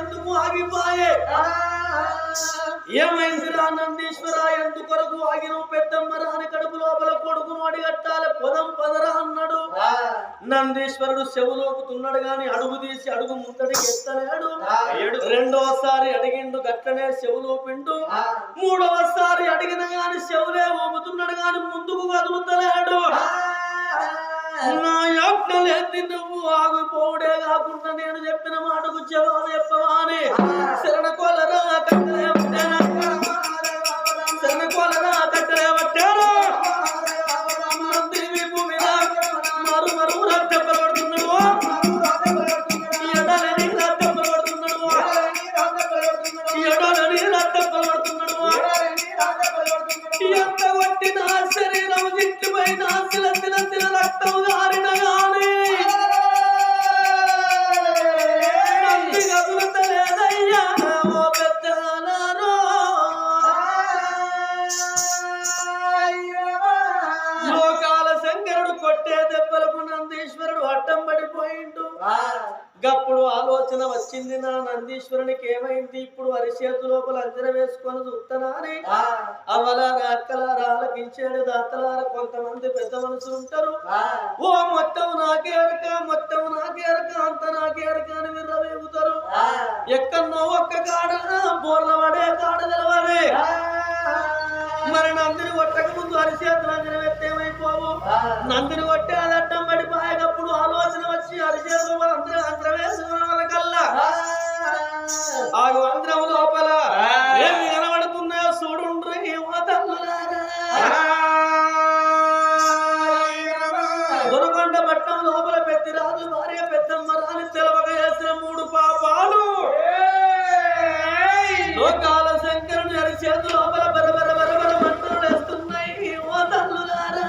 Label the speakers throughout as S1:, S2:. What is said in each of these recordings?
S1: ఎందుకు ఆగిపోయే ఏమైందిరా నందీశ్వర ఎందుకొరకు ఆగిన పెద్దమ్మ రాని కడుపు లోపల కొడుకును అడిగట్టాలి పొదం పదరా అన్నాడు నందీశ్వరుడు చెవులోపుతున్నాడు గాని అడుగు తీసి అడుగు ముందడికి ఎత్తలేడు రెండోసారి అడిగిండు గట్లనే చెవులోపిండు మూడవసారి అడిగిన గాని చెవులే ఊపుతున్నాడు గాని ముందుకు కదులుతలేడు నా యజ్ఞలేంది నువ్వు ఆగిపోవుడే కాకుండా నేను చెప్పిన మాటకు జవాబు చెప్పవాని శరణ కొలరా కట్టలే పట్టారా శరణ కొలరా కట్టలే పట్టారా నందిని భూమి మరు మరు రక్తపడుతున్నాడు ఎడలని రక్తపడుతున్నాడు ఎడలని రక్తపడుతున్నాడు ఎంత కొట్టిన శరీరం జిట్టుపైన శిల శిల శిల రక్తము గారిన గాని నంది కదులుతలేదయ్యా ఓ పెద్దలారో లోకాల శంకరుడు కొట్టే దెబ్బలకు నందీశ్వరుడు అడ్డం పడిపోయిండు గప్పుడు ఆలోచన వచ్చింది నా నందీశ్వరునికి ఏమైంది ఇప్పుడు అరిచేతు లోపల అంజన వేసుకొని చూస్తానని అవలారా అక్కలారా ఆలకించాడు దాతలారా కొంతమంది పెద్ద మనుషులు ఉంటారు ఓ మొత్తం నాకే అరక మొత్తం నాకే అరక అంత నాకే అరక అని విర్రవేగుతారు ఎక్కడో ఒక్క కాడ బోర్ల పడే కాడ తెలవాలి మరి నందిని కొట్టక ముందు అరిచేతులు అంజన వ్యక్తమైపోవు నందిని కొట్టే అది అడ్డం పడిపోయేటప్పుడు ఆలోచన వచ్చి అరిచేతులు అందరూ అంతరం వేసుకున్న కల్లా ఆ అంతరం లోపల ఏమి కనబడుతున్నాయో చూడుండ్రి దొరకొండ పట్టణం లోపల పెద్ద రాజు భార్య పెద్దమ్మ రాని తెలవక చేసిన 3 పాపాలు లోకాల శంకరుని అరిచేతు లోపల బరబర బరబర మంటలు వేస్తున్నాయి ఓ తల్లులారా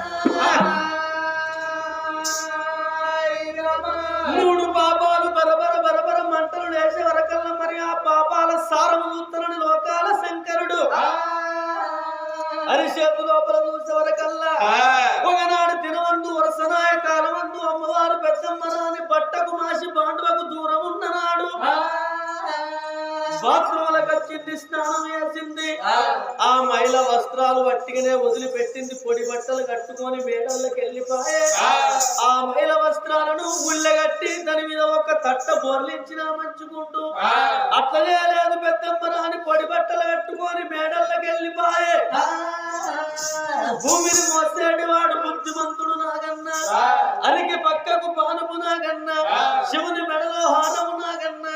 S1: 3 పాపాలు బరబర బరబర మంటలు వేసే వరకల్లా మరి ఆ పాపాల సారము చూస్తానని లోకాల శంకరుడు అరిచేతు లోపల చూసే వరకల్లా ఒకనాడు తినవందు వరసనాయ కాలమందు అమ్మవారు పెద్దమ్మ రాని బట్టకు మాసి బాండువకు దూరం ఉన్ననాడు బాత్రూములకు వచ్చింది స్నానం చేసింది ఆ మహిళ వస్త్రాలు వట్టిగానే వదిలిపెట్టింది పొడి బట్టలు కట్టుకొని మేడల్లోకి వెళ్ళిపోయే ఆ మహిళ వస్త్రాలను గుళ్ళగట్టి దాని మీద ఒక తట్ట బొర్లించిన మంచుకుంటూ అట్లనే లేదు పెద్దమ్మ రాని పొడి బట్టలు కట్టుకొని మేడల్లోకి వెళ్ళిపోయే భూమిని మోసేటి వాడు బుద్ధిమంతుడు నాగన్నా అరికి పక్కకు పానుపు నాగన్నా శివుని మెడలో హారము నాగన్నా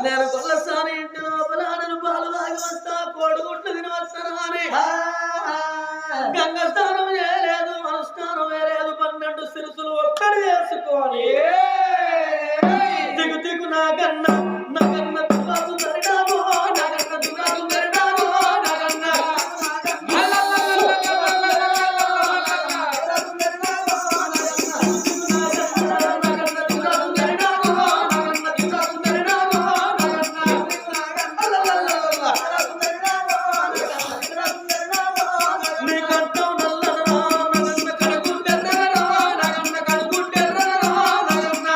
S1: నేను కొల్లసాని ఇంటి లోపల నేను పాలు తాగి వస్తా కోడిగుడ్లు తిని వస్తాను అని గంగ స్నానం చేయలేదు అనుష్ఠానం వేయలేదు 12 శిరసులు ఒక్కడి చేసుకొని దిగు దిగు నాగన్నా నాగన్న తులాసు దరిడామో నాగన్న తులాసు దరిడామో నాగన్న నీకంటం నల్లరా నగన్న కడుగుంటెర్రరా నగన్న కడుగుంటెర్రరా నగన్న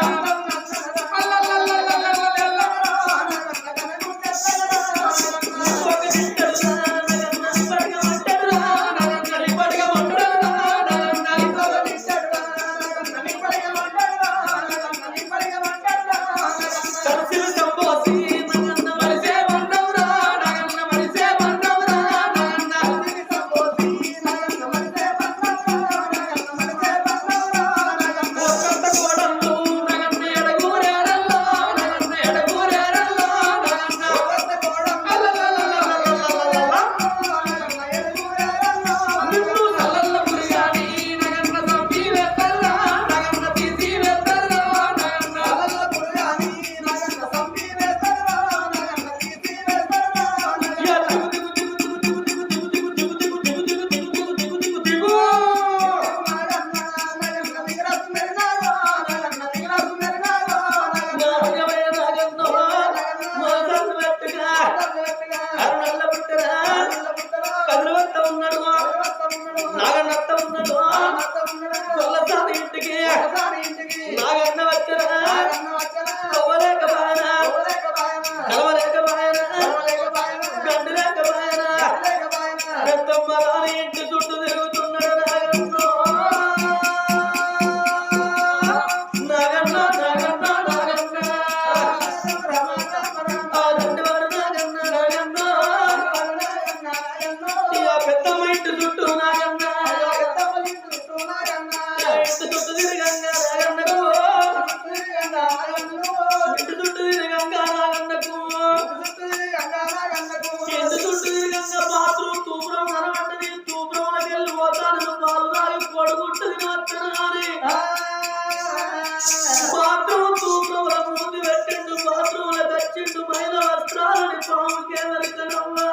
S1: పాముకే వెనకనవ్వా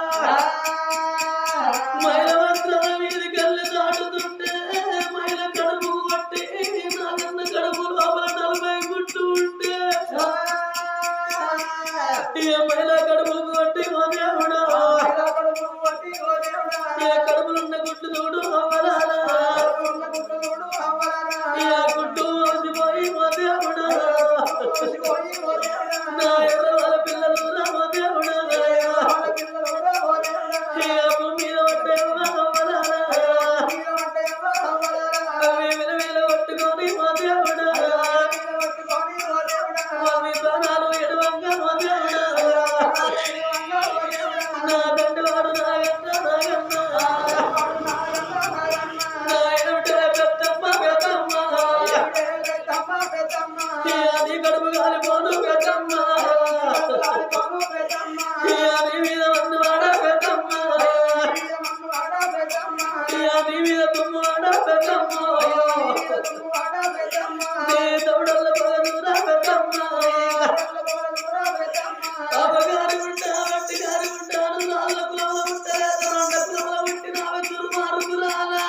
S1: మైల వస్త్రాల మీదికి వెళ్ళి దాటుతుంటే మైల కడుపు కొట్టి నాగన్న కడుపు లోపల 40 గుట్టు ఉంటే మైల కడుపు కొట్టి ఓ దేవుడా కడుపులున్న గుట్టు చూడు అవ్వలాలా గుట్టు మోసిపోయి ఓ దేవుడా నా ఎర్రవాళ్ళ పిల్లలు రా ఓ దేవుడా భూమి మీద పట్టేవా అవ్వలాలా విలువిల పట్టుకొని ఓ దేవుడా మీ ప్రాణాలు ఎడవంగా ఓ దేవుడా నా తండ్రివాడు నాగన్న నా ఎనుటే పెద్దమ్మ అది కడుపు కాలిపోను పెద్దమ్మ నీ మీద వన్నవాడ పెద్దమ్మ నీ మీద తుమ్మవాడ పెద్దమ్మ నీ తౌడల్ల పగలురా పెద్దమ్మ అపగారి ఉంటా వట్టి గారి ఉంటాను నాళ్ళ కులంలో ఉంటారు రెండు కులంలో పుట్టినావే దుర్మార్గురాలా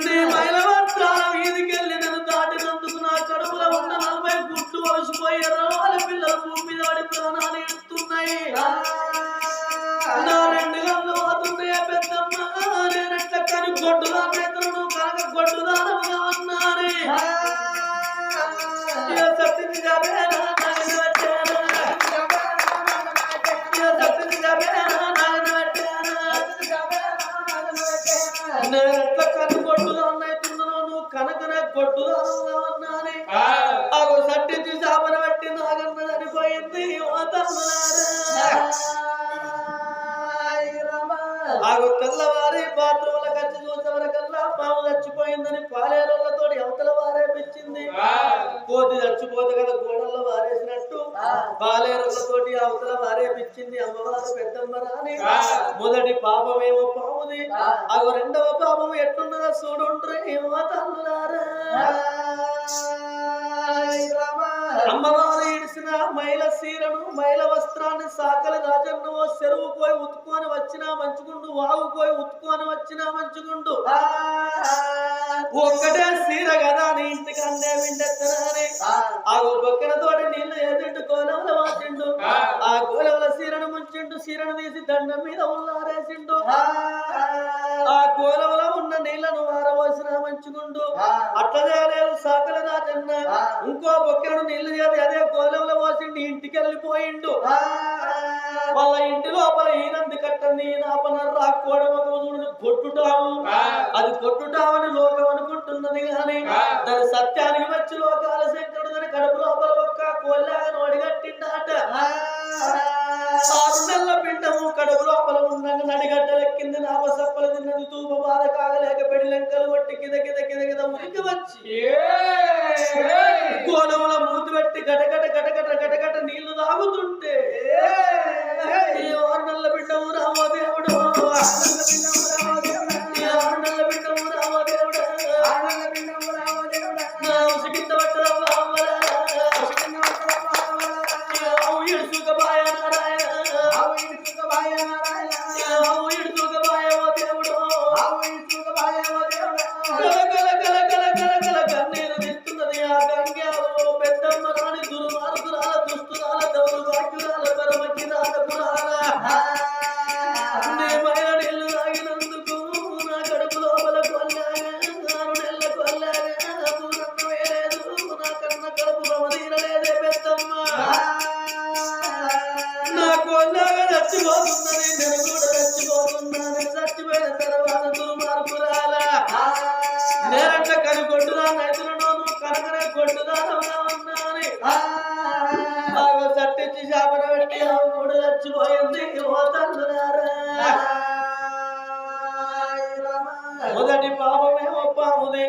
S1: నీ మైల వస్త్రాల మీదికెళ్ళి నన్ను దాటినందుకు నా కడుపులో ఉన్న 40 గుట్లు వలసిపోయి ఎర్రవాళ్ళ పిల్లలు భూమి మీద పడి ప్రాణాలు ఎత్తున్నాయి నా 2 గంటలు పోతున్నాయా పెద్దమ్మ నేనట్ల కని గొడ్డుదానైతును కనుక గొడ్డుదానముగా ఉన్నానే సత్తిని జాబేనా నాగన వచ్చానా సత్తిని జాబేనా నాగన వచ్చానా నేనట్ల కని గొడ్డుదానైతున్నాను నువ్వు కనకనే గొడ్డుదానంగా ఉన్నానే ఆగో సట్టించి చేపన పట్టి నాగన్న చనిపోయింది ఓ తమ్మలారా ఆగో తెల్లవారి బాత్రూంల కచ్చి చూసేవరకల్లా పాము చచ్చిపోయిందని పాలేరులతో అవతల వారేపించింది కోతి చచ్చిపోతే కదా గోడల్లో వారేసినట్టు పాలేరులతోటి అవతల వారేపించింది అమ్మవారు పెద్దమ్మ రాని మొదటి పాపమేమో పాముది ఆగో రెండవ పాపం ఎట్లున్నదో చూడుండ్రి ఏమో తల్లులారా అమ్మవారు ఇడిసిన మైల సీరను మైల వస్త్రాన్ని సాకలి రాజన్ను చెరువు పోయి ఉతుకొని వచ్చినా మంచుకుండు వాగు పోయి ఉతుకొని వచ్చినా మంచుకుండు ఒక్కటే సీర కదా నీ ఇంటికి అన్నే విండెత్తనాని ఆ బొక్కన తోటి నీళ్లు ఎదుండు కోలవల వాసిండు ఆ కోలవల సీరను ముంచిండు సీరను తీసి దండం మీద ఉల్లారేసిండు ఆ కోలవల ఉన్న నీళ్లను వారవలసిన మంచుకుండు అట్లదే లేదు సాకలి రాజన్న ఇంకో బొక్కను నీళ్లు చేసి అదే కోలవల పోసిండు ఇంటికి వెళ్ళిపోయిండు వాళ్ళ ఇంటి లోపల ఈనంది కట్టంది నాపన రాకోడమూడు కొట్టుటావు అది కొట్టుటావని లోకం అనుకుంటున్నది గాని దాని సత్యానికి వచ్చి లోకాల శంకరుడు దాని కడుపు లోపల ఒక్క కోల్లాగా నోడిగట్టిండాట 6 నెలల పిండము కడుపు లోపల ఉండగా నడిగడ్డలెక్కింది నాపసప్పలు తిన్నది తూప బాధ కాగలేక పెడి లెంకలు కొట్టి కిద కిద కిద కిద ఉరికి వచ్చి కోనముల మూతి పెట్టి గటగట గటగట గటగట నీళ్లు తాగుతుంటే 6 నెలల పిండము రామో దేవుడు 6 నెలల పిండము రామో దేవుడు నా ఉసికింద పట్టదమ్మా ఇడుసుక బాయ నారాయణ కన్నీరు తింటున్నది ఆ గంగాలో పెద్దమ్మ రాణి దుర్మార్గురాల దుస్తురాల దౌర్భాగ్యురాల పరమకిరాల మైల నీళ్లు తాగినందుకు నా కడుపు లోపల కొల్లాగా 6 నెలల కొల్లాగా పూరన్న వేయలేదు నా కన్న కడుపు తీరలేదే పెద్దమ్మ నా కొల్లాగా చచ్చిపోతున్నది నేను కూడా చచ్చిపోతున్నాను చచ్చిపోయిన తర్వాత దుర్మార్గురాల నేనట్ల కని కొట్టుదాన్ని అయితున్నాను కనుకనే కొట్టుదానగా ఉన్నాను బాగా చట్టించి చేపన పెట్టి ఆమె కూడా చచ్చిపోయింది ఓ తల్లులారా మొదటి పాపమేమో పాముది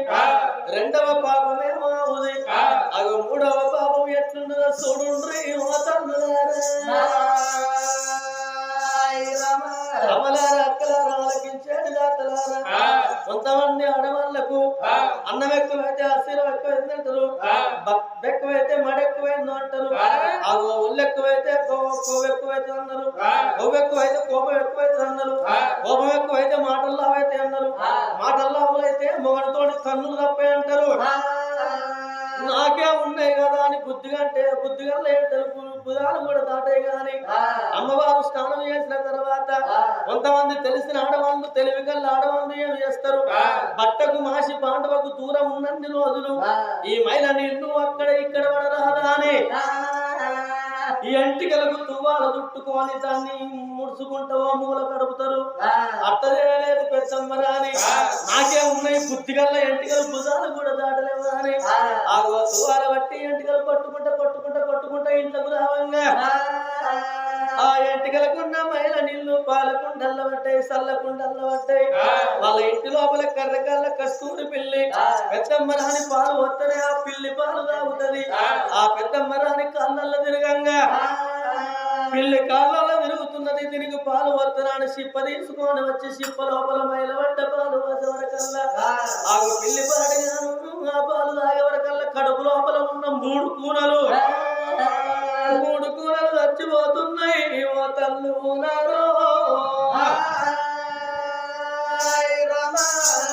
S1: రెండవ పాపమేమో ఆవుది అగ మూడవ పాపం ఎట్లున్నదో చూడుండ్రి ఓ తల్లులారా అమలారా అక్కలారా ఆలకించేది దాతలారా కొంతమంది ఆడవాళ్లకు అన్నం ఎక్కువైతే అసీరం ఎక్కువైంది అంటారు ఎక్కువైతే మడ ఎక్కువైంది అంటారు ఆ ఒళ్ళు ఎక్కువైతే కొవ్వు ఎక్కువైతే అన్నారు, కొవ్వు ఎక్కువైతే కోపం ఎక్కువైతే అన్నారు, కోపం ఎక్కువైతే మాటల్లో అవైతే అన్నారు, మాటల్లో అవైతే మొగడితోటి కన్నులు తప్పే అంటారు. నాకే ఉన్నాయి కదా అని బుద్ధిగా బుధాలు కూడా దాటాయి గాని అమ్మవారు స్నానం చేసిన తర్వాత కొంతమంది తెలిసిన ఆడవాళ్ళు తెలివి కల్లా ఆడవాళ్ళు ఏం చేస్తారు, బట్టకు మాసి పాండవకు దూరం ఉన్నన్ని రోజులు ఈ మైల నీళ్లు అక్కడ ఇక్కడ పడరాదా అని ఈ ఎంటికలకు తువ్వాల చుట్టుకొని దాన్ని ముడుచుకుంటావో మూల కడుపుతారు. అత్తదేలేదు పెద్దమ్మరా అని నాకే ఉన్నాయి బుద్ధిగల్ల ఎంటికలు భుజాలు కూడా దాటలేవు అని ఆ తువ్వాల బట్టి ఎంటికలు కొట్టుకుంటా ఇంట్లోకి రావంగా ఆ ఎంటికలకున్న మైల నీళ్లు పాలకుండల్ల పట్టాయి, సల్లకుండల్ల పట్టాయి. వాళ్ళ ఇంటి లోపల కర్రకల్ల కస్తూరి పిల్లి పెద్దమ్మరాని పాలు వస్తనే ఆ పిల్లి పాలు తాగుతుంది. ఆ పెద్దమ్మరాని కాళ్ళల్లో తిరగంగా పిల్లి కాళ్ళల్లో తిరుగుతున్నది. దీనికి పాలు వత్తనాని సిప్ప తీసుకొని వచ్చి సిప్ప లోపల మైల పడ్డ పాలు వరకల్లా ఆ పిల్లి పాడిగాను ఆ పాలు తాగే వరకల్లా కడుపు లోపల ఉన్న మూడు కూనలు చచ్చిపోతున్నాయి. ఓ తల్లు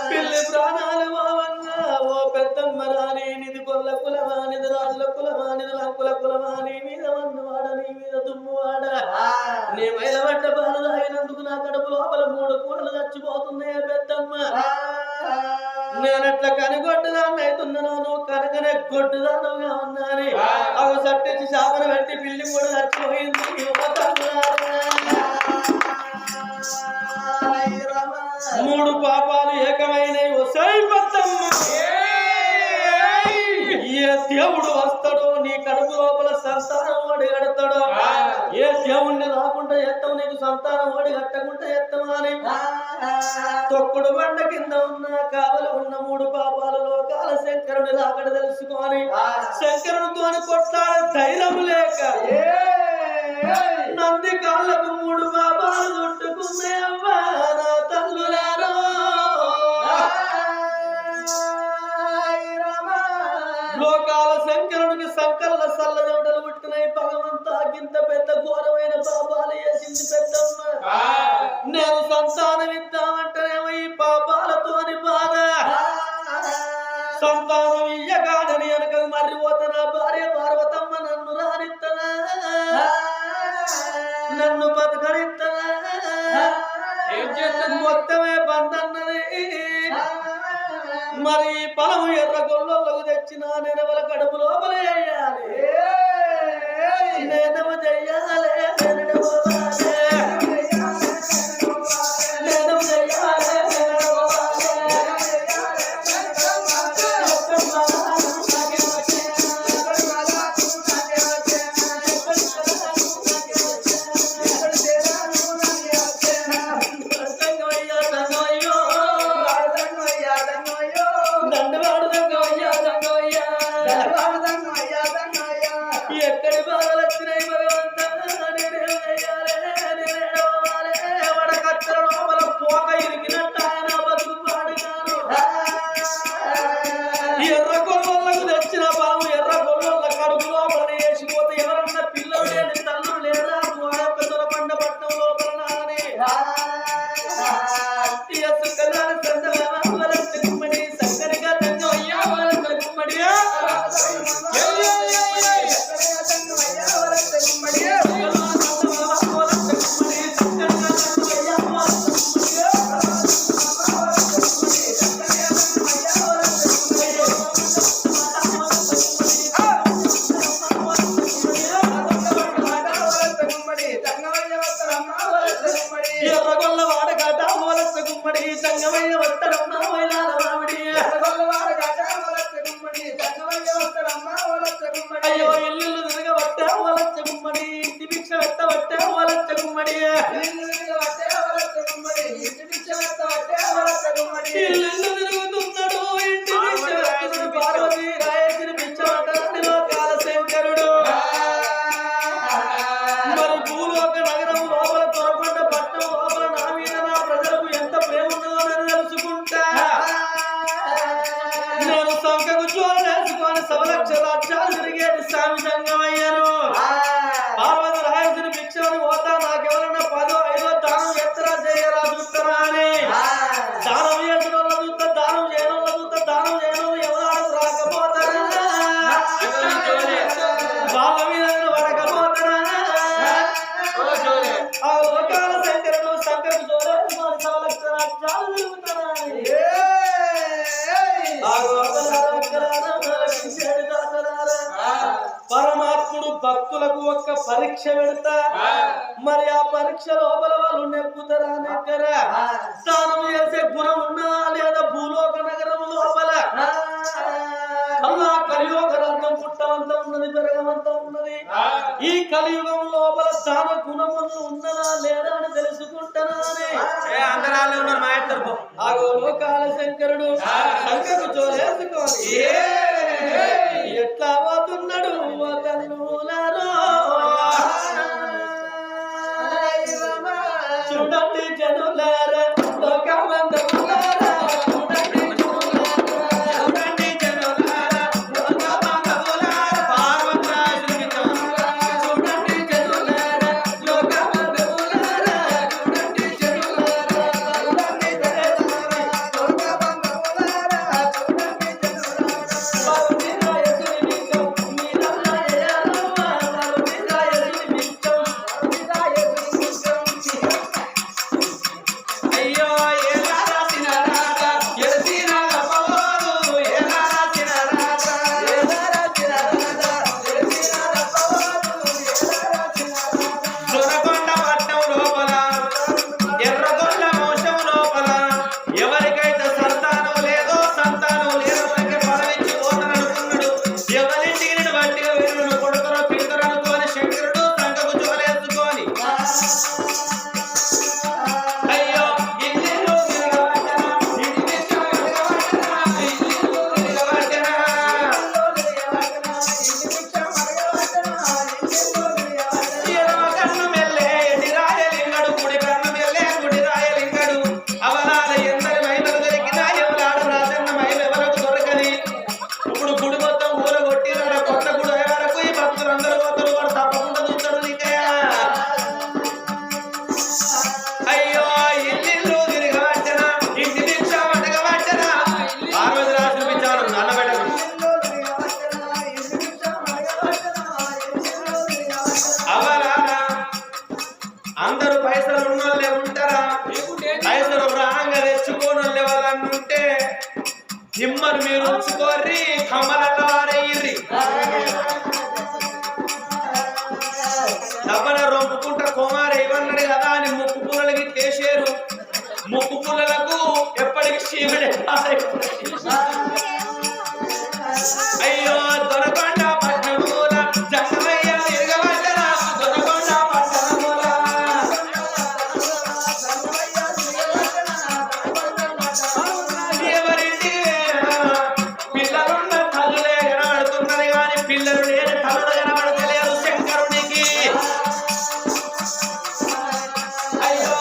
S1: పిల్లి ప్రాణాలు బావంగా ఓ పెద్దమ్మరాని నిధి కొల్ల కులమానిది రాజుల కులమానిది లంకుల కులమాని మీద వన్నవాడ నీ మీద దుమ్మువాడ నీ మైల పడ్డ పాలు తాగినందుకు నా కడుపు లోపల మూడు కూడలు చచ్చిపోతున్నాయి. పెద్దమ్మ నేనట్లా కనిగొట్టుదాన్ని అవుతున్నాను, నువ్వు కనుకనే కొట్టుదానుగా ఉన్నాని అవి సట్టించి చేపను పెట్టి పిల్లి కూడా చచ్చిపోయింది. మూడు పాపాలు ఏకమైనవి వస్తాయి. ఏ దేవుడు వస్తాడో నీ కడుపు లోపల సంతానం వాడి కడతాడో, ఏ దేవుణ్ణి రాకుండా ఎత్తావు నీకు సంతానం వాడి కట్టకుండా ఎత్తావా అని తొక్కుడు బండ కింద ఉన్న కావలి ఉన్న మూడు పాపాల లోకాల శంకరుని రాకడ తెలుసుకొని శంకరునితో కొట్లాడే ధైర్యం లేక నంది కాళ్ళకు మూడు పాపాలు చుట్టుకున్నాయవ్వా నా తల్లులారో. లోకాల శంకరునికి సంకల్ల సల్ల జవటలు పుట్టినాయి. భగవంతా గింత పెద్ద ఘోరమైన పాపాలు చేసింది పెద్దమ్మ. నేను సంతానం ఇద్దామంటేనేమో ఈ పాపాలతోని బాధ, సంతానం ఇయ్యగాడని వెనక మర్రిపోతా నా భార్య పార్వతమ్మ నన్ను రానిత్తనా, నన్ను బతకనిత్తనా, మొత్తమే బందన్నది. మరి పొలం ఎర్ర గొల్లకు తెచ్చిన నెనవల కడుపు లోపల వేయాలి, నేనవ చెయ్యాలి, ఎక్కడి బాధలు వచ్చినాయి భగవంతా, నేనేం చెయ్యాలి, నేనేడవాలి, వడకత్తెర లోపల పోక ఇరికినట్టు ఆయన బతుకు పాడుగాను. ఎర్ర గొల్లకు తెచ్చిన పాము ఎర్ర గొల్ల కడుపు లోపల వేసిపోతే ఎవరన్నా పిల్లలు లేని తల్లు లేదా వాడొక్క దొరబండ పట్టణం లోపల నాని సుఖలాల సందమని గుమ్మడి సక్కరిగా తంగ అయ్యా గుమ్మడి ఎర్రగొల్ల వాడగట మొలస్త గుమ్మడి సంగమయ్య వస్తడమ్మ వైలాల మామిడి అయ్యో ఇల్లు తిరగబట్ట వలచ్చ గుమ్మడి ఇంటి భిక్ష పెట్టబట్ట వలచ్చ గుమ్మడి ఇల్లు తిరుగుతున్నాడు ఇంటి భిక్ష పెడుతున్నాడు పార్వతి రాయేసిన భిక్ష పట్టడాన్ని లోకాల శంకరుడు. మరి భూలోక నగరం లోపల తొరకొండ పట్టణం లోపల నా మీద నా ప్రజలకు ఎంత ప్రేమ ఉన్నదో నేను తెలుసుకుంటా. నేను సంకకు చోరు వేసుకొని సవలక్ష రాజ్యాలు తిరిగేది స్వామి సంగమయ్యను. పార్వతి రాయ రాసిన భిక్షను పోతా నాకెవరన్నా 10, 5 దానం ఎత్తరా చేయరా చూస్తారా అని దానం చేసిన వాళ్ళ చూస్తా దానం చేయని వాళ్ళ చూస్తా దానం చేయని వాళ్ళు ఎవరు రాకపోతారా వాళ్ళ మీద పడకపోతారా ఆ లోకాల శంకరుడు శంకరుడు పరమాత్ముడు భక్తులకు ఒక్క పరీక్ష పెడతా మరి ఆ పరీక్ష లోపల వాళ్ళు నెక్కుతారా నెక్కరా దానం చేసే గుణం ఉన్నా లేదా భూలోక నగరం లోపల కలియుగ రత్నం పుట్టవంతం ఉన్నది పెరగవంతం ఉన్నది ఈ కలియుగం లోపల దాన గుణములు ఉన్నదా లేదా అని తెలుసుకుంటానా అందరాలే ఉన్నారు మా ఇద్దరు ఆగో లోకాల శంకరుడు శంకరు జోలేసుకోవాలి ఎట్లా పోతున్నాడు చూడండి జనులారా లోకమందములారా అందరూ పైసలు ఉన్నోళ్ళే ఉంటారా పైసలు రాంగా తెచ్చుకోనోళ్ళే వాళ్ళన్నుంటే హిమ్మను మీరు ఉంచుకోర్రి కమ్మలల్లో వారేయ్యి డబ్బన రొంపుకుంటా కుమారు ఇవన్నాడు కదా అని ముక్కు పుల్లలకి కేసేరు ముక్కు పుల్లలకు ఎప్పటికి శివుడే అయ్యో దొరకొండ పట్టణమూల జంగమయ్య తిరగవచ్చరా దొరకొండ పట్టణమూల ఎవరింటి పిల్లలున్న తల్లులే కనబడుతున్నది కానీ పిల్లలు లేని తల్లులు కనబడతలేరు శంకరునికి అయ్యో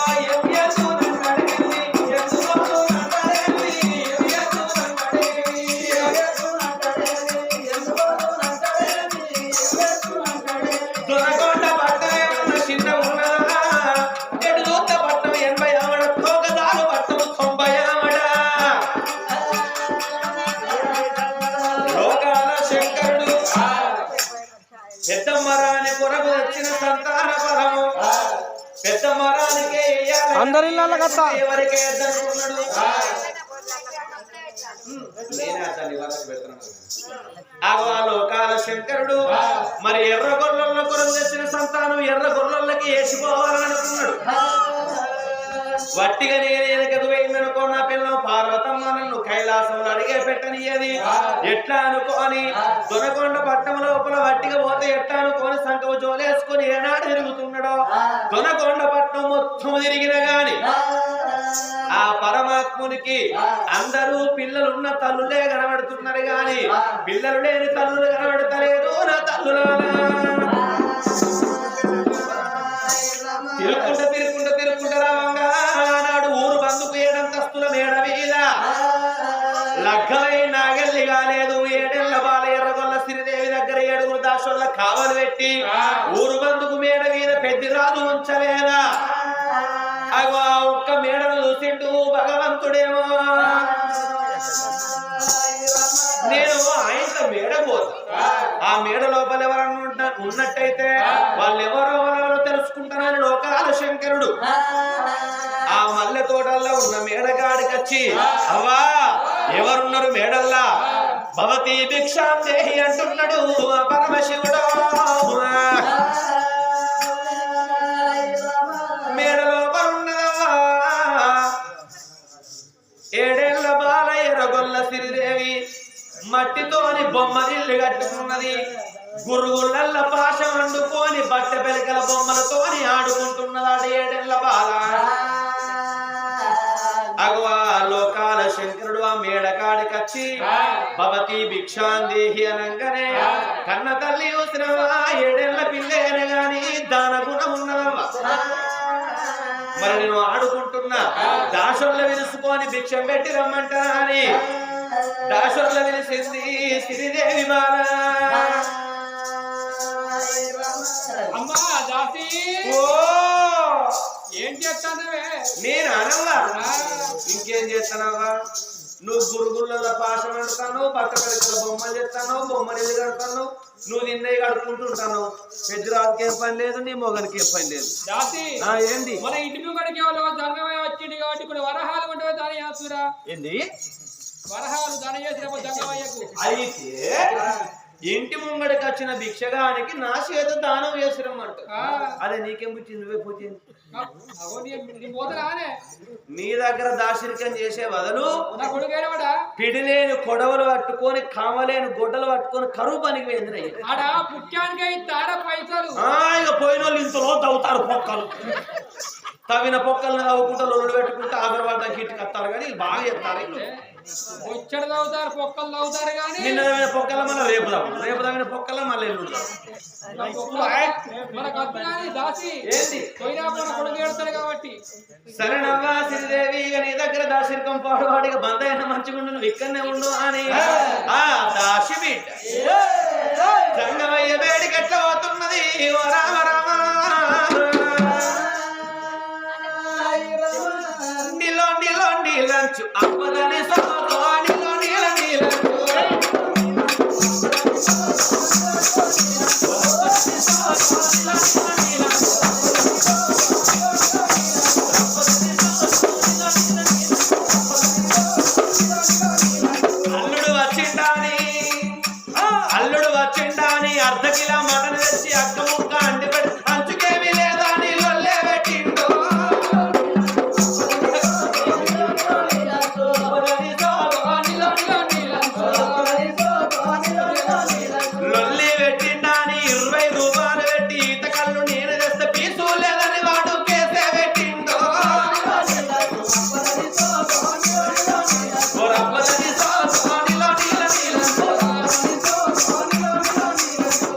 S1: దొరకొండ పట్టణం ఏమన్నా చిన్న ఉన్నదా ఎటు చూస్తే పట్టణం 80 ఆమడ తోకదారు పట్టణం 90 ఆమడ లోకాల శంకరుడు పెద్ద మరాని కొరకు వచ్చిన సంతాన పరము పెద్ద మరానికే
S2: అందరి
S1: ఎవరికే ఎద్దనుకున్నాడు ఆ లోకాల శంకరుడు మరి ఎర్ర గొర్రెల కొరకు తెచ్చిన సంతానం ఎర్ర గొర్రెలకి వేసిపోవాలని అనుకున్నాడు వట్టిగా నేను ఎనకదు పోయిందనుకో నా పిల్లం పార్వతమ్మ నన్ను కైలాసంలో అడిగే పెట్టనియది ఎట్లా అనుకోని దొరకొండ పట్టణం లోపల వట్టిగా పోతే ఎట్లా అనుకోని సంకవ జోలేసుకొని ఏనాడు తిరుగుతున్నాడో దొరకొండ పట్టణం మొత్తం తిరిగిన గాని ఆ పరమాత్మునికి అందరూ పిల్లలున్న తల్లులే కనబడుతున్నారు గాని పిల్లలు లేని తల్లులు కనబడతలేదు నా తల్లులారా తిరుక్కుంటా రావంగా నాడు ఊరు బందుకు 7 అంతస్తుల మేడ మీద లగ్గమై నాగల్లి కాలేదు 7 ఏళ్ల బాల ఎర్రగొల్ల శ్రీదేవి దగ్గర 7 దాసోళ్ళ కావలు పెట్టి ఊరు బందుకు మేడ మీద
S2: పెద్ద రాజు ఉంచలేదా అగో ఆ ఒక్క మేడను చూసిండు భగవంతుడేమో నేను ఆయనతో మేడ పోతా ఆ మేడ లోపల ఎవరన్నా ఉన్నట్టయితే వాళ్ళు ఎవరో తెలుసుకుంటానని లోకాల శంకరుడు ఆ మల్లె తోటల్లో ఉన్న మేడగాడికి వచ్చి అవ్వా ఎవరున్నారు మేడల్లా భవతి భిక్షాం దేహి అంటున్నాడు పరమశివుడు మేడ లోపల ఉన్నదవ్వా ఏడేళ్ల బాలయ్య రగొల్ల సిరిదేవి మట్టితోని బొమ్మరిల్లు కట్టుకున్నది గురుగుళ్ళ పాశ వండుకొని బట్టె పెరికల బొమ్మలతోని ఆడుకుంటున్నదాడు ఏడేళ్ల బాల అగవా లోకాల శంకరుడు ఆ మేడకాడికచ్చి భవతి భిక్షాందేహి అనగానే కన్న తల్లి చూసినవా ఏడేళ్ల పిల్లేనే గాని దాన గుణం ఉన్నదవ్వా మరి నేను ఆడుకుంటున్నా దాసోళ్ళ విలుసుకొని భిక్షం పెట్టి రమ్మంటారా అని దాసోళ్ళ విలిసింది శ్రీదేవి బాల
S3: అమ్మా దాసి
S2: ఓ
S3: ఏం చేస్తానవే
S2: నేను అనవా ఇంకేం చేస్తానవా నువ్వు గురుగుళ్ళ పాశ పెడతాను పక్క పెడకల బొమ్మలు చేస్తాను బొమ్మలు కడతాను నువ్వు నిన్నయ్య కడుక్కుంటుంటాను పెద్దరాజుకి ఏం పని లేదు నీ మొగనికి ఏం పని లేదు
S3: దాసి
S2: ఏంది
S3: మన ఇంటి ముంగడికి జంగమయ్య వచ్చింది కాబట్టి కొన్ని వరహాలు ఉంటే దాని చేస్తురా
S2: ఏంది
S3: వరహాలు దాని చేసినప్పుడు జంగమయ్యకు
S2: అయితే ఇంటి ముంగడికి వచ్చిన భిక్షగానికి నా చేత దానం చేసిరమ్మంట అదే నీకేం పుచ్చింది నువ్వే పుచ్చింది నీ దగ్గర దాశరికం చేసే బదులు పిడిలేని కొడవలు పట్టుకొని కామలేని గొడ్డలు పట్టుకొని కరువు పనికి పోయింది ఇక పోయిన వాళ్ళు ఇంతలో తవ్వుతారు పొక్కలు తవ్విన పొక్కలను తవ్వుకుంటా లొల్లు పెట్టుకుంటా ఆగ్రవాళ్ళకి ఇంటికి వస్తారు కానీ బాగా చెప్తారు
S3: వచ్చడు తవ్వుతారు పొక్కలు తవ్వుతారు కానీ
S2: నిన్న తవ్విన పొక్కల మళ్ళీ రేపు తవ్విన పొక్కల మళ్ళీ ఎల్లుండి సరేనవ్వా శ్రీదేవి ఇక నీ దగ్గర దాశరికం పాడువాడిగా బందైన మంచిగుండు నువ్వు ఇక్కడనే ఉండు అని ఆ దాసి బిడ్డ జంగమయ్య వేడికట్ల పోతున్నది ఓ రామ రామ నీలో నీలో నీలంచు అప్పదని సోతో నీలో నీల నీలంచు అల్లుడు వచ్చిండాని అర్ధ కిలో మటన్ తెచ్చి అక్క ముక్క అంటి పెట్టి అంచుకేమీ లేదా నీ లొల్లే పెట్టిండు లొల్లి పెట్టిండాని 20 రూపాయలు పెట్టి ఈత కళ్ళు నేను తెస్తే పీసు లేదని వాడు కేసే పెట్టిండు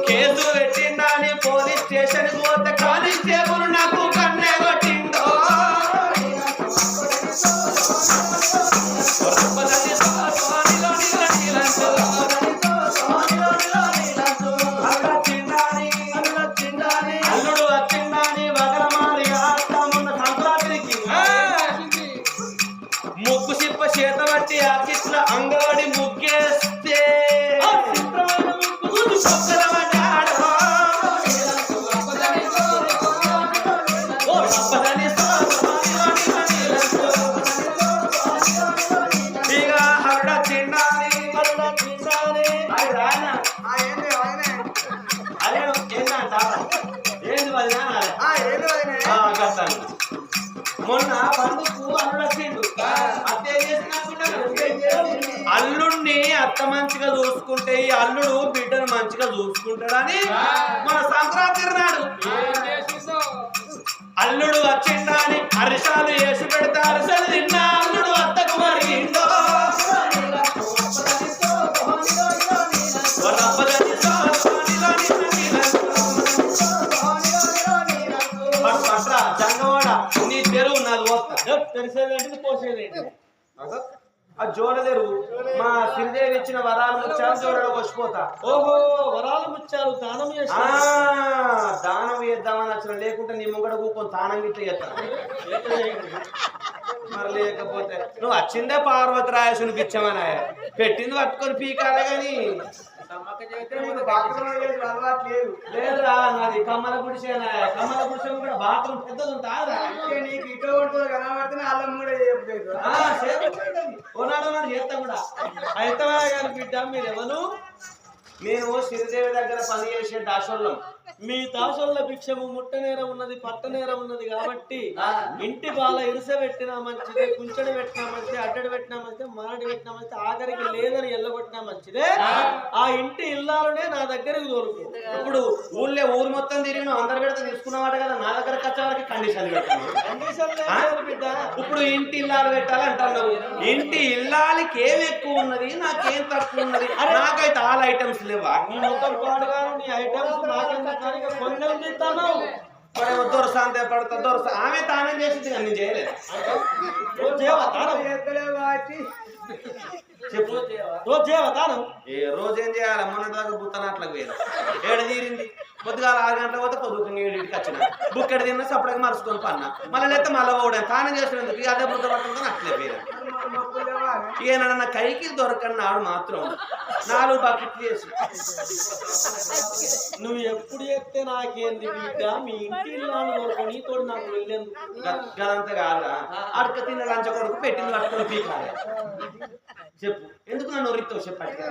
S2: కేసు పెట్టిండాని పోలీస్ స్టేషన్ పోతే కానిస్టేబుల్ నాకు కన్నే కొట్టిండో అల్లుడు వచ్చిండాని వగరమారి మొన్న సంక్రాంతికి ముగ్గు సిప్ప చేత బట్టి ఆ చిత్ర అంగడి ముగ్గేస్తే మొన్న పండుగకు అల్లుడు వచ్చిండు అల్లుడిని అత్త మంచిగా చూసుకుంటే ఈ అల్లుడు బిడ్డను మంచిగా చూసుకుంటాడని మన సంక్రాంతి నాడు అల్లుడు వచ్చిండని అరిశాలు వేసి పెడితే అరిసెలు తిన్నా అల్లుడు అత్తకు మరిగిండో జంగవాడ నీ తెరువు నాది తెలిసేదేంటి పోసేదేంటి ఆ జోడలేరు మా శ్రీదేవి ఇచ్చిన వరాలు ముచ్చాలు జోడలో వచ్చిపోతా.
S1: ఓహో వరాలు ముచ్చారు దానం చేసి
S2: దానం చేద్దామని వచ్చిన, లేకుంటే నీ ముంగడ కూకొని తానం గిట్ల చేస్తాను. మరి లేకపోతే నువ్వు వచ్చిందే పార్వతి రాయసునికి ఇచ్చామని పెట్టింది పట్టుకొని పీకాలే గాని లేదురా. నాది కమ్మల గుడిసేనా, కమ్మల గుడిసె కూడా బాత్రూమ్ పెద్దది ఉంటారా?
S4: నీకు ఇటో కొడుతుంది కనబడితే అల్లం కూడా చేయలేదు.
S2: ఓనాడు చేస్తా కూడా.
S1: అయితే గారి బిడ్డ మీరెవరు?
S2: నేను శ్రీదేవి దగ్గర పని చేసే దాసోళ్ళం.
S1: మీ దాసుల భిక్షము ముట్టనేరం ఉన్నది, పట్టనేరం ఉన్నది కాబట్టి ఇంటి బాల ఇరుస పెట్టినా మంచిదే, కుంచెడు పెట్టినా మంచిదే, అడ్డడి పెట్టినా మంచిదే, మారడి పెట్టినా మంచిదే, ఆఖరికి లేదని ఎల్లగొట్టినా మంచిదే. ఆ ఇంటి ఇల్లాలనే నా దగ్గరికి దొరుకు.
S2: ఇప్పుడు ఊరు మొత్తం తిరిగి నువ్వు అందరి పెడితే తీసుకున్నవాడు కదా, నా దగ్గర వచ్చేవారికి కండిషన్ పెట్టాను.
S1: బిడ్డ
S2: ఇప్పుడు ఇంటి ఇల్లాలు పెట్టాలంటాను. ఇంటి ఇల్లాలకి ఏం ఎక్కువ ఉన్నది, నాకేం తక్కువ ఉన్నది? నాకైతే ఆల్ ఐటమ్స్ లేవా?
S1: నీ మొత్తం పాడుగాను నీ ఐటమ్స్ నాకెందుకు కొండం తీస్తాను.
S2: దొరస అంతే పడతా దొరస. ఆమె తానం చేసింది కానీ నేను చేయలేదు. చెప్పు ఏ రోజు ఏం చేయాలి? మొన్నటి దాకా బుత్తనాట్లకు పోయింది, ఏడ తీరింది. పొద్దుగాల 6 గంటల పోతే పొద్దుగా 7కి వచ్చిన, బుక్కడి తిన్నా సపడగా మరుచుకొని పన్నా. మళ్ళీ లేకపోతే మళ్ళీ పోవడం తానం చేసినందుకు అదే బుద్ధ పట్టుకొని అట్లే పోయినా. ఈయన కైకి దొరకని నాడు మాత్రం 4 బకెట్లు చేసి.
S1: నువ్వు ఎప్పుడు చెప్తే నాకేంది బిడ్డ? మీ ఇంటి నీతో నాకు వెళ్ళేందుకు
S2: గదంతా కాదురా. అడక తిన్న లంచ కొడుకు పెట్టింది పట్టుకొని పీకాలి. చెప్పు ఎందుకు నన్ను ఒరితో చెప్పండి.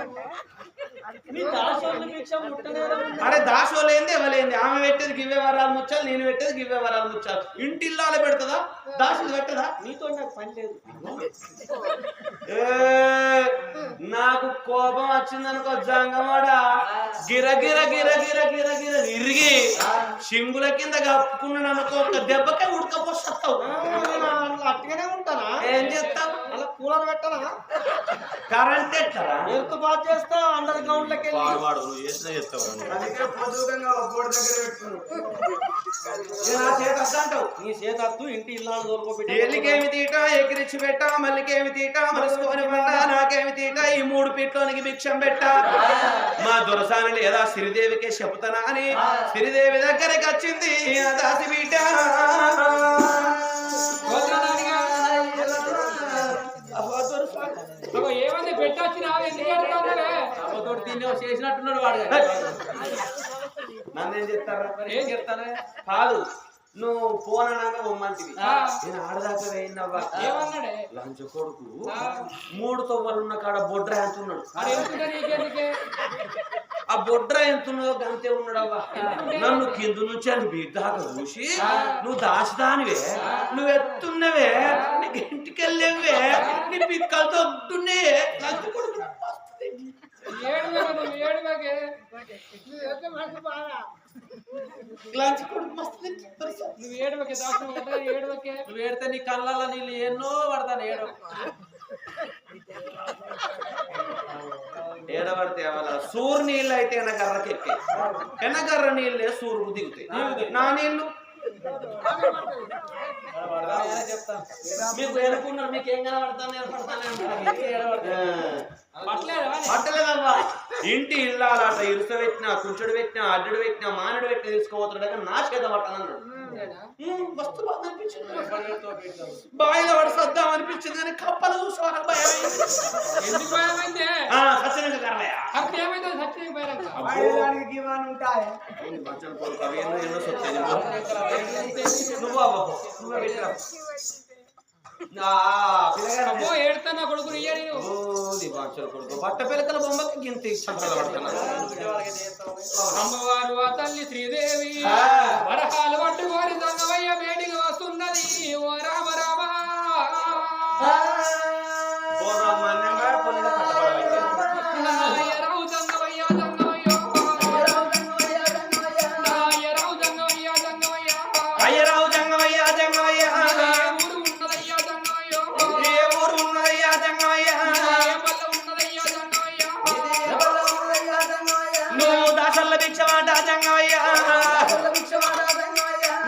S1: మీ దాసోళ్ళ భిక్ష ముట్టనేరం.
S2: అరే దాసోలేంది ఎవలేంది? ఆమె పెట్టేది గివ్వే వరాలు ముచ్చాలి, నేను పెట్టేది గివ్వే వరాలు ముచ్చాలి. ఇంటి ఇల్లాలే పెడతదా, దాసులు పెట్టదా?
S1: నీతో నాకు పని లేదు.
S2: నాకు కోపం వచ్చిందనుకో జంగమాడా, గిర గిర గిర గిర గిర గిర ఇరిగి సింగుల కింద కప్పుకున్నాను అనుకో, ఒక దెబ్బకే ఉడకపోస్తావు.
S1: అట్టుగానే ఉంటానా?
S2: ఏం చేస్తావు?
S1: అలా కూలర్ పెట్టనా?
S2: కరెంట్ ఎట్టారా?
S1: ఎంత బాగా చేస్తా అండర్ గ్రౌండ్ లకి
S2: వాడు నువ్వు చేసినా చేస్తావు.
S1: నీ చేతత్తు ఇంటి ఇల్లాలు దొరకబెట్టి
S2: ఎల్లికేమి తీట, ఎగిరిచ్చి పెట్ట, మల్లికేమి తీట, మలుసుకొని పంట, నాకేమి తీట, ఈ 3 పీట్లోనికి భిక్షం పెట్ట. మా దొరసాని లేదా శ్రీదేవికే చెప్తానా అని శ్రీదేవి దగ్గరికి వచ్చింది ఆ దాసి బిడ్డ.
S3: ఏమంది పెట్టొచ్చిన
S1: చేసినట్టున్నాడు వాడు.
S2: నన్నేం చెప్తారా?
S3: ఏం చెప్తానే
S2: కాదు, నువ్వు ఫోన్ అనగా బొమ్మంటివి. నేను ఆడదాకా వేయినవ్వా.
S3: ఏమన్నాడే
S2: లంచ కొడుకు 3 తొవ్వలు ఉన్న కాడ బొడ్ర ఎంతున్నాడు. ఆ బొడ్ర ఎంతున్నదో గంతే ఉన్నాడవ్వా. నన్ను కింద నుంచి అని బీదాకా చూసి నువ్వు దాసిదానివే, నువ్వు ఎత్తున్నవే, నీకు ఇంటికెళ్ళేవే, నీ పిక్కలతో వద్దునే లంచ కొడుకు.
S3: నువ్వు ఏడవకే దాసం ఏడవకే.
S1: నువ్వు ఏడితే నీ కళ్ళల్లో నీళ్ళు ఎన్నో పడతాను.
S2: ఏడబడితే అవల సూరు నీళ్ళు అయితే ఎనగర్రకి ఎక్కాయి, ఎనగర్ర నీళ్ళే సూరుకు దిగుతాయి. నా నీళ్ళు మీకు ఎనుకున్నారు, మీకు ఏం పట్టలేదవ్వా. ఇంటి ఇల్లాలట ఇరుస పెట్టినా, కుంచుడు పెట్టినా, అడ్డుడు పెట్టినా, మానుడు పెట్టినా తీసుకోపోతున్నాడు. నా చేత పట్టాలన్నాడు. మస్తు బాధ అనిపించింది. బాయిలో పడి సద్దాం అనిపించింది కానీ కప్పలు చూసుకోవాలి భయం.
S3: ఎందుకు భయమైంది?
S2: సత్యనంగా కర్రయ్య
S3: ఏమైంది? సత్యం భయం
S2: నువ్వు నువ్వే పెట్టినా
S3: ఏడుతున్నా కొడుకు
S2: కొడుకు బట్ట పిలకల బొమ్మకి గింత
S3: అమ్మవారు ఆ తల్లి శ్రీదేవి వరహాలు పట్టుకొని దొంగవయ్య వేడికి వస్తున్నది. ఓ రామ రామ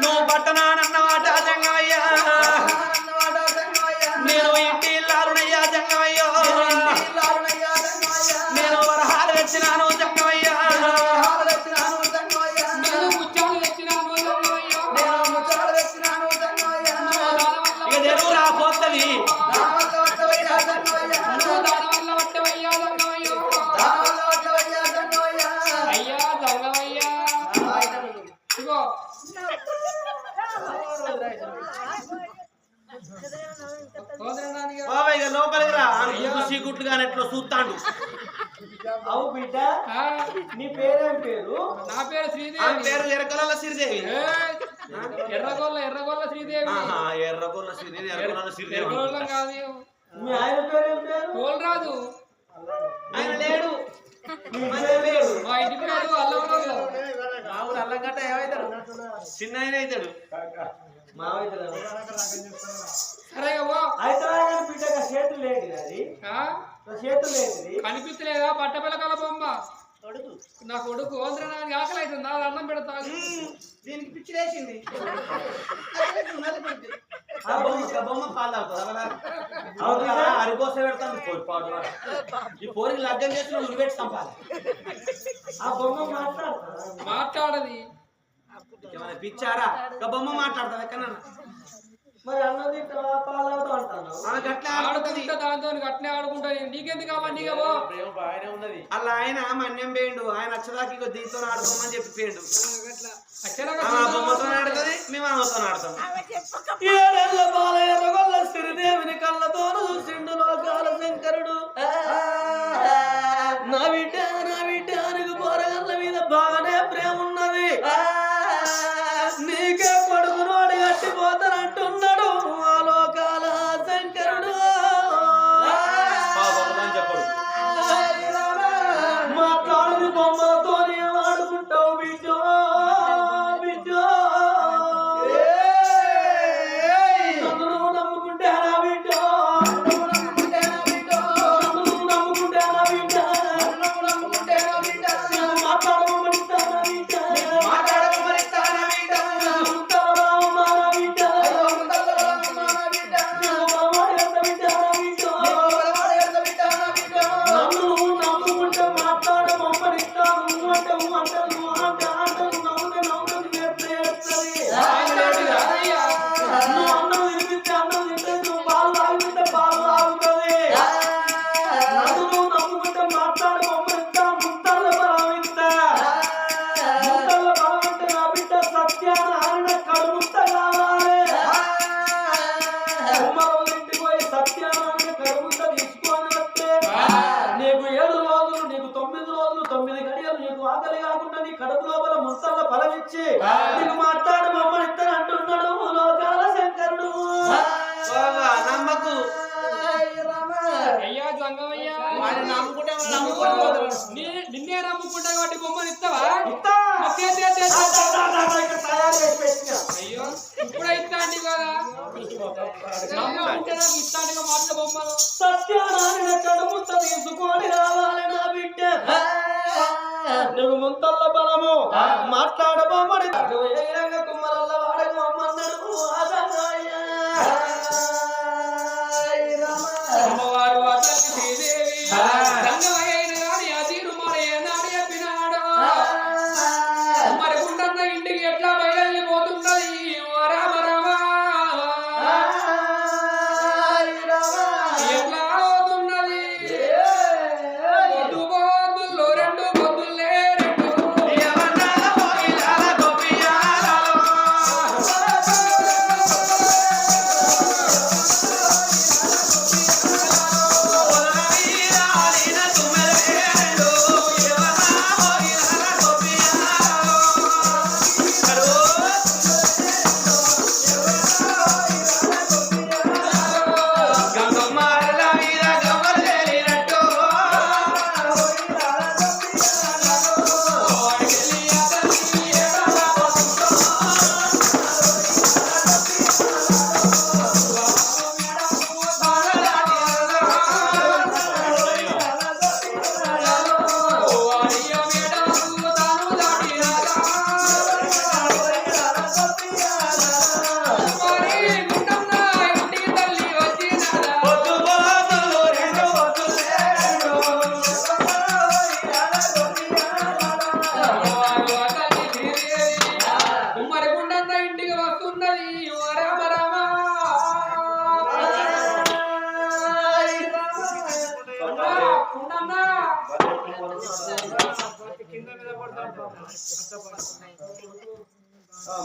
S2: నువ్వు పట్టణానన్నమాట జంగమయ్యా, నేను ఇంటి ఇల్లాలునయ్యా జంగమయ్యో. చీకుట్లు కానీ ఎట్లా చూస్తాడు.
S1: అవు బిడ్డ,
S3: ఆ,
S1: నీ పేరేం పేరు?
S3: నా పేరు
S2: ఆమె
S3: శ్రీదేవి.
S2: పేరు ఎర్రగొల్ల శ్రీదేవి.
S3: ఏయ్, ఎర్రగొల్ల శ్రీదేవి.
S2: ఎర్రగొల్ల శ్రీదేవి, ఎర్రగొల్ల శ్రీదేవి.
S3: ఎర్రగొల్ల కాదు,
S1: మీ ఆయన పేరేం పేరు?
S3: పోలరాజు.
S2: ఆయన లేడు.
S1: మీ పేరు పేరు?
S3: మా ఇంటి పేరు అల్లవరాజు.
S2: మామూలు అల్లంగట్ట ఏమవుతాడు? చిన్న ఆయన అవుతాడు.
S1: మావయ్య
S3: సరే ఓ
S1: అయితే బిడ్డగా చేతులు లేండి అది
S3: ఆ?
S1: చేతులు లేండి
S3: కనిపించలేదా పట్టపిల్లకల బొమ్మ? నా కొడుకు ఓంద్రనానికి ఆకలి అవుతుంది, అది అన్నం పెడతా.
S4: దీనికి పిచ్చి లేచింది.
S2: ఆ బొమ్మ పాలు తాగుతుంది. అరికోస పెడతాను పాటు. ఈ పోరికి లగ్గం చేసిన ఉరిపెట్టి చంపాలి.
S1: ఆ బొమ్మ మాట్లాడతా
S3: మాట్లాడది.
S2: ఏమైనా పిచ్చారా? ఒక బొమ్మ మాట్లాడతావు ఎక్కడన్నా?
S1: మరి అన్నది పాలవుతా అంటాను.
S2: ఆమె గట్ల ఆడుతుంది.
S3: ఆడుకుంటా దాంతో గట్నే ఆడుకుంటా. నీకెందుకు కావాలి?
S2: అలా ఆయన మన్యం పోయిండు. ఆయన అక్షరాకి దీంతో ఆడుకోమని చెప్పి పోయిండు.
S3: అక్షరంగా
S2: ఆమె బొమ్మతో ఆడుతుంది, మేము ఆమెతో ఆడతాం.
S1: ఏడేళ్ల బాల ఎర్రగొల్ల శ్రీదేవిని కళ్ళతోను చూసిండు లోకాల శంకరుడు. నా బిడ్డ నీకు పోరగల్ల మీద బాగానే ప్రేమ ఉన్నది, నీకే కొడుకును అడిగట్టిపోతానంటున్నాడు ఆ లోకాల శంకరుడు.
S2: చెప్పడు
S1: మాట్లాడు బొమ్మలతోనే ఆడుకుంటావు బిడ్డో బిడ్డో. నన్ను నమ్ముకుంటే నా బిడ్డో, నమ్ముకుంటే నా బిడ్డో, నమ్ముకుంటే నా బిడ్డ, నమ్ముకుంటే నా బిడ్డ. మాట్లాడమనిస్తా నా బిడ్డ, మాట్లాడమనిస్తా నా బిడ్డ, ముత్తలరామ నా బిడ్డ, ముత్తలరామ నా బిడ్డ, మావాడెంత బిడ్డ నా బిడ్డ, మావాడెంత బిడ్డ నా బిడ్డ. నన్ను నమ్ముకుంటే మాట్లాడమనిస్తా, నువ్వు అంటే నువ్వు అంటే నవ్వుతే నేర్పుతుంది. నువ్వు అన్నం తినిపిస్తే అన్నం తింటే, నువ్వు పాలు తాగితే పాలు తాగుతుంది. నన్ను నమ్ముకుంటే మాట్లాడమనిస్తా, ముత్తల బలం ఇస్తా. ముత్తల బలం అంటే నా బిడ్డ సత్యానారాయణ కడుముత్త కావాలి. కుమ్మరోళ్ళ ఇంటికి పోయి సత్యానారాయణ కడుముత్త తీసుకొని వస్తే నీకు 7 రోజులు, నీకు 9 రోజులు, 9 గడియలు నీకు ఆకలి కాకుండా నీ కడుపు లోపల ముత్తల బలం ఇచ్చి నీకు మాట్లాడు మమ్మల్ని ఇద్దరు అంటున్నాడు లోకాల శంకరుడు.
S2: నమ్మకు.
S3: అయ్యా జంగమయ్యా,
S2: నమ్ముకుంటే
S3: నిన్నే నమ్ముకుంటా కాబట్టి బొమ్మను ఇస్తావా?
S1: ఇస్తా. ఇక్కడ తయారు చేసి పెట్టిన.
S3: అయ్యో ఇప్పుడే ఇస్తాండి కదా, నమ్ముకుంటే నాకు ఇస్తాండిగా మాటల బొమ్మలు.
S1: సత్యనారాయణ కడుముత్త తీసుకొని రావాలి నా బిడ్డ. నువ్వు ముంతల్ల బలము మాట్లాడబోమని కుమ్మరల్ల వాడకు అమ్మన్నాడు
S3: అమ్మవారు అతని శ్రీదేవి జంగమయ్యైన గాని ఆ తీరు మరి ఏనాడు చెప్పినాడు. మరి గుండన్న ఇంటికి ఎట్లా బయలుపోతున్నది రామ రామ, ఎట్లా అవుతున్నది? పొద్దు పొద్దుల్లో 2 పొద్దులే 2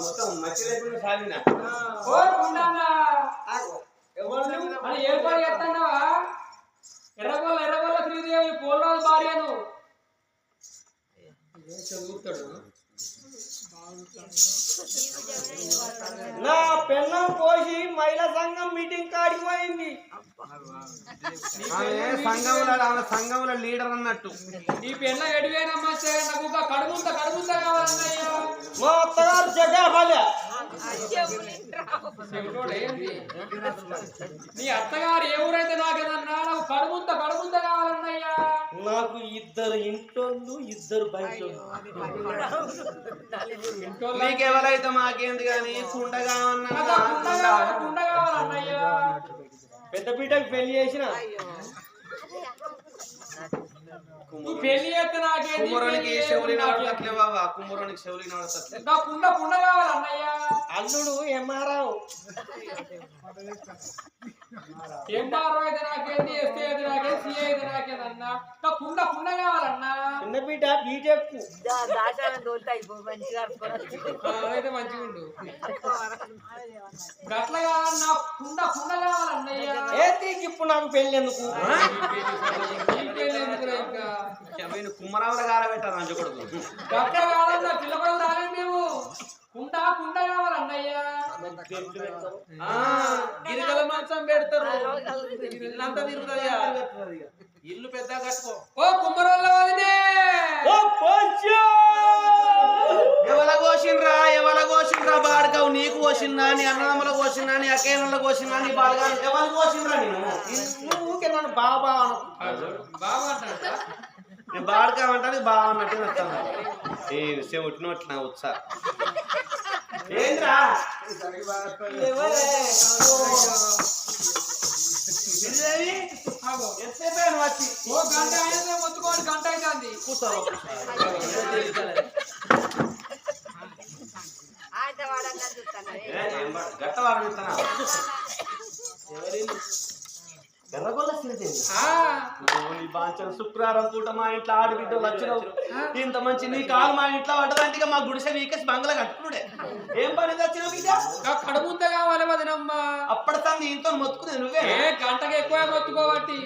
S2: మొత్తం మట్టి లేకుండా సాగిన
S3: ఏర్పాటు చేస్తున్నావా? ఎర్రగొల్ల శ్రీదేవి పోలరాజు భార్యను చదువుతాడు.
S1: నా పెళ్ళం పోసి మహిళా సంఘం మీటింగ్ కాడికి పోయింది.
S2: ఆమె సంఘంలో లీడర్ అన్నట్టు.
S3: ఈ పెళ్ళ ఎడివేనమ్మా నాకు కడుముంత కావాలన్నయ్యా.
S1: మా అత్తగారు జగాపల్లె.
S3: నీ అత్తగారు ఏ ఊరైతే నాకేదన్నా నాకు కడుముంత కావాలన్నయ్యా.
S1: నాకు ఇద్దరు ఇంటోళ్ళు ఇద్దరు బయట.
S2: నీకెవరైతే మాకేంది కానీ కుండ
S3: కావాలన్నయ్యా.
S1: పెద్ద పీటకు పెళ్లి చేసిన
S3: నువ్వు పెళ్లి చేస్తే నాకేంది?
S2: కుమ్మరానికి శౌలి నడతట్లే బాబా, కుమ్మరానికి శౌలి నడతట్లే.
S3: కుండ కావాలన్నయ్యా.
S1: అల్లుడు ఎంఆర్ఆవు.
S3: ఎంఆర్ఓ అయితే నాకేంది, ఎస్టీ అయితే నాకేంది, సిఐ అయితే నాకేదన్నా కుండ కావాలన్నా.
S1: చిన్నపీట బీటెక్.
S3: అయితే మంచిగా ఉండు. గట్ల కావాలన్నా కుండ కావాలన్నయ్యా.
S1: ఇప్పుడు నాకు పెళ్లి ఎందుకు?
S3: ఇంకా
S2: కుమ్మరావుల గాల పెట్టారు నంచకూడదు.
S3: గట్ల కావాలన్నా పిల్ల కూడా రాలేదు మేము. కుండ కావాలన్నయ్యా.
S2: గిరికల మంచం పెడతారు, ఇల్లంతా తిరుగుతుందిగా. ఇల్లు పెద్ద కట్టుకో.
S3: ఓ కుమ్మరోళ్ళ వదినే,
S2: ఎవల కోసిండ్రా బాడకావు? నీకు కోసిందా, నీ అన్నదమ్మల కోసిందా, నీ అక్కయ్యల కోసిందా, నీ బాగా ఎవరు కోసిండ్రా? నేను
S1: ఊకే నన్ను బాబా
S3: అంటాడు.
S2: నేను బాడకావంటా నీకు బాగా అన్నట్టు వస్తాను. ఉట్టినట్టు ఉత్సాహ ఏంద్రా వచ్చి
S3: ఓ గంట అయితే మొత్తుకోండి, గంట అవుతుంది.
S2: గట్టవాడు శుక్రవారం పూట మా ఇంట్లో ఆడబిడ్డలు వచ్చినావు. ఇంత మంచి నీ కాలు మా ఇంట్లో పడ్డదంటే మా గుడిసె వీకేసి బంగ్లా కట్టుకున్నాడే. ఏం పని వచ్చినావు బిడ్డ?
S3: కడుముంత కావాలి వదినమ్మా.
S2: అప్పటితా ఇంతో మొత్తుకునే నువ్వే
S3: గంటకి ఎక్కువ మొత్తుకోబట్టి.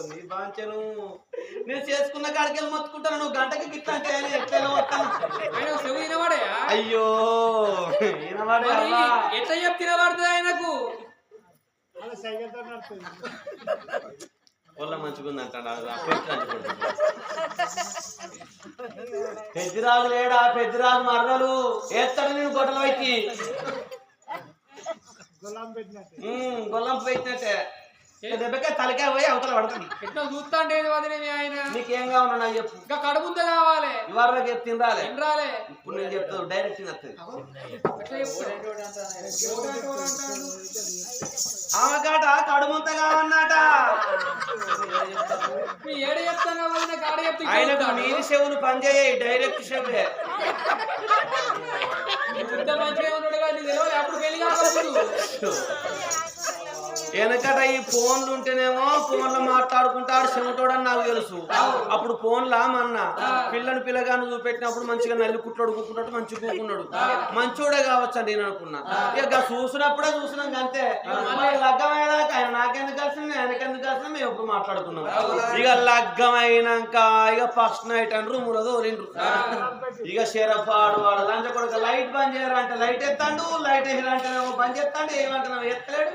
S2: నీ బాంచను నేను చేసుకున్న కాడికెళ్ళి మొత్తుకుంటాను. నువ్వు గంటకి గిట్ట అంటే ఎట్లా వస్తాను?
S3: చెవు వినవాడే.
S2: అయ్యో వినవాడే.
S3: ఎట్లా చెప్పి తినబడుతుంది ఆయనకు?
S2: ఒళ్ళ మంచిగుందంట. పెద్దిరాజు లేడా? పెద్దిరాజు మరదలు ఎత్తడు నేను గొడ్డలు వచ్చి గొల్లం పెట్టినట్టే దెబ్బకే తలకాయ పోయి అవతల పడుతుంది.
S3: ఎట్లా చూస్తా అంటే వదిలేమి ఆయన.
S2: నీకేం కావాలి నాకు చెప్పు.
S3: ఇంకా కడుముంత కావాలి.
S2: ఇవాళ చెప్పి తినరాలే.
S3: ఇప్పుడు
S2: నేను చెప్తాను డైరెక్ట్ వస్తుంది. ఆమె కాట కడుముంత కావన్నట.
S3: ఏడు చెప్తాను
S2: ఆయనకు నీరు చెవులు పనిచేయ డైరెక్ట్ చెవులే.
S3: మంచిగా ఉన్నాడు కానీ తెలియదు అప్పుడు పెళ్లి కావచ్చు.
S2: వెనకట ఈ ఫోన్లు ఉంటేనేమో ఫోన్లో మాట్లాడుకుంటాడు చెమటోడని నాకు తెలుసు. అప్పుడు ఫోన్లా మన్న పిల్లగాను చూపెట్టినప్పుడు మంచిగా నల్లి కుట్టాడు కూకున్నట్టు మంచిగా కూకున్నాడు. మంచోడే కావచ్చు అండి నేను అనుకున్నా. ఇక చూసినప్పుడే చూసినాం అంతే. లగ్గమయ్యేదాకా ఆయన నాకెందుకు కలిసింది ఆయనకెందుకు కలిసింది మేము ఎప్పుడు మాట్లాడుకున్నాం. ఇక లగ్గమైనాక ఇక ఫస్ట్ నైట్ అని రూములో దోరిండ్రు. ఇక శరపాడు వాడు లంచ కొడుకు లైట్ బంద్ చేయరంటే లైట్ ఎత్తాడు, లైట్ వేయాలంటే బంద్ చేస్తాడు, ఏమంటున్నావు ఎత్తలేడు.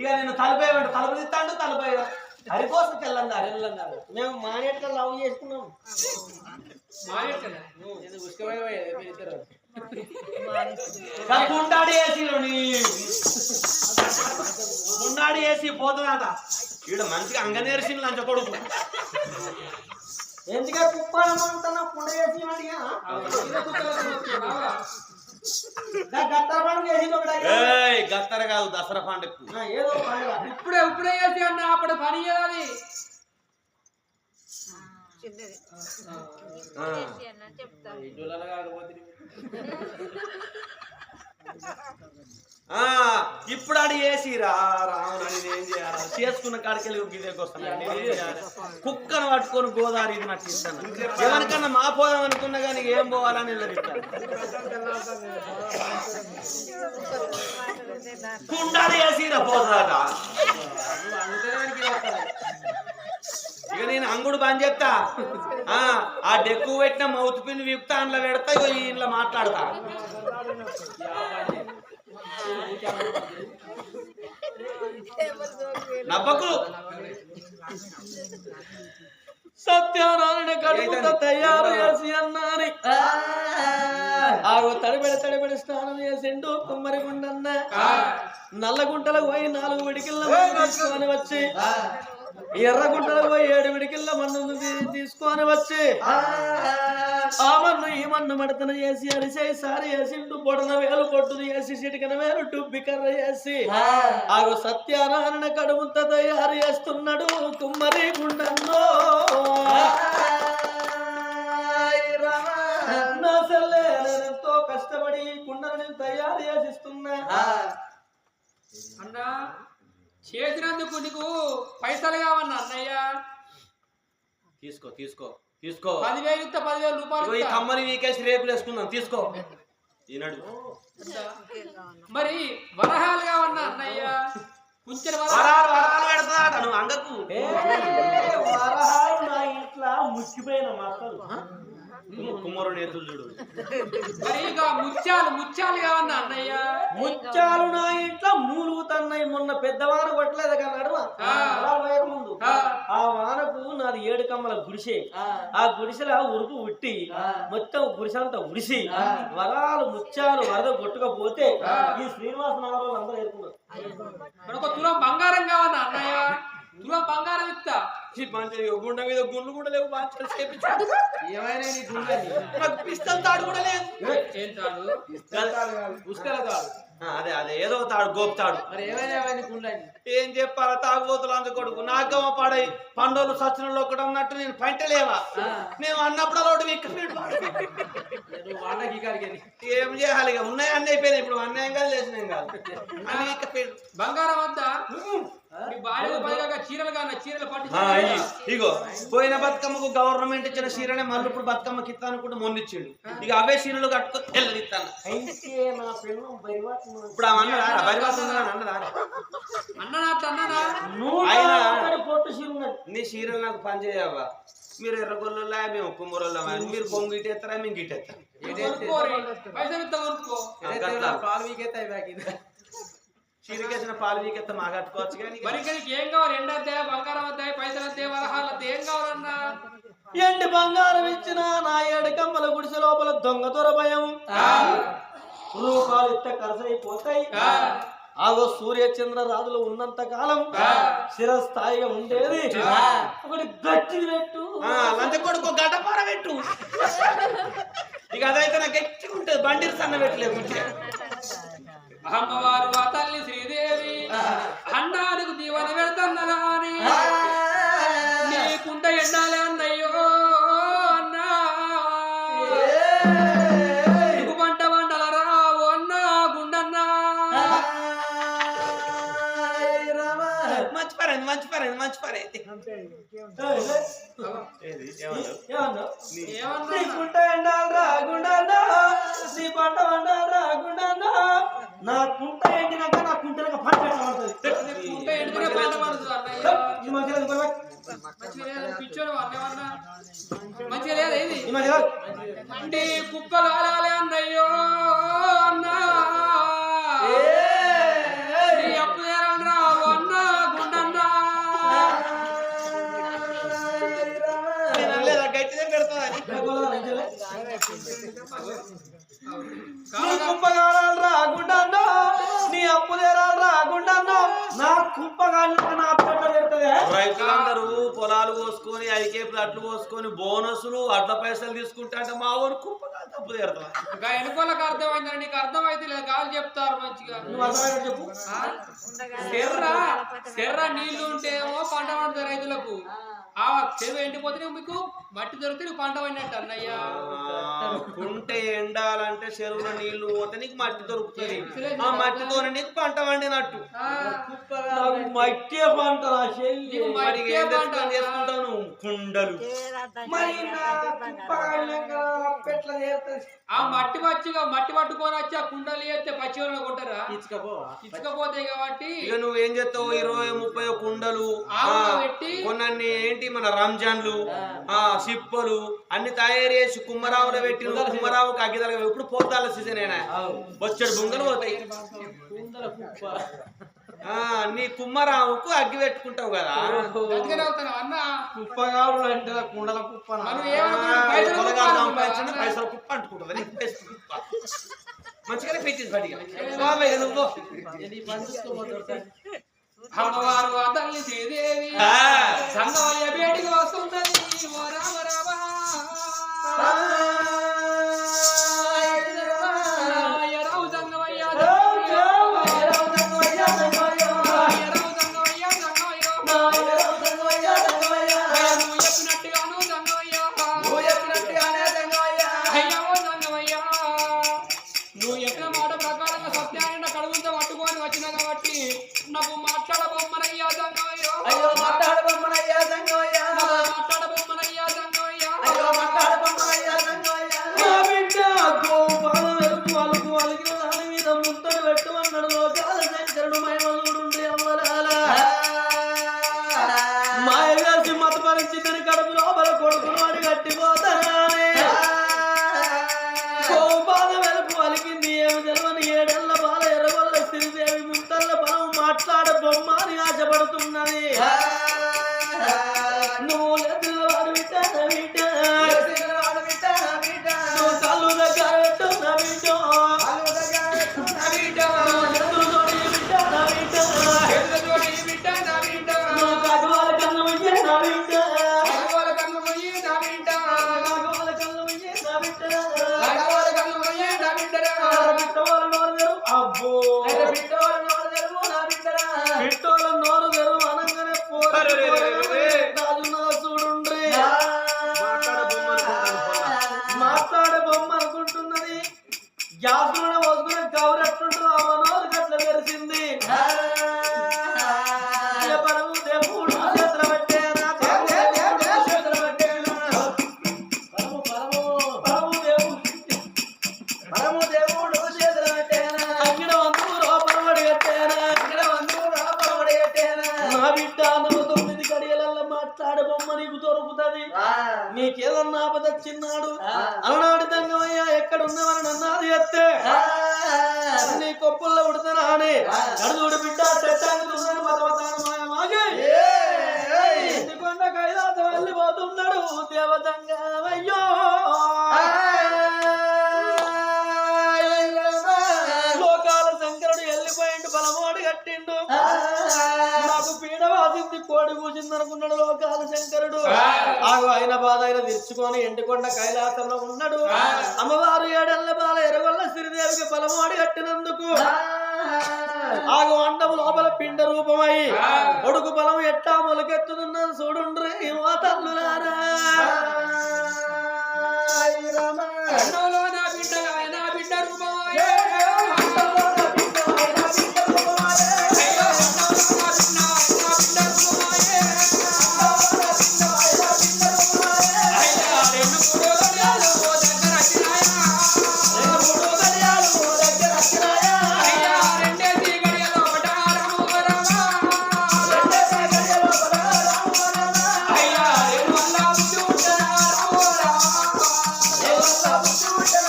S2: ఇక నేను తలుపేయమంటే తలుపు తీస్తాడు, తలుపే హరికోసం తెల్లందారు.
S1: మేము మానేట్గా లవ్ చేసుకున్నాం.
S2: ముండాడి ఏసీలో ముండాడి ఏసీ పోతుందట. ఈడ మంచిగా అంగనేర్సింది లంచ కొడుకు.
S1: ఎందుకే కుప్పమంటున్నా కుండ చేసి
S2: గత్తర కాదు దసరా పండుగ.
S1: ఏదో
S3: ఇప్పుడే చేసి అన్న అప్పుడు పని చేయాలి.
S2: ఇప్పుడు ఆడు వేసిరా రావునా నేనేం చేయాలి? చేసుకున్న కాడికెళ్ళి గిదేకి వస్తాను. కుక్కను పట్టుకొని గోదావరి ఇది నాకు ఇస్తాను. ఎవరికన్నా మా పోదాం అనుకున్నా కానీ ఏం పోవాలని కుండాలు వేసిరా పోదాట. అంగుడు బంద్ చేస్తా ఆ డెక్కు పెట్టిన మౌత్ పిన్ విప్తా అందులో పెడతా ఇంట్లో మాట్లాడతా నవ్వకు
S1: సత్యనారాయణ కడుపుత తయారు చేసి అన్నాని ఆగో తడిబెడి స్నానం చేసిండు కుమ్మరి గుండన్న నల్లగుంటలకు పోయి 4 విడికిళ్ళ తీసుకొని వచ్చి ఎర్రగుంటలకు పోయి 7 విడికిళ్ళ మన్ను తీసుకొని వచ్చి ఆ మన్ను ఈ మన్ను మడతన చేసి అరిసేయి సారి వేసిండు బొడన వేలు పొట్టును వేసి చిటికన వేలు డుబ్బి కర్ర చేసి ఆగో సత్యనారాయణ కడుపుత తయారు చేస్తున్నాడు కుమ్మరి గుండన్నో ఎంతో కష్టపడి కుండను తయారు చేసిస్తున్నా
S3: అన్నా చేసినందుకు నీకు పైసలు కావన్నా అన్నయ్య
S2: తీసుకో తీసుకో తీసుకో
S3: 10,000 ఇస్తా 10,000 రూపాయలు
S2: ఈ కమ్మని వీకేసి రేపులు వేసుకుందాం తీసుకో ఈనాడు
S3: మరి వరహాలు కావన్నా అన్నయ్య కుంచెల
S2: వరాలు పెడతాడు నువ్వు అంగకు
S1: వరహాలు నా ఇంట్లో ముచ్చిపోయిన మాటలు
S2: కుమ్మరు నేతులు చూడు
S3: మరి ఇక ముత్యాలు కావన్నా అన్నయ్య
S1: ముత్యాలు నా ఇంట్లో మూలుగుతున్నాయి మొన్న పెద్దవాన కొట్టలేదు కానీ నడుమ ముందు ఆ వానకు నాది 7 కమ్మల గుడిసె ఆ గుడిసెల ఉరుపు ఉట్టి మొత్తం గుడిసెంతా ఉడిసి వరాలు ముత్యాలు వరద కొట్టుకపోతే ఈ శ్రీనివాస నగరంలో అందరూ ఎదుర్కొన్నారు
S3: ఒక తులం బంగారం కావన్నా అన్నయ్య తులం బంగారం ఇస్తా
S2: గుండె మీద గుండ్లు కూడా లేవు
S3: ఏమైనా నీ గుండెని
S2: నాకు పిస్తల్ తాడు కూడా లేదు
S3: ఏం తాడు
S2: పుష్కల తాడు అదే అదే ఏదో తాడు గోపుతాడు
S3: మరి ఏమైనా గుండెని
S2: ఏం చెప్పాలా తాగుబోతులు అందు కొడుకు నాగమ్మ పాడై పండోలు సచనలో ఒకటి అన్నట్టు నేను పంటలేవా నేను అన్నప్పుడు అలా
S3: వాళ్ళకి
S2: ఏం చేయాలి ఇక ఉన్నాయి అన్నీ అయిపోయినాయి ఇప్పుడు అన్యాయం కాదు లేచినాం కాదు అన్ని
S3: బంగారం వద్దా మీ భార్య పైగా చీరలు కాన చీరలు పట్టు
S2: ఇగో పోయిన బతుకమ్మకు గవర్నమెంట్ ఇచ్చిన చీరనే మళ్ళీ ఇప్పుడు బతుకమ్మకి ఇస్తాను కూడా మొన్నిచ్చిండు ఇక అవే చీరలు కట్టుకొని వెళ్ళనిస్తాను ఇప్పుడు అన్నదా బరివాసం అన్నదా నీ చీరలు నాకు పని చేయవా మీరు ఎర్రగొల్ల మేము కుమ్మరోళ్ళ మీరు బొంగు ఇటేస్తారా మేము గిట్టేస్తాం
S3: పాలు వీకెత్తాయి
S2: చీరకేసిన పాలు వీకెత్తా మా కట్టుకోవచ్చు కానీ
S3: మరి ఏం కావాలి ఎండద్దాయి బంగారం వద్దాయి పైసలు వద్దాయి వరహాలు వద్దాయి ఏం కావాలన్నా
S1: ఎండి బంగారం ఇచ్చిన నా 7 కమ్మల గుడిసె లోపల దొంగ దొర భయం రూపాయలు ఇస్తే ఖర్చు అయిపోతాయి ఆగో సూర్యచంద్ర రాజులు ఉన్నంత కాలం స్థిరస్థాయిగా ఉండేది ఒకటి గట్టిది పెట్టు
S2: లంచ కొడుకు గడ్డపార పెట్టు ఇక అదైతే నాకు గట్టిగా ఉంటుంది బండి సన్న పెట్టలేదు
S3: అమ్మవారు ఆ తల్లి శ్రీదేవి అన్నానికి దీవెన పెడుతున్నదా అని నీకుంట ఎండాలి అన్నయ్యో అన్నా నీకు పంట వంటల రావు అన్నా గుండన్నా
S2: మంచిపారైంది
S1: నీకుంట ఎండాలి రాగుండా నీ పంట వండాలి రాగుండా నా కుంట ఎండినాక నా కుంటలకు పంట
S3: కుంట ఎండితే పంట పడుతుంది అన్నయ్య పిచ్చోడు అన్నేమన్నా మంచిగా లేదు ఇది అంటే కుక్క కాలాలి అన్నయ్యో అన్నా అప్పు రావు అన్నా గుండన్నా
S2: గట్టిదే పెడతా
S1: రాకుండా నీ అప్పు రాకుండా నా కుంపగాలి నా
S2: రైతులందరూ పొలాలు కోసుకొని ఐకేపులు అట్లు కోసుకొని బోనసులు అట్ల పైసలు తీసుకుంటా అంటే మా ఊరు కుంపగా తప్పు తీరుతా
S3: ఎనుకోళ్ళకి అర్థమైందని నీకు అర్థమైతే లేదు కాదు చెప్తారు మంచిగా
S1: చెప్పు
S3: శర్ర నీళ్లు ఉంటేమో పంట పడుతుంది రైతులకు ఆ చెరువు ఎండిపోతే మీకు మట్టి దొరికితే నీకు పంట పడినట్టు అన్నయ్య
S2: కుంటే ఎండాలంటే చెరువులో నీళ్లు పోతే నీకు మట్టి దొరుకుతుంది ఆ మట్టితో నీకు పంట పండినట్టు
S1: మట్టి పంట
S2: చేసుకుంటావు నువ్వు కుండలు
S1: మరి పెట్ల
S3: ఆ మట్టి పట్టుకొని వచ్చి ఆ కుండలు వేస్తే పచ్చివలను కొంటారా ఇచ్చకపోతాయి కాబట్టి
S2: ఇక నువ్వేం చేస్తావు 20-30 కుండలు
S3: పెట్టి
S2: కొన్నీ ఏంటి మన రంజాన్లు సిప్పలు అన్ని తయారు చేసి కుమ్మరావులో పెట్టి కుమ్మరావుకి అగ్గిదలగా ఇప్పుడు పోతాల సీజన్ అయినా వచ్చాడు బొంగలు పోతాయి నీ కుమ్మరావుకు అగ్గి పెట్టుకుంటావు కదా
S3: అన్న
S1: కుప్పగావులు అంటే కుండల కుప్ప
S2: పైసలు కుప్ప అంటుకుంటుంది మంచిగానే పెట్టింది పట్టిగా నువ్వు
S3: అమ్మవారు అతల్ని శ్రీదేవి సంగమయ్య బేటికి వస్తున్నది ఓ రామ రామ ఎరావు సంగమయ్య నువ్వు చెప్పిన మాట ప్రకారంగా సత్యాన్ని కడుగుంతా పట్టుకొని వచ్చిన కాబట్టి నాకు మాట్లాడబొమ్మనయ్యా సంగమయ్యో మాట్లాడబొమ్మనయ్యా సంగమయ్యా
S1: మాయవేసి మత పరిస్థితిని కడుపు లోపల కొడుకును వాడి గట్టిపోతానే కోపాల వెలుపు వలికింది ఏమి తెలవని 7 ఏళ్ల బాల ఎర్రగొల్ల శ్రీదేవి ముంతల్ల బలం మాట్లాడ బొమ్మ అని ఆశపడుతున్నది నువ్వు లెక్కలవాడు విట్టానా నువ్వు కళ్ళు దగ్గర పెట్టున్నా బిడ్డో నువ్వు కడువాల కన్ను పోయి నా బిడ్డ అబ్బో పిట్టోల నోరు తెరువు అనగానే చూడుండ్రి మాట్లాడే బొమ్మ అనుకుంటున్నది గ్యాస్ లోనే వస్తున్న కవరెట్టుంటూ ఆ మనోరు గట్ల తెరిచింది పరము దేవుడు చేతుల పెట్టేనా పరము దేవుడు చేతుల పెట్టేనా అంగిడ వంతుకు లోపల పడి కట్టేనా నా బిడ్డ నువ్వు 9 గడియలల్లో మాట్లాడే బొమ్మ నీకు దొరుకుతుంది నీకేదన్నా ఆపదచ్చిన్నాడు అలనాటి దంగమయ్యా ఎక్కడున్నవని నన్నాది ఎత్తే నీ కొప్పుల్లో ఉడతానా అని నడుదుడు బిడ్డ చెట్టాను మతవతాను మాయమాగే కొండ కైలాసం వెళ్ళిపోతున్నాడు దేవతంగమయ్యో లోకాల శంకరుడు వెళ్ళిపోయిండు బలమోడి కట్టిండు నాకు పీడ వాసింది కోడి కూసింది అనుకున్నాడు లోకాల శంకరుడు ఆయన బాధ ఆయన తీర్చుకొని ఎండుకొండ కైలాసంలో ఉన్నాడు అమ్మవారు 7 ఏళ్ల బాల ఎర్రగొల్ల శ్రీదేవికి బలమోడి కట్టినందుకు ఆగు అండము లోపల పిండ రూపమై కొడుకు బలం ఎట్టా మొలకెత్తుతున్నది చూడుండ్రి మా తల్లులారా
S3: నా బిడ్డ రూపమాయే
S1: Hey,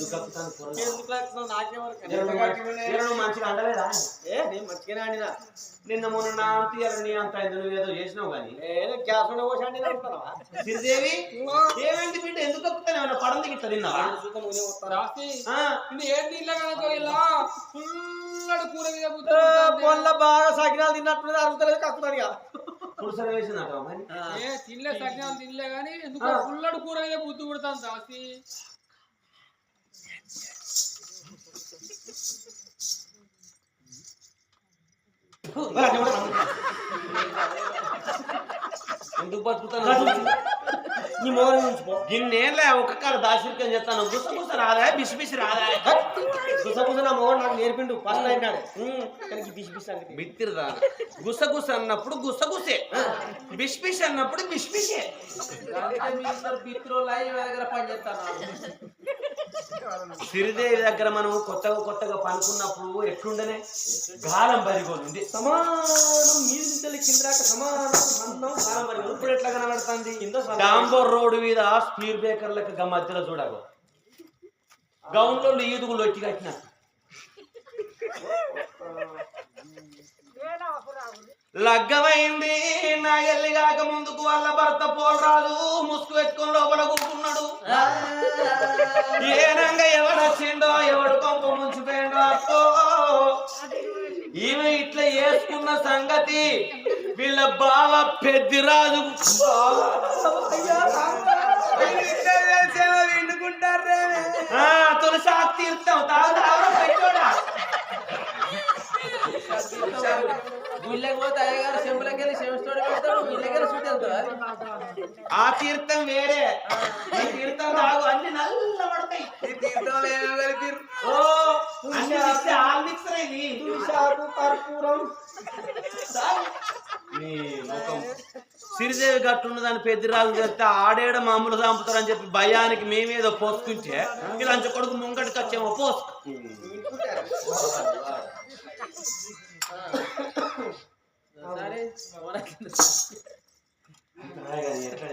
S2: ఎందుకు కప్పుతాను కూరలు?
S1: ఎందుకు లేకున్నావు? నాకేమరకు
S2: నువ్వు మంచిగా అంటలేదా?
S1: నేను మంచిగానే ఆడినా.
S2: నిన్న మొన్న నా అంత నీ అంత అయింది, నువ్వు ఏదో చేసినావు కానీ.
S1: నేను గ్యాస్ ఉండే పోసాండి అనుకున్నావా?
S2: శ్రీదేవి ఏమైంది బిడ్డ, ఎందుకు కప్పుతాను? ఏమన్నా పడంది ఇట్లా తిన్నావా?
S3: రాసి ఏం తినలేక ఇలా ఫుల్లడు కూర మీద
S1: పొల్ల బాగా సకినాలు తిన్నట్టు అరుగుతలేదు కక్కుతాను ఇక.
S2: పురుసలు వేసిందట మరి.
S3: తినలే సజ్ఞాలు తినలే కానీ ఎందుకు ఫుల్లడు కూర మీద బుద్ధి పుడతాను రాసి.
S2: ఎందుకు బతుకుతాను?
S1: నీ మోహన్ ఉంచిపో.
S2: గిన్నేళ్ళే ఒక్క కాడ దాశిర్కం చేస్తాను. గుసగుస రాదా, బిసి బిసి రాదా?
S1: గుసగుస నా మోహన్ నాకు నేర్పిండు. ఫస్ట్ అయినాడు కానీ బిసి బిసి అంటే
S2: బిత్తిరిదా. గుసగుస అన్నప్పుడు గుసగుసే, బిష్ బిష్ అన్నప్పుడు బిష్ బిషే. సిరిదేవి దగ్గర మనం కొత్తగా పనుకున్నప్పుడు ఎట్లుండనే గాలం బరిగోలుంది.
S1: సమానం నీరు నింతలు కిందరాక సమానం అందం కాలం మరి.
S2: ఇప్పుడు ఎట్లా కనబడుతుంది? డాంబర్ రోడ్డు మీద స్పీడ్ బ్రేకర్లకు మధ్యలో చూడకు గౌన్లో ఈదుగులు వచ్చి కట్టిన లగ్గమైంది. నా ఎల్లి కాక ముందుకు వాళ్ళ భర్త పోలరాదు ముసుగు పెట్టుకొని లోపల కూర్చున్నాడు. ఏనంగా ఎవడొచ్చిండో ఎవడు కొంప ముంచిపోయిండో అక్కో. ఈమె ఇట్లా వేసుకున్న సంగతి వీళ్ళ బావ పెద్దిరాజు
S4: విండుకుంటారే.
S2: తులసి తీర్థం తాగుతా
S1: గుళ్ళకి పోతే అయ్యగారు చెంపులకి వెళ్ళి చెంపుతోడు పెడతాడు. గుళ్ళకి వెళ్ళి చుట్టూ వెళ్తాడు.
S2: ఆ తీర్థం వేరే, ఈ తీర్థం తాగు అన్ని నల్ల పడతాయి. సిరిదేవి గట్టున్నదాన్ని పెద్దిరాజు చేస్తే ఆడేడ మామూలు చంపుతారని చెప్పి భయానికి మేమేదో పోసుకుంటే లంచ కొడుకు ముంగటికి వచ్చేమో పోసు.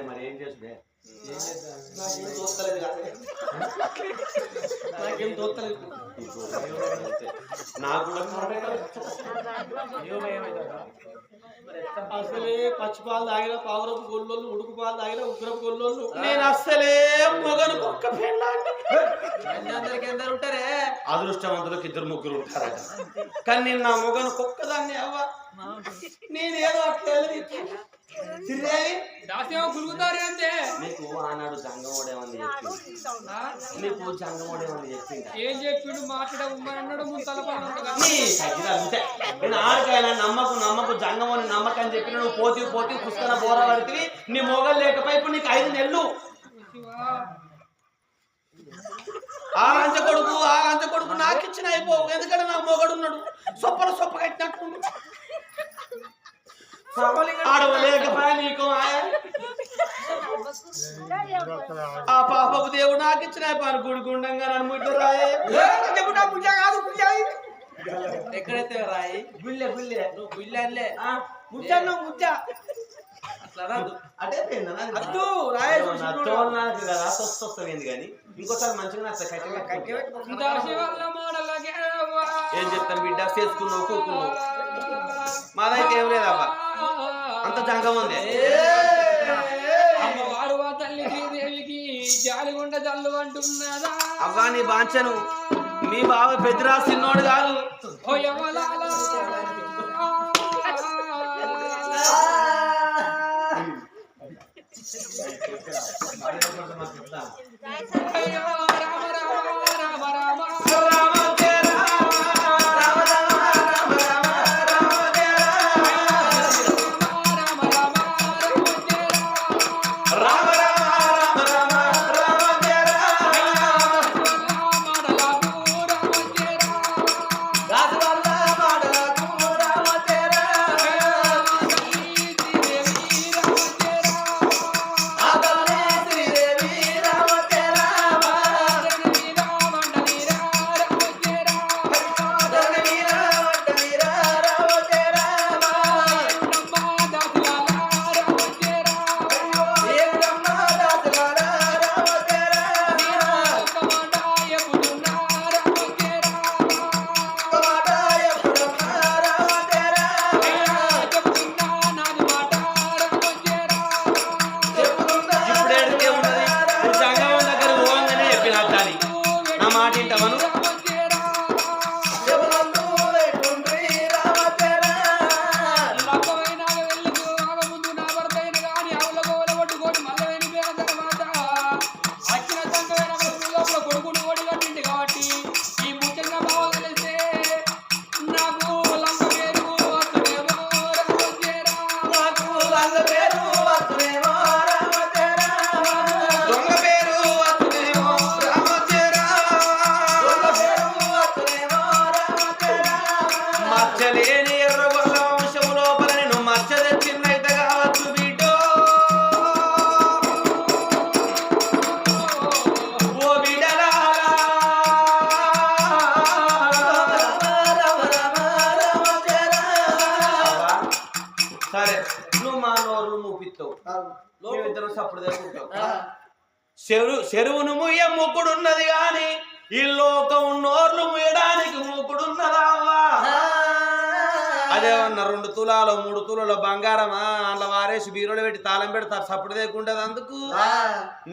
S2: మరి ఏం చేస్తుందే?
S1: నాకేం తోస్తలేదు.
S2: నాకు కూడా
S1: అసలే పచ్చి పాలు తాగిన పావురపు గొల్లోళ్ళు, ఉడుకు పాలు తాగిన ఉగ్రపు గొల్లోళ్ళు.
S2: నేను అస్సలే మొగను కుక్క
S1: అందరికి ఎందరు ఉంటారే?
S2: అదృష్టవంతులకు 2-3 ఉంటారట. కానీ నేను నా మొగను కుక్కదాన్ని అవ్వ. నేనేదో అట్లా
S3: గురుగుతారే
S2: నీకు ఆనాడు జంగమోడేమని చెప్పింది. నీకు జంగమోడేమని చెప్పింది.
S3: ఏం చెప్పిండు? మాట్లాడమన్నాడు
S2: నేను ఆడికైనా నమ్మకు జంగమని నమ్మకని చెప్పిన నువ్వు పోతీ పుస్తక బోరా పడితే నీ మొగలు లేకపోయి ఇప్పుడు నీకు 5 నెలలు. ఆ లంచ కొడుకు నాకు ఇచ్చిన అయిపోవు. ఎందుకంటే నా మొగడు ఉన్నాడు సొప్ప కట్టినట్టు. ఆడవలేకపోయా నీకు ఆ పాపపు దేవుడు నాకు ఇచ్చిన అయిపోయాను. గుడిగుండంగా నన్ను ముట్టరాయే.
S1: ఎక్కడైతే రాయి
S2: గుళ్ళే
S1: నువ్వు గుళ్ళే
S2: ముచ్చ
S1: అట్లా రాదు.
S2: అదే
S1: అద్దు రాయి
S2: నాకు కదా వస్తుంది కానీ ఇంకోసారి మంచిగా ఏం చెప్తాను బిడ్డ చేసుకున్నావు కూకున్నావు. మాదైతే ఏం లేదవ్వ, అంత జంగం ఉంది.
S3: అమ్మవారు ఆ తల్లి శ్రీదేవికి జాలిగుండ జల్లు అంటున్నదా?
S2: అవ్వా నీ బాంచను, మీ బావ పెద్దరా చిన్నోడు కాదు.
S3: ఓ యమలాలా అయ్యో రామ రామ రామ రామ
S2: మచ్చలేని ఎర్రగొల్ల వంశము లోపల నేను మచ్చ తెచ్చినైతే కావచ్చు బిడ్డో ఓ బిడ్డలారా సరే నువ్వు మా నోరు మూపిస్తావు మేమిద్దరం సప్పుడు దగ్గర చెరువును ముయ్య మొక్కుడున్నది గాని ఈ లోకం నోర్లు ముయ్యడానికి మొక్కుడున్నదా అవ్వా అదేమన్నా 2 తులాలో 3 తులాలో బంగారమా అలా వారేసి బీరోలో పెట్టి తాళం పెడతారు సప్పుడు దేకుంటది అందుకు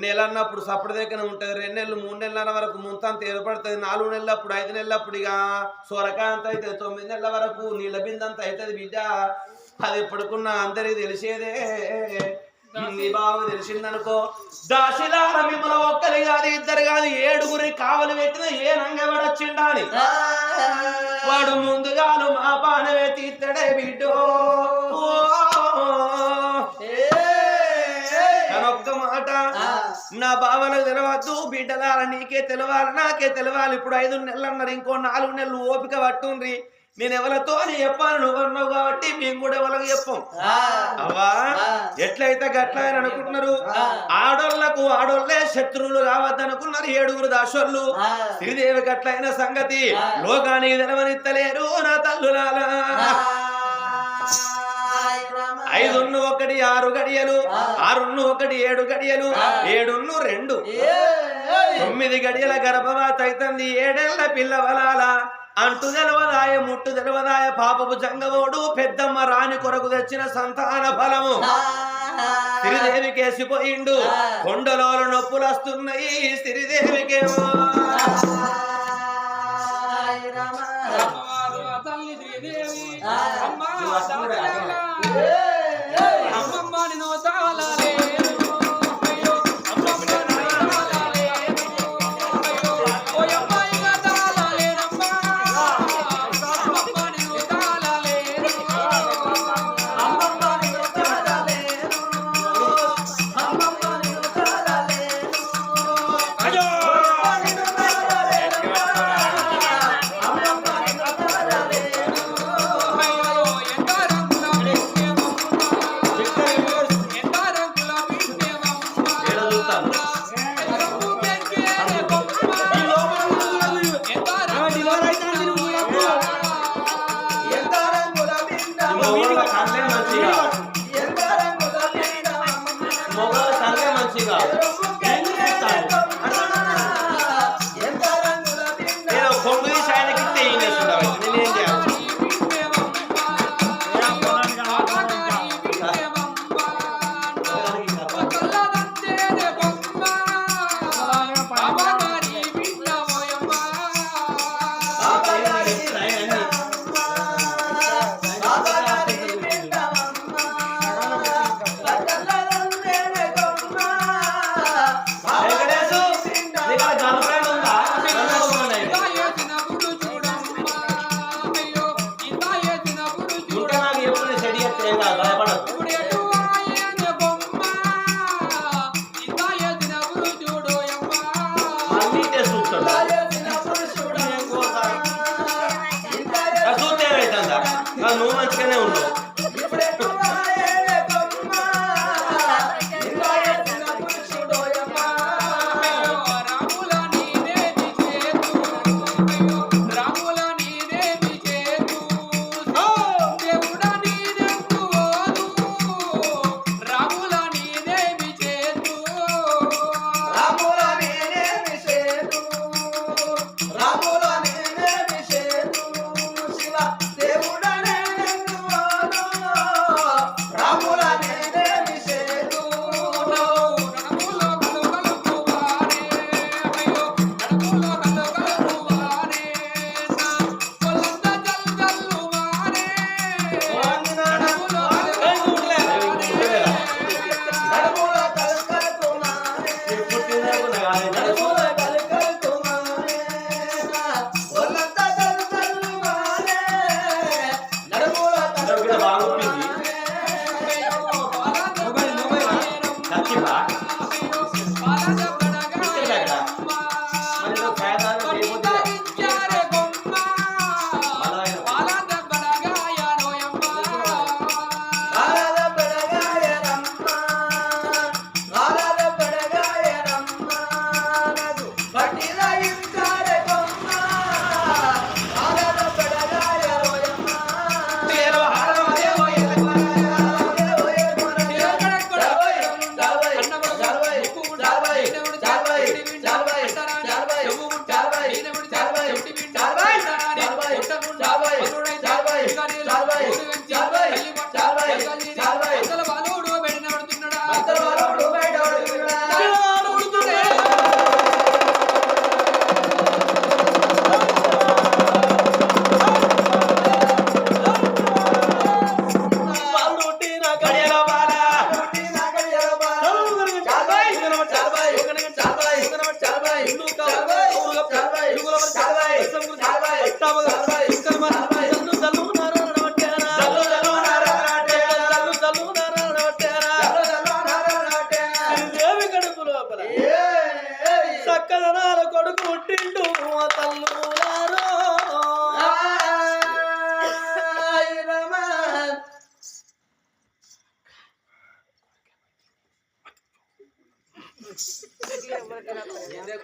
S2: నెల అన్నప్పుడు సప్పుడు దేకనే ఉంటది 2 నెలలు 3 నెలల వరకు ముంతంత ఏర్పడుతుంది 4 నెలలప్పుడు 5 నెలలప్పుడు ఇక సొరకాంత అయితే 9 నెలల వరకు నీళ్ళ బిందంత అవుతుంది బిడ్డ అది ఎప్పుడుకున్నా అందరికి తెలిసేదే నీ బాబు తెలిసిందనుకో దాసిలాల మిమ్మల్ని ఒక్కరి కాదు 2 కాదు 7 కావలి పెట్టిన ఏ నంగబడొచ్చిండా అని వాడు ముందుగాను మా పానవే తీర్తడే బిడ్డో ఒక్క మాట నా భావనకు తెలవద్దు బిడ్డలాల నీకే తెలవాలి నాకే తెలవాలి ఇప్పుడు 5 నెలలు అన్నారు ఇంకో 4 నెలలు ఓపిక పట్టుండ్రి నేను ఎవరితో అని చెప్పాను నువ్వు అన్నావు కాబట్టి మేము కూడా ఎవరికి చెప్పాం అవ్వా ఎట్లయితే గట్లా అని అనుకుంటున్నారు ఆడోళ్లకు ఆడోళ్లే శత్రువులు కావద్దనుకున్నారు 7 దాసోళ్ళు శ్రీదేవి గట్లైన సంగతి లోకానికి తెలవనిత్తలేరు నా తల్లులాలా 5 1 6 గడియలు 6 1 7 గడియలు 7 2 9 గడియల గర్భవతి అవుతుంది 7 ఏళ్ల పిల్లవలాల అంటు తెలవదాయ ముట్టు తెలవదాయ పాపపు జంగమోడు పెద్దమ్మ రాణి కొరకు తెచ్చిన సంతాన ఫలము శ్రీదేవికేసిపోయిండు కొండలో నొప్పులు వస్తున్నాయి శ్రీదేవికేమో
S3: తల్లి శ్రీదేవి అమ్మమ్మ నిన్ను తాళాలే
S2: నువ్వు మంచిగానే ఉన్నావు
S1: దేవుడనే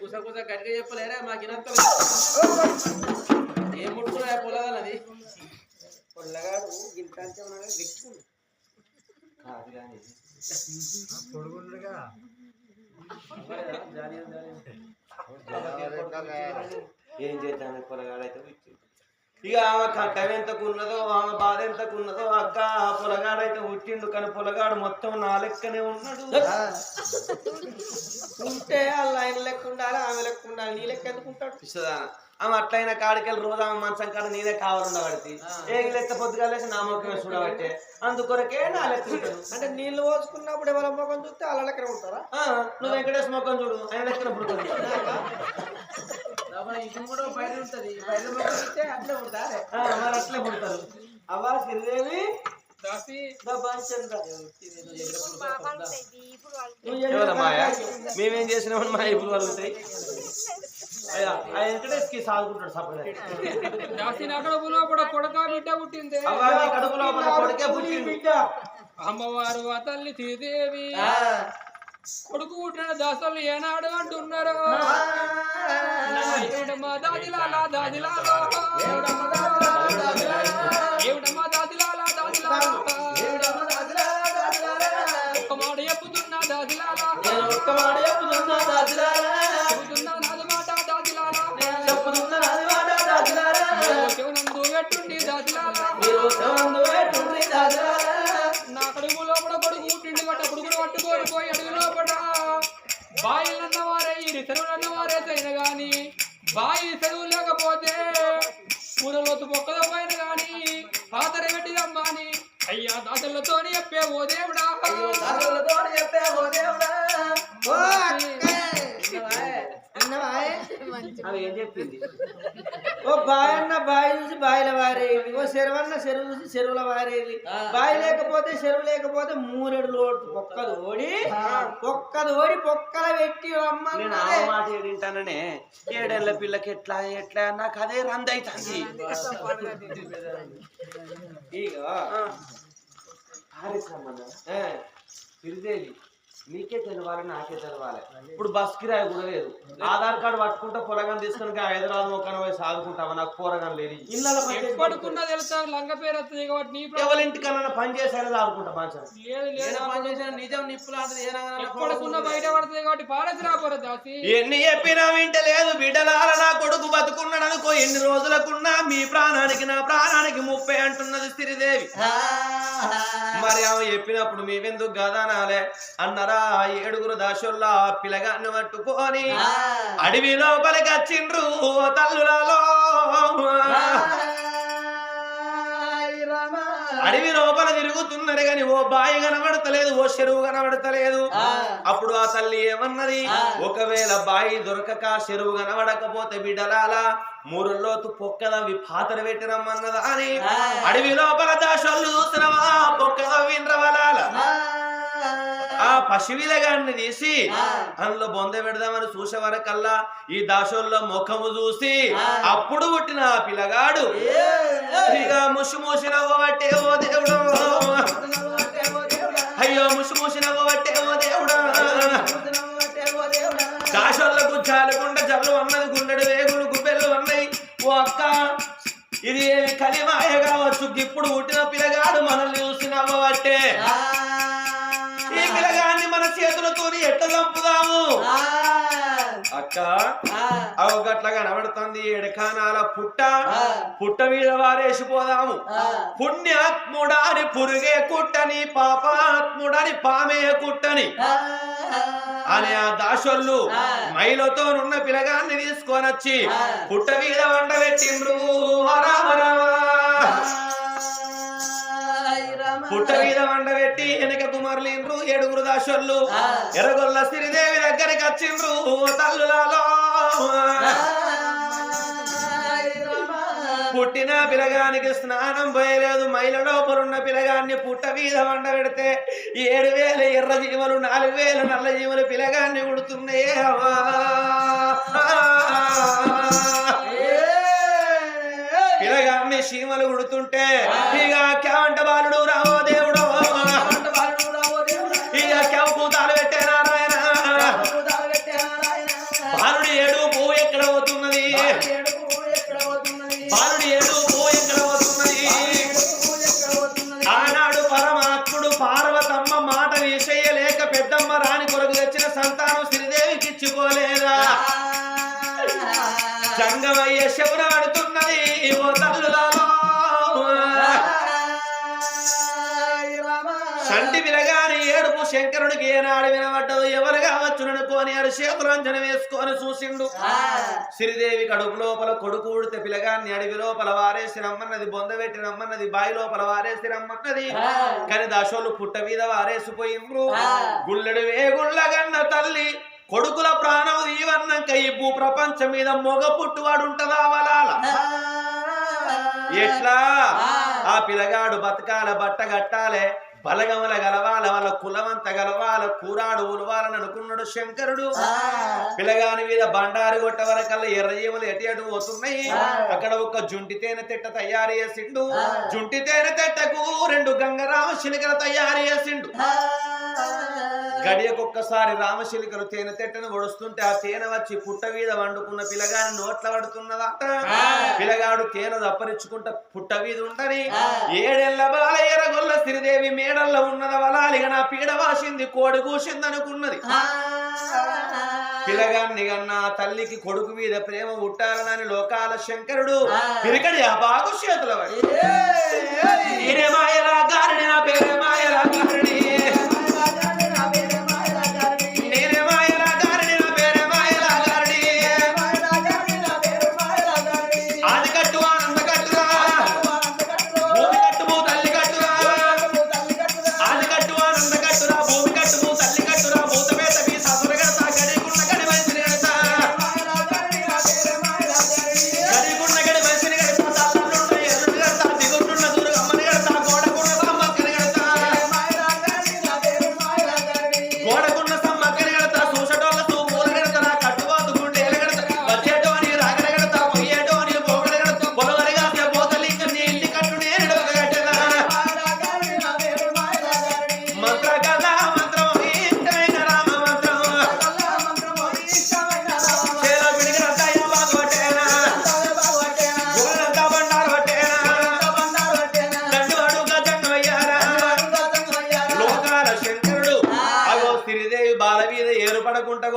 S2: గుస గుస గట్టిగా చెప్పలేరా మాకు ఏం ముట్టుకున్నా పొలగాలని
S1: పొల్లగాడు గింత అంటే ఉన్నాడు గెట్టుకుంది
S2: కాదు కానీ ఏం చేద్దాం పొలగాడైతే ఇక ఆమె కట్టం ఎంతకు ఉన్నదో ఆమె బాధ ఎంతకు ఉన్నదో అక్క ఆ పొలగాడైతే పుట్టిండు కానీ పొలగాడు మొత్తం నా లెక్కనే ఉన్నాడు
S1: ఉంటే వాళ్ళ ఆయన లెక్క ఉండాలి ఆమె లెక్క ఉండాలి నీ లెక్క ఎందుకు ఉంటాడు
S2: పిచ్చదాన ఆమె అట్లయిన కాడికెళ్ళి రోజు ఆమె మంచం కాడ నేనే కావాలన్నబడితే ఏ లెక్క పొద్దుగా లేసి నా మొక్కమే చూడబట్టే అందుకొరకే నా లెక్క ఉంటాడు
S1: అంటే నీళ్లు పోసుకున్నప్పుడు ఎవరి ముఖం చూస్తే వాళ్ళ లెక్కనే ఉంటారా
S2: నువ్వు వెంకటేశ్వర మొక్కం చూడు ఆయన లెక్కన పుడుతుంది
S4: ఇది కూడా బయట ఉంటది బయట చూస్తే అట్లే ఉంటారే
S2: మరి అట్లే పుడతారు
S1: అవ్వ శ్రీదేవి
S3: దాసి
S2: ఎవరమ్మాయా మేమేం చేసినామని మా ఇప్పుడు వలుగుతాయి ఆ వెంకటేష్కి సాగుకుంటాడు సపరేట్
S3: దాసి నా కడుపులో కొడక బిడ్డ పుట్టింది
S2: అవ్వ నీ కడుపులో కొడుకే పుట్టిండు
S3: అమ్మవారు ఆ తల్లి శ్రీదేవి కొడుకు పుట్టిన దాసలు ఏనాడు అంటున్నారు ఏమిటమ్మా దాదిలాలా దాదిలాలా ఏమిటమ్మా దాదిలాలా దాదిలాలా ఒక్క మాట చెప్పుతున్నా దాదిలాలా
S1: ఒక్క మాట చెప్పుతున్నా దాదిలాలా
S3: చెబుతున్నా నాది మాట దాదిలాలా
S1: చెప్పుతున్నా నాది మాట దాదిలాలా
S3: శివనందు పెట్టుండి దాదిలాలా నా కడుపు లోపల కొడుకు పుట్టిండి కొడుకును పట్టుకొని పోయి అడుగు లోపల బాయిలన్న వారే ఈ చెరువులన్న వారే అయిన గాని బాయి చెరువు లేకపోతే కూరలోతు మొక్కల పైన గాని పాతర పెట్టిదమ్మాని అయ్యా దాతలతోని చెప్పే ఓ దేవుడా
S2: అవి ఏం చెప్పింది
S1: ఓ బాయ్ అన్న బాయి చూసి బాయిల వారేది ఓ చెరువన్న చెరువు చూసి చెరువుల వారేది బాయి లేకపోతే చెరువు లేకపోతే మూరెడు లోటు పొక్కలు ఓడి పొక్కల పెట్టి
S2: నేను ఆ మాట ఏడింటాననే ఏడేళ్ల పిల్లకి ఎట్లా ఎట్లా నాకు అదే రందైతుంది
S1: ఇక
S2: తిరిదేవి నీకే తెలవాలి నాకే తెలవాలి ఇప్పుడు బస్ కిరాయి కూడా లేదు ఆధార్ కార్డు పట్టుకుంటే పొలగాన్ని తీసుకుని హైదరాబాద్ మొక్కన పోయి సాదుకుంటావా నాకు కూరగాని లేదు
S1: ఇళ్ళ
S3: పడుకున్నా తెలుసా లంగ పేరు వస్తుంది కాబట్టి నీ
S2: ఎవరింటికన్నా పని చేసేలా సాదుకుంటా మంచిగా
S3: లేదు
S4: నిజం నిప్పు లాంటిది
S3: ఎప్పటికున్నా బయట పడుతుంది కాబట్టి పారేసి రాపోరా దాసి
S2: ఎన్ని చెప్పినా వింటలేదు బిడ్డలాల నా కొడుకు బతుకున్నాడు అనుకో ఎన్ని రోజులకున్నా మీ ప్రాణానికి నా ప్రాణానికి 30 అంటున్నది శ్రీదేవి మరి ఆమె చెప్పినప్పుడు మేవెందుకు గదానాలే అన్నారా 7 దాసుల్లా పిల్లగాన్ని పట్టుకొని అడవి లోపలికి వచ్చిండ్రు తల్లులలో అడవి లోపల తిరుగుతున్నారు గాని ఓ బాయి కనబడతలేదు ఓ చెరువు కనబడతలేదు అప్పుడు ఆ తల్లి ఏమన్నది ఒకవేళ బాయి దొరకక చెరువు కనబడకపోతే బిడ్డలాల మూరుల్లోతు పొక్కదవి పాతర పెట్టిరమ్మన్నదా అని అడవి లోపల దాసోళ్ళు చూసినవా పొక్కదవి వినరవలాల ఆ పశువిలగాన్ని తీసి అందులో బొంద పెడదామని చూసే వరకల్లా ఈ దాసోళ్ళ ముఖము చూసి అప్పుడు పుట్టిన ఆ పిల్లగాడు ఇక ముసి మూసి నవ్వబట్టే ఓ దేవుడు అయ్యో ముసి మూసి నవ్వబట్టే ఓ దేవుడు దాసోళ్ళకు జాలకుండా జల్లు అన్నది గుండెడు వేగులు గుబ్బెళ్ళు అన్నాయి ఓ అక్క ఇది ఏమి కలిమాయ కావచ్చు ఇప్పుడు పుట్టిన పిల్లగాడు మనల్ని చూసి నవ్వబట్టే ఈ పిల్లగాన్ని మన చేతులతో ఎట్లా చంపుదాము అక్క అవగట్లా కనబడుతుంది ఎడకానాల పుట్ట మీద వారేసిపోదాము పుణ్యాత్ముడాని పురుగే కుట్టని పాపాత్ముడని పామే కుట్టని అని ఆ దాసోళ్ళు మైలతోనున్న పిల్లగాన్ని తీసుకొని వచ్చి పుట్ట మీద వండబెట్టిండ్రు పుట్ట మీద వండబెట్టి వెనక కుమారులు 7 దాసోళ్ళు ఎర్రగొల్ల శ్రీదేవి దగ్గరికి వచ్చిండ్రు తల్లులలో పుట్టిన పిల్లగానికి స్నానం పోయలేదు మైల లోపలున్న పిల్లగాన్ని పుట్ట మీద వండబెడితే 7,000 ఎర్ర జీవులు 4,000 నల్ల జీవులు పిల్లగాన్ని ఉడుతున్నాయే పిల్లగాన్ని చీమలు ఉడుతుంటే ఇక క్యాంట బాలుడు రావో దేవుడు ఇక క్యావు పూతాలు పెట్టే నారాయణ బాల ఏనాడు వినబడ్డదు ఎవరు కావచ్చుననుకోని అని చేతులంజన వేసుకొని చూసిండు శ్రీదేవి కడుపు లోపల కొడుకు ఉడితే పిల్లగాన్ని అడవి లోపల వారేసి రమ్మన్నది బొందబెట్టి రమ్మన్నది బాయి లోపల వారేసి రమ్మన్నది కానీ దాశోళ్ళు పుట్ట మీద వారేసిపోయిండ్రు గుళ్ళెడు వేగుళ్ళగన్న తల్లి కొడుకుల ప్రాణం ఈవన్నాక ఈ భూ ప్రపంచం మీద మొగ పుట్టువాడు ఉంటదా వలాల ఎట్లా ఆ పిల్లగాడు బతకాల బట్ట కట్టాలే బలగమల గలవాల వాళ్ళ కులమంత గలవాల కూరాడు ఉలవాలని అనుకున్నాడు శంకరుడు పిల్లగాని మీద బండారు కొట్ట వరకల్లా ఎర్రజీవులు ఎటు ఎటు పోతున్నాయి అక్కడ ఒక జుంటి తేనె తిట్ట తయారు చేసిండు జుంటి తేనె తిట్టకు 2 గంగరామ శిలికలు తయారు చేసిండు గడియకొక్కసారి రామశిలికలు తేనె తెట్టను ఒడుస్తుంటే ఆ తేనె వచ్చి పుట్ట మీద వండుకున్న పిల్లగాని నోట్ల పడుతున్నదట పిల్లగాడు తేనె దప్పరించుకుంటా పుట్ట మీద ఉండని 7 ఏళ్ల బాల ఎరగొల్ల శ్రీదేవి మేడల్లో ఉన్నద వలాలిగా నా పీడ వాసింది కోడి కూసింది అనుకున్నది పిల్లగాన్ని గన్నా తల్లికి కొడుకు మీద ప్రేమ పుట్టాలని లోకాల శంకరుడు పిరికడి ఆ బాగు చేతుల మాయలా గారిని నా పేరే మాయలా గారిని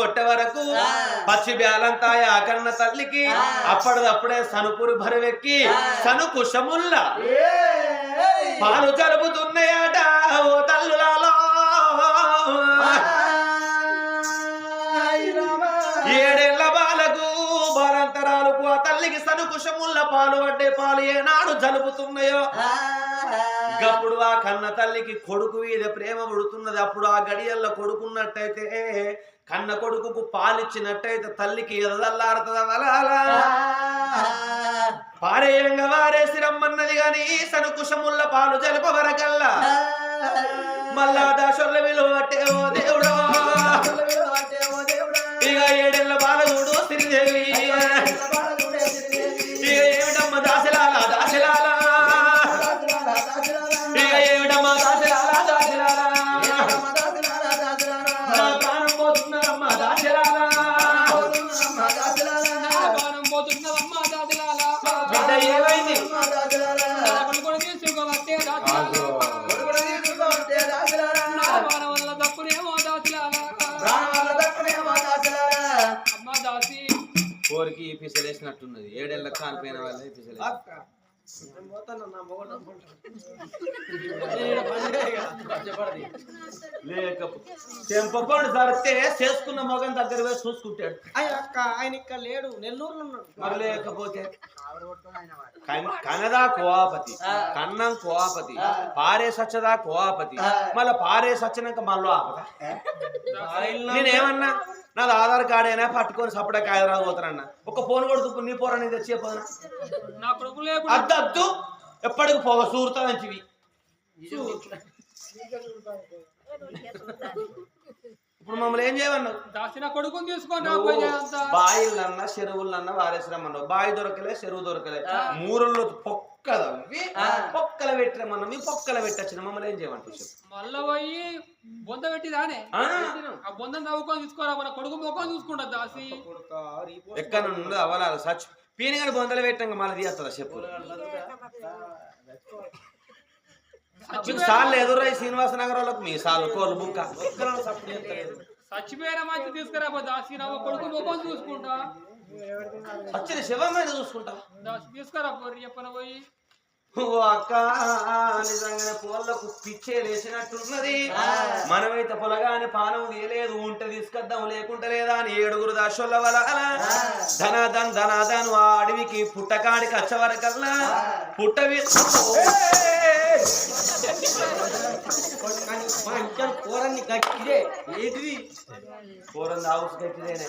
S2: కొట్టే వరకు పచ్చి బ్యాలంతా ఆ కన్న తల్లికి అప్పటిదప్పుడే సనుపురు భరవెక్కి సను కుశముల్ల పాలు జరుపుతున్నాయట ఓ తల్లులలో 7 ఏళ్ల బాలకు బాలంతరాలకు ఆ తల్లికి సను కుశముల్ల పాలు పడ్డే పాలు ఏనాడు జలుపుతున్నాయో అప్పుడు ఆ కన్న తల్లికి కొడుకు మీద ప్రేమ పుడుతున్నది అప్పుడు ఆ గడియల్లో కొడుకున్నట్టయితే కన్న కొడుకుకు పాలిచ్చినట్టయితే తల్లికి ఎదల్లాడుతుందా వలాలా పారేయంగా వారేసి రమ్మన్నది గాని సనుకుశముల్ల పాలు జలప వరకల్లా మళ్ళా దాశొల్ల విలువ పట్టే ఓ దేవుడో ఇక 7 ఏళ్ల బాలగుడు శ్రీదేవి ఇక ఏమిటమ్మ దాసలాల దాసలాల ఇక ఏమిటమ్మ దాసలాల దాసలాల ప్రాణం పోతున్నదమ్మ దాసలాల
S3: ప్రాణం పోతున్నదమ్మ దాసలాల
S2: బిడ్డ ఏమైంది
S3: కొడుకు తీసుకువస్తే ప్రాణం వల్ల తప్పునేమో దాసలాల అమ్మ దాసి
S2: కోరికి పిసలేసినట్టున్నది 7 ఏళ్ల కానిపోయిన వాళ్ళే పిసలేసి చెంపడు సరితే చేసుకున్న మగం దగ్గర పోయి చూసుకుంటాడు
S1: ఆయన ఇక్కడ లేడు నెల్లూరులో ఉన్నాడు
S2: మరి లేకపోతే కనదా కోపతి కన్నం కోపతి పారే సచ్చదా కోపతి మళ్ళీ పారే సచ్చినాక మళ్ళీ ఆపదా నేనేమన్నా నాది ఆధార్ కార్డు అయినా పట్టుకొని సపడే కాయరాదు పోతానన్న ఒక ఫోన్ కొడుకు నీ పోరని తెచ్చేపోదా
S3: నా కొడుకు
S2: అద్దద్దు ఎప్పటికి పోవ సూరుతా మంచివి ఇప్పుడు మమ్మల్ని ఏం చేయమన్నావు
S3: దాసిన కొడుకుని తీసుకొని
S2: బాయిలన్నా చెరువులన్నా వారేసిరమ్మన్నావు బావి దొరకలే చెరువు దొరకలే మూరల్లో పొక్కదవి పొక్కల పెట్టిరమ్మన్నా మీ పొక్కల పెట్టచ్చిన మమ్మల్ని ఏం చేయమంటావు
S3: మళ్ళా పోయి బొంద పెట్టి రానే ఆ బొంద నవ్వుకొని తీసుకోరా మన కొడుకు మొక్కని చూసుకుంటా దాసి
S2: ఎక్కడ నుండి అవలాలి సచ్ పీనిగాని బొందలు పెట్టంగా మళ్ళీ తీస్తుందా చెప్పు మీకు సార్లు ఎదురై శ్రీనివాస నగర్ వాళ్ళకు మీ సార్లు కోళ్ళు బుక్క
S3: చచ్చిపోయిన మంచి తీసుకురా దాసి నవ్వు కొడుకు మొక్కని చూసుకుంటా
S2: వచ్చిన శివమైన చూసుకుంటా
S3: దాసి తీసుకురా పోరి చెప్పన పోయి
S2: ఓ అక్క నిజంగానే పూలకు పిచ్చే లేచినట్టున్నది. మనమైతే పొలగాని పానం తీయలేదు, ఉంటే తీసుకొద్దాం లేకుంటే లేదా అని 7 దాసోళ్ళ వల ధనాధన్ ఆ అడవికి పుట్టకాడికి వచ్చేవరకల్లా పుట్టవి
S1: కూరని గట్టిదే ఏంటిది
S2: పూరంది హౌస్ గట్టిదేనే.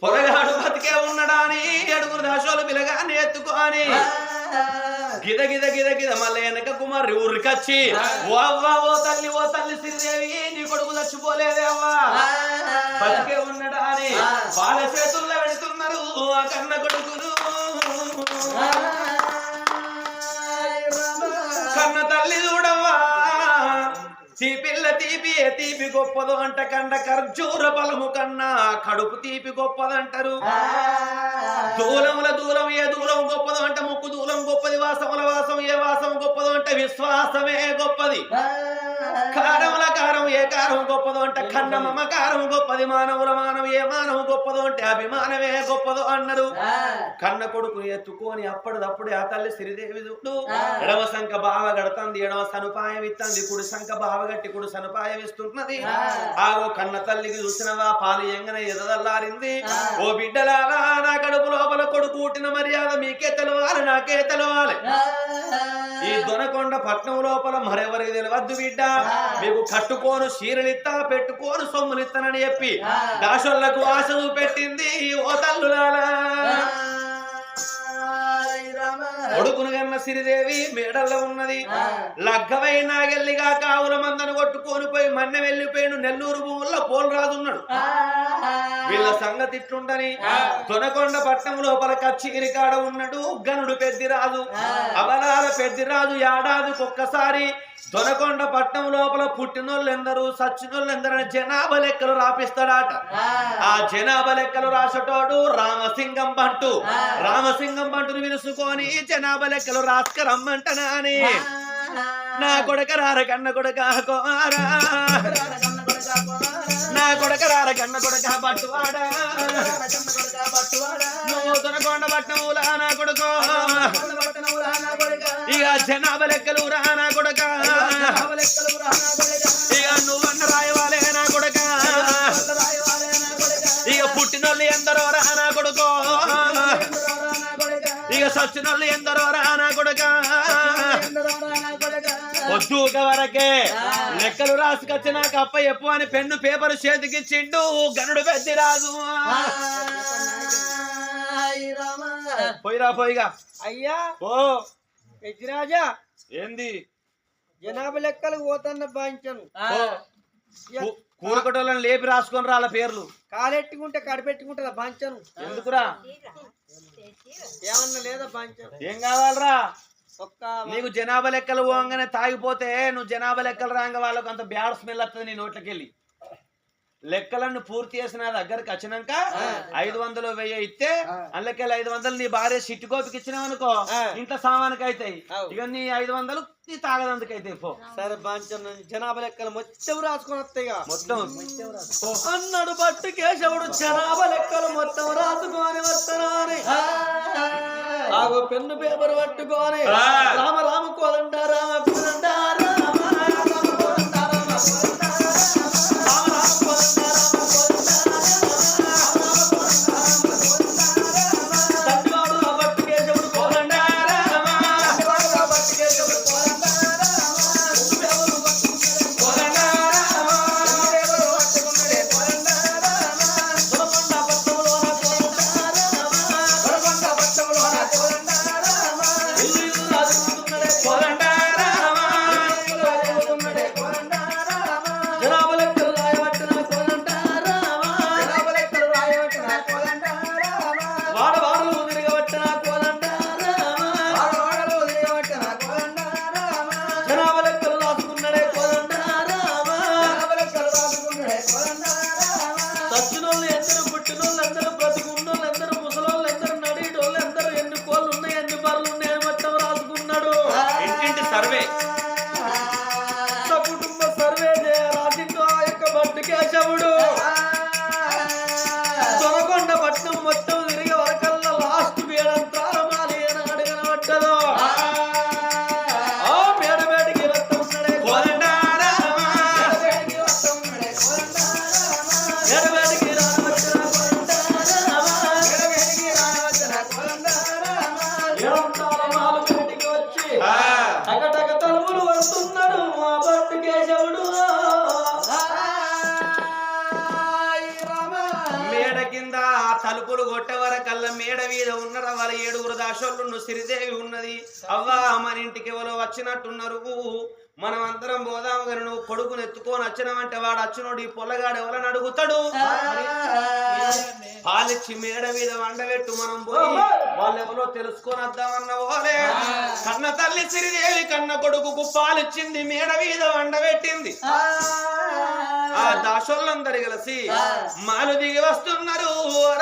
S2: పొలగాడు బతికే ఉన్నాడా అని 7 దాసోళ్ళు పిలగాని ఎత్తుకోని గిద గిద గిద గిద మళ్ళీ వెనక కుమారి ఊరికొచ్చి ఓ అవ్వ ఓ తల్లి శ్రీదేవి నీ కొడుకు చచ్చిపోలేదే అవ్వా బతికే ఉన్నాడా అని వాళ్ళ చేతుల్లో పెడుతున్నారు ఆ కన్న కొడుకును. కన్న తల్లి చూడవ్వా తీపిల్ల తీపి గొప్పదు అంట కండ ఖర్జూర బలము కన్నా కడుపు తీపి గొప్పదంటారు. దూలం ఏ దూలం గొప్పదు అంటే ముక్కు దూలం గొప్పది, వాసముల వాసం ఏ వాసం గొప్పదు అంటే విశ్వాసమే గొప్పది. కారముల కారం ఏ కారం గొప్పదు అంటే కన్న మమకారం గొప్పది. మానవుల మానవ ఏ మానవు గొప్పదు అంటే అభిమానమే గొప్పదు అన్నారు. కన్న కొడుకు ఎత్తుకొని అప్పటిదప్పుడే ఆ తల్లి శ్రీదేవి చూడు ఎడమ సంఖ బావ గడుతుంది, ఎడమ సనుపాయం ఇస్తుంది, కుడి సంఖ బావ గట్టి కుడి సనుపాయం ఇస్తున్నది. ఆగో కన్న తల్లికి చూసినవా పాలు ఎంగన ఎదదల్లారింది. ఓ బిడ్డలారా నా కడుపు లోపల కొడుకు పుట్టిన మర్యాద మీకే తెలవాలి, నాకే తెలవాలి. ఈ దొనకొండ పట్నం లోపల మరెవరికి తెలియవద్దు బిడ్డ. మీకు కట్టుకోను చీరలిత్తా పెట్టుకోను సొమ్ములిస్తానని చెప్పి దాసోళ్లకు ఆశ చూపెట్టింది ఓ తల్లులారా. కొడుకును కన్న శ్రీదేవి మేడల్లో ఉన్నది. లగ్గవై నాగెల్లిగా కావుల మందను కొట్టుకొని పోయి మన్నె వెళ్ళిపోయిన నెల్లూరు భూముల్లో పోలరాజున్నాడు. వీళ్ళ సంగతి ఇట్లుండని దొనకొండ పట్నం లోపల కచ్చిగిరి కాడ ఉన్నాడు గనుడు పెద్దిరాజు. అవలాల పెద్దిరాజు ఏడాదికి ఒక్కసారి దొనకొండ పట్నం లోపల పుట్టినోళ్ళు ఎందరు సచ్చినోళ్ళు ఎందరని జనాభా లెక్కలు రాపిస్తాడట. ఆ జనాభా లెక్కలు రాసేటోడు రామసింగం బంటును విలుసుకొని జనాభా లెక్కలు రాసుకరమ్మంటనా అని నా కొడక రార కన్న కొడక కోమారా, నా కొడక రార కన్న కొడక బట్టువాడా, నువ్వు దొనకొండ పట్నములా నా కొడుకో ఇక జనాభా లెక్కలు రా నా కొడక, ఇక నువ్వన్న రాయవాలే నా కొడక, ఇక పుట్టినోళ్ళు ఎందరో రా నా కొడుకో, ఇక సచ్చినోళ్ళు ఎందరో రా నా కొడక. పొద్దుక వరకే లెక్కలు రాసుకొచ్చినాక అప్ప ఎప్పు అని పెన్ను పేపర్ చేతికిచ్చిండు గనుడు పెద్దిరాజు. పోయిగా
S1: అయ్యా
S2: ఓ
S1: పెద్దిరాజా
S2: ఏంది
S1: జనాభా లెక్కలు పోతన్న బాంచను
S2: కూరకటోళ్ళని లేపి రాసుకొని రాళ్ళ పేర్లు
S1: కాలెట్టుకుంటే కడిపెట్టుకుంటా బాంచను.
S2: ఎందుకురా
S1: ఏమన్నా లేదా బాంచను?
S2: ఏం కావాలరా?
S1: ఒక్క
S2: నీకు జనాభా లెక్కలు పోగానే తాగిపోతే నువ్వు జనాభా లెక్కలు రాగా వాళ్ళకు అంత బ్యాడ్ స్మెల్ వస్తుంది నీ నోట్లకెళ్ళి. లెక్కలన్నీ పూర్తి చేసిన దగ్గరికి వచ్చినాక 500 1000 ఇస్తే అందుకెళ్ళి 500 నీ భార్య సిట్టి కోపికి ఇచ్చినావు అనుకో ఇంట్లో సామానికి అవుతాయి. ఇక నీ 500 నీ తాగదందుకు అయితే పో.
S1: సరే బాంచను జనాభా లెక్కలు మొత్తం రాసుకొని వస్తాయి
S2: మొత్తం
S1: అన్నాడు బట్టు కేశవుడు. జనాభా లెక్కలు మొత్తం రాసుకొని వస్తానని ఆగో పెన్ను పేపర్ పట్టుకొని రామ రామ కోదండ రామ కోదండ రామ రామ కోదండ రామ
S2: తలుపులు కొట్టవర కళ్ళ మేడ మీద ఉన్నర వాళ్ళ 7 దాసోళ్ళు సిరిదేవి ఉన్నది. అవ్వా మన ఇంటికి ఎవరో వచ్చినట్టున్నారు, మనం అందరం పోదాము కానీ నువ్వు కొడుకుని ఎత్తుకొని వచ్చినావంటే వాడు వచ్చినోడు ఈ పొల్లగాడు ఎవరని అడుగుతాడు. పాలిచ్చి మేడ మీద వండబెట్టు, మనం పోయి వాళ్ళు ఎవరో తెలుసుకొని వద్దామన్న ఓలే. కన్న తల్లి సిరిదేవి కన్న కొడుకు పాలిచ్చింది, మేడ మీద వండబెట్టింది. ఆ దాసోళ్ళందరూ కలిసి మాలు దిగి వస్తున్నారు.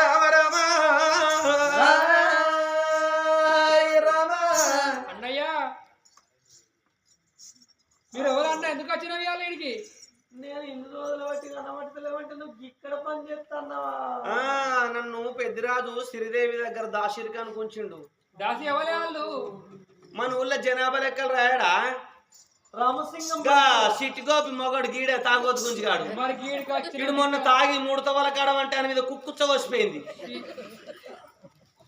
S2: రామ రామ
S3: అన్నయ్య మీరు ఎవరన్నా ఎందుకు వచ్చినవి వాళ్ళ ఇంటికి?
S1: నేను ఇన్ని రోజులు బట్టి కనబడతలేవంటే నువ్వు ఇక్కడ పని చేస్తున్నావా?
S2: నన్ను పెద్దిరాజు సిరిదేవి దగ్గర దాసిరికి అనుకుంచిండు.
S3: దాసి ఎవలే వాళ్ళు?
S2: మన ఊళ్ళో జనాభా లెక్కలు రాయడా
S1: రామసింగం
S2: సిట్టి గోపి మొగడు గీడే తాగోతు గుంజిగాడు.
S3: మరి గీడికి వచ్చి
S2: వీడు మొన్న తాగి 3 తవల కాడమంటే ఆయన మీద కుక్కుచ్చవచ్చిపోయింది.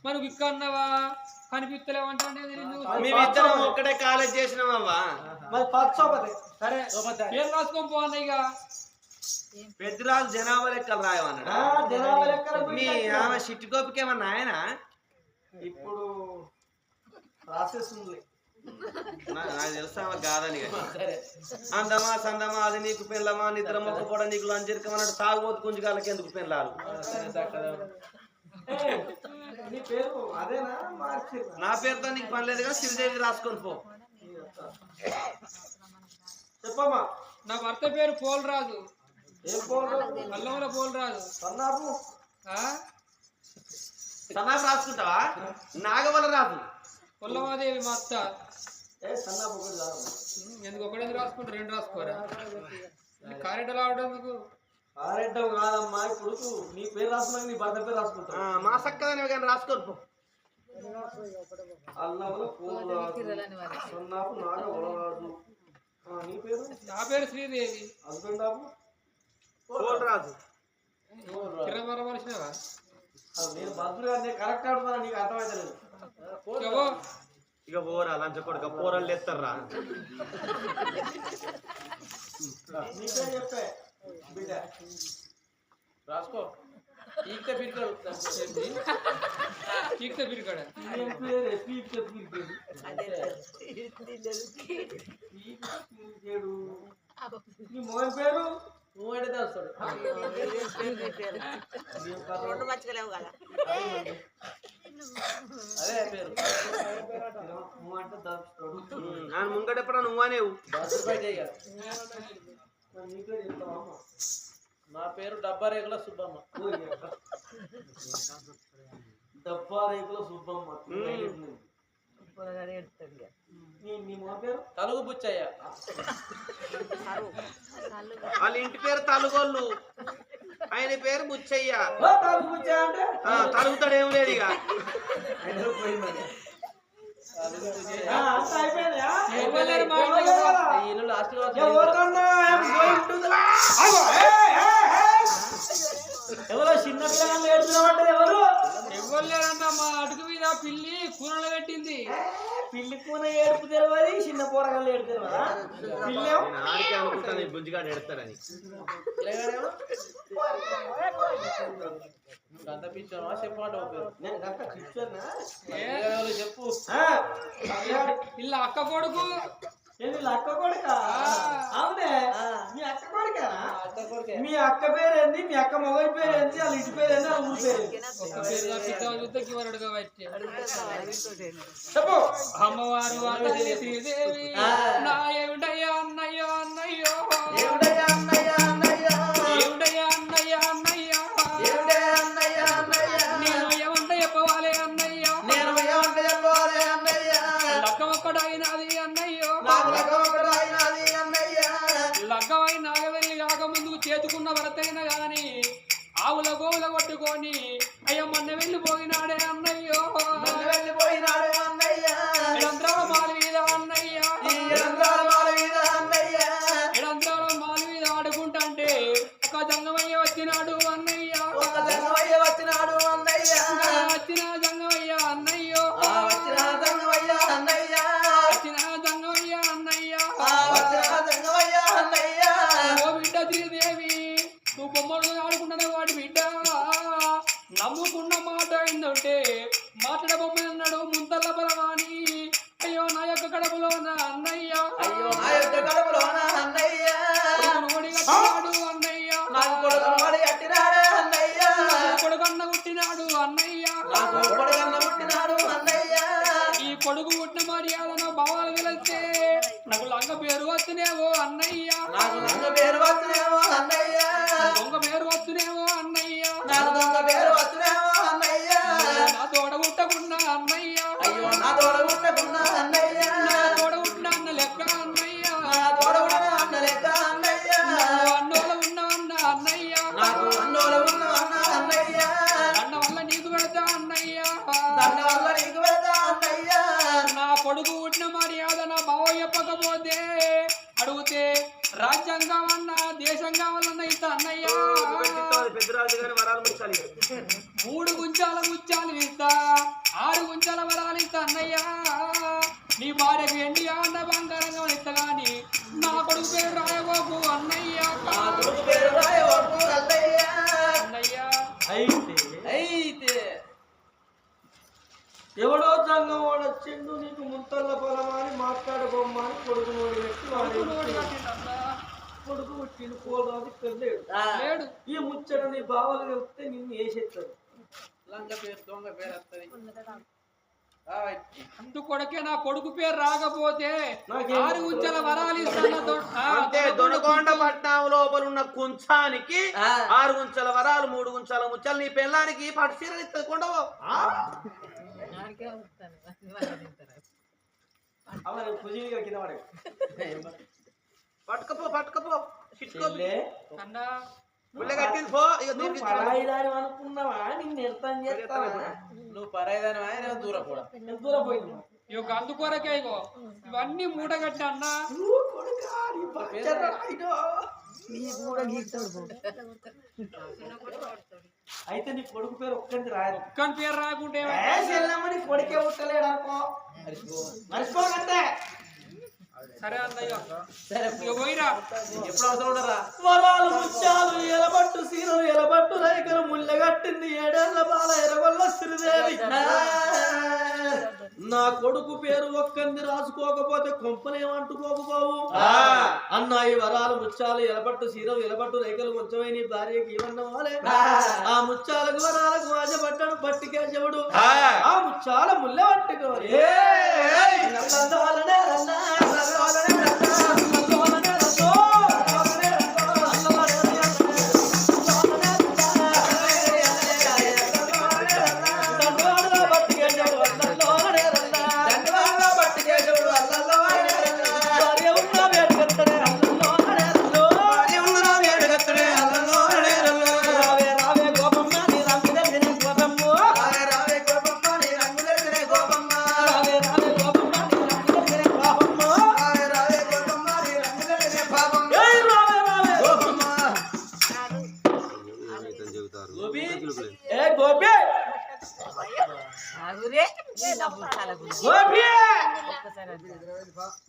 S3: మనకు ఇక్కడ అన్నవా కనిపిస్తలేవంటే
S2: మేమిద్దరం ఒక్కటే కాలేజ్ చేసినామవ్వా.
S1: మరి పచ్చోపతి
S3: సరే పేరు రాసుకొని పో అన్నయ్య.
S2: పెద్దిరాజు జనాభా లెక్కలు రాయమన్నాడు.
S1: జనాభా లెక్కలు
S2: మీ ఆమె సిట్టి గోపికి ఏమన్నా ఆయన
S1: ఇప్పుడు ప్రాసెస్ ఉంది.
S2: నాకు తెలుసా కాదని. అందమా సందమా అది నీకు పెళ్ళమా, నిద్ర మొక్కపోవడం నీకు లంచరికమన్నాడు. తాగుబోతు గుంజుగాళ్ళకి ఎందుకు పెళ్ళాలి?
S1: నీ పేరు అదేనా మార్చి?
S2: నా పేరుతో నీకు పని లేదు కదా, శ్రీదేవి రాసుకొని పో.
S1: చెప్పమ్మా.
S3: నా భర్త పేరు పోలరాజు.
S1: ఏం పోలు?
S3: అల్లంలో పోలరాజు.
S1: సన్నాపు
S2: సన్నాపు రాసుకుంటావా? నాగవల రాజు
S3: పుల్లమాదేవి మా అత్త.
S1: సన్నాపు
S3: ఎందుకు ఒకటి రాసుకుంటా, 2 రాసుకోరా. కారెంట్ రావడం ఎందుకు?
S1: ఆరెడ్డం కాదమ్మా. ఇప్పుడు నీ పేరు రాసుకున్నాక నీ భర్త పేరు రాసుకుంటా.
S2: మా సక్కదని కానీ రాసుకొని పో.
S1: అల్లంలో పోలు సన్నాపు నాగవలరాజు. నీ పేరు?
S3: నా పేరు శ్రీదేవి.
S1: హస్బెండ్ ఆపు
S2: పోలరాజు.
S3: కిరమరమరిచినవా?
S1: నేను భద్రుడు గారిని కరెక్ట్ ఆడుతున్నా, నీకు అర్థమైతే లేదు.
S2: ఇక పోరా లంచ కొడుక పోరలు ఎత్తారా.
S1: నీకే చెప్పే బిడ్డ
S4: రాసుకో. ఈక పిరికాడు
S3: చీక్త పిరికాడ.
S1: ఏం పేరు? పీక్ పీకేడు. నీ మొగన్ పేరు?
S4: నువ్వు అంటే తెలుస్తాడు. అదే పేరు.
S1: నువ్వు అంటే దాచుతాడు.
S2: నేను ముంగటెప్పుడా నువ్వనేవు.
S4: బయట ఇక.
S1: నీ పేరు చెప్తావా అమ్మ?
S4: నా పేరు డబ్బా రేగుల సుబ్బమ్మ.
S1: డబ్బా రేకుల సుబ్బమ్మ. నీ మొగ పేరు?
S4: తలుగు బుచ్చయ్య.
S2: వాళ్ళ ఇంటి పేరు తలుగోళ్ళు, ఆయన పేరు బుచ్చయ్య.
S1: తలుగు బుచ్చయ్య అంటే
S2: తలుగుతాడు ఏం లేదు ఇక.
S4: ఇల్లు లాస్ట్
S1: ఎవరో చిన్న పిల్లలు ఏడుతున్నామంటే ఎవరు?
S3: ఎవరులేరన్నా మా అడుగు మీద పిల్లి కూరలు పెట్టింది.
S1: పిల్లి కూన ఏడుపు తెరవది, చిన్న పోరగాళ్ళు ఏడు తెరవదా? పిల్లేమో
S2: ఆడికే అనుకుంటాను ఈ బుంజిగాడు ఎడతాడని.
S4: అంత పిచ్చామా చెప్పమాట పేరు.
S1: నేను గంట కూర్చోన్నా
S4: చెప్పు.
S3: ఇలా అక్క కొడుకు.
S1: వీళ్ళ అక్క కొడుక? అవునే, మీ అక్క కొడుకేనా?
S4: అత్త కొడుకే.
S1: మీ అక్క పేరేంది? మీ అక్క మొగలి పేరేంది? వాళ్ళ ఇంటి పేరేంది? వాళ్ళ ఊరి పేరు చెప్పు.
S3: అమ్మవారు తల్లి శ్రీదేవి నా ఏమిటయ్యా అన్నయ్యో అన్నయ్యో
S1: ఏమిటయ్యా అన్నయ్య అన్నయ్య?
S3: ఏమిటయ్యా అన్నయ్య అన్నయ్య
S1: ఏమిటయ్యా అన్నయ్య అన్నయ్య?
S3: నేను ఏమంటే చెప్పవాలి అన్నయ్య.
S1: నేను ఏమంటే చెప్పాలి అన్నయ్య?
S3: లక్కమొక్కడైనది అన్నయ్యో.
S1: నాకు లగ్గమొకటైనది అన్నయ్య.
S3: లగ్గమై నాగవెల్లి కాకముందుకు చేతుకున్న భర్తైన గాని ఆవుల గోవుల కొట్టుకొని అయ్యో మొన్న వెళ్ళిపోయినాడే అన్నయ్యో.
S1: వెళ్ళిపోయినాడు అన్నయ్య.
S3: ఎడంత్రాల మాల మీద అన్నయ్య.
S1: ఈ ఎడంతాల మాల మీద అన్నయ్య.
S3: ఎడంత్రాల మాల మీద ఆడుకుంటే ఒక జంగమయ్య వచ్చినాడు అన్నయ్య.
S1: ఒక జంగమయ్య వచ్చినాడు అన్నయ్య.
S3: వచ్చిన జంగమయ్య అన్నయ్యో.
S1: వచ్చిన జంగమయ్య అన్నయ్య.
S3: వచ్చిన జంగమయ్య అన్నయ్య.
S1: వచ్చిన జంగమయ్య అన్నయ్య.
S3: ఓ బిడ్డ శ్రీదేవి నువ్వు బొమ్మలు ఆడుకుంటున్న వాడి బిడ్డ నమ్ముకున్న మాట మర్యాద నా భావాలు వెళ్తే నాకు లంగ పేరు వస్తునేవో అన్నయ్య
S1: నాకు లంగ పేరు వస్తునేవో అన్నయ్య
S3: దొంగ పేరు వస్తునేవో అన్నయ్య
S1: నాకు దొంగ పేరు వస్తునేవో అన్నయ్య
S3: నా తోడ ఉట్టకున్నా అన్నయ్య
S1: అయ్యో నా తోడ ఉట్టకున్నా అన్నయ్య
S3: నా తోడ ఉట్టిన అన్న లెక్క అన్నయ్య
S1: నా తోడ ఉట్టిన అన్న లెక్క అన్నయ్య
S3: అన్నోల ఉన్న అన్న అన్నయ్య
S1: నాకు అన్నోల ఉన్న అన్న అన్నయ్య
S3: అన్న వల్ల నీకు పెడతా అన్నయ్య
S1: దాని వల్ల నీకు పెడతా అన్నయ్య
S3: నా కొడుకు పుట్టిన మర్యాద నా బావ చెప్పకపోతే అడిగితే రాజ్యాంగం అన్న దేశం కావాలన్న ఇస్తా అన్నయ్య
S2: పెద్దరాజు గారి వరాలు ముచ్చాలి
S3: 3 గుంచాల ముత్యాలు ఇస్తా 6 గుంచాల వరాలు ఇస్తా అన్నయ్య నీ భార్యకు ఎండి అన్న బంగారంగా ఇస్తా గాని నా కొడుకు పేరు రాయబోకు అన్నయ్య
S1: నా కొడుకు పేరు రాయబోకు అన్నయ్య
S3: అన్నయ్య
S1: అయితే ఎవడో సంఘం వాడు వచ్చిండు నీకు ముంతల్ల పొలమాని మాట్లాడబొమ్మని కొడుకు నోడి పెట్టి వాడు కొడుకు పుట్టిండు పోరాదు లేడు ఈ ముచ్చట నీ బావలు చెప్తే నిన్ను వేసేస్తాడు
S4: లంక పేరు దొంగ పేరు వస్తుంది
S3: అందుకొడకే నా కొడుకు పేరు రాకపోతే 6 గుంచాల వరాలు ఇస్తాను
S2: అంటే దొనకొండ పట్నం లోపల ఉన్న కుంచానికి 6 గుంచాల వరాలు 3 గుంచాల ముచ్చాలు నీ పెళ్ళానికి పట్టు చీరలు ఇస్తుంది కొండవో పట్టుకపో పట్టుకపో
S3: అన్నా
S2: కట్టింది పో
S1: అనుకున్నావా నిన్ను ఎడతాను చేస్తావా
S4: నువ్వు పరాయిదాని ఆయన దూరం కూడా
S1: దూరం పోయింది
S3: ఇక అందుకొరకే ఇగో ఇవన్నీ మూటగట్టి అన్నా
S1: అయితే నీ కొడుకు పేరు ఒక్కటి రాయదు
S3: ఒక్కని పేరు రాకుంటే
S1: నీ కొడుకే ఉట్టలేడు అనుకో మర్చిపోకంటే
S3: సరే అన్నయ్య ఇక పోయిరా
S4: ఎప్పుడు అవసరం ఉండరా
S1: వరాలు ముత్యాలు ఎలబట్టు సీరలు ఎలబట్టు రైకలు ముళ్ళగట్టింది 7 ఏళ్ల బాల ఎరగొల్ల శ్రీదేవి నా కొడుకు పేరు ఒక్కంది రాసుకోకపోతే కొంపలేమంటుకోకపోవు అన్నాయి వరాలు ముత్యాలు ఎలబట్టు సీరలు ఎలబట్టు రైకలు కొంచెమై నీ భార్యకి ఇవన్న వాలే ఆ ముత్యాలకు వరాలకు మాజ పట్టడు పట్టికే చెవుడు ఆ ముత్యాల ముళ్ళ పట్టుకోవాలి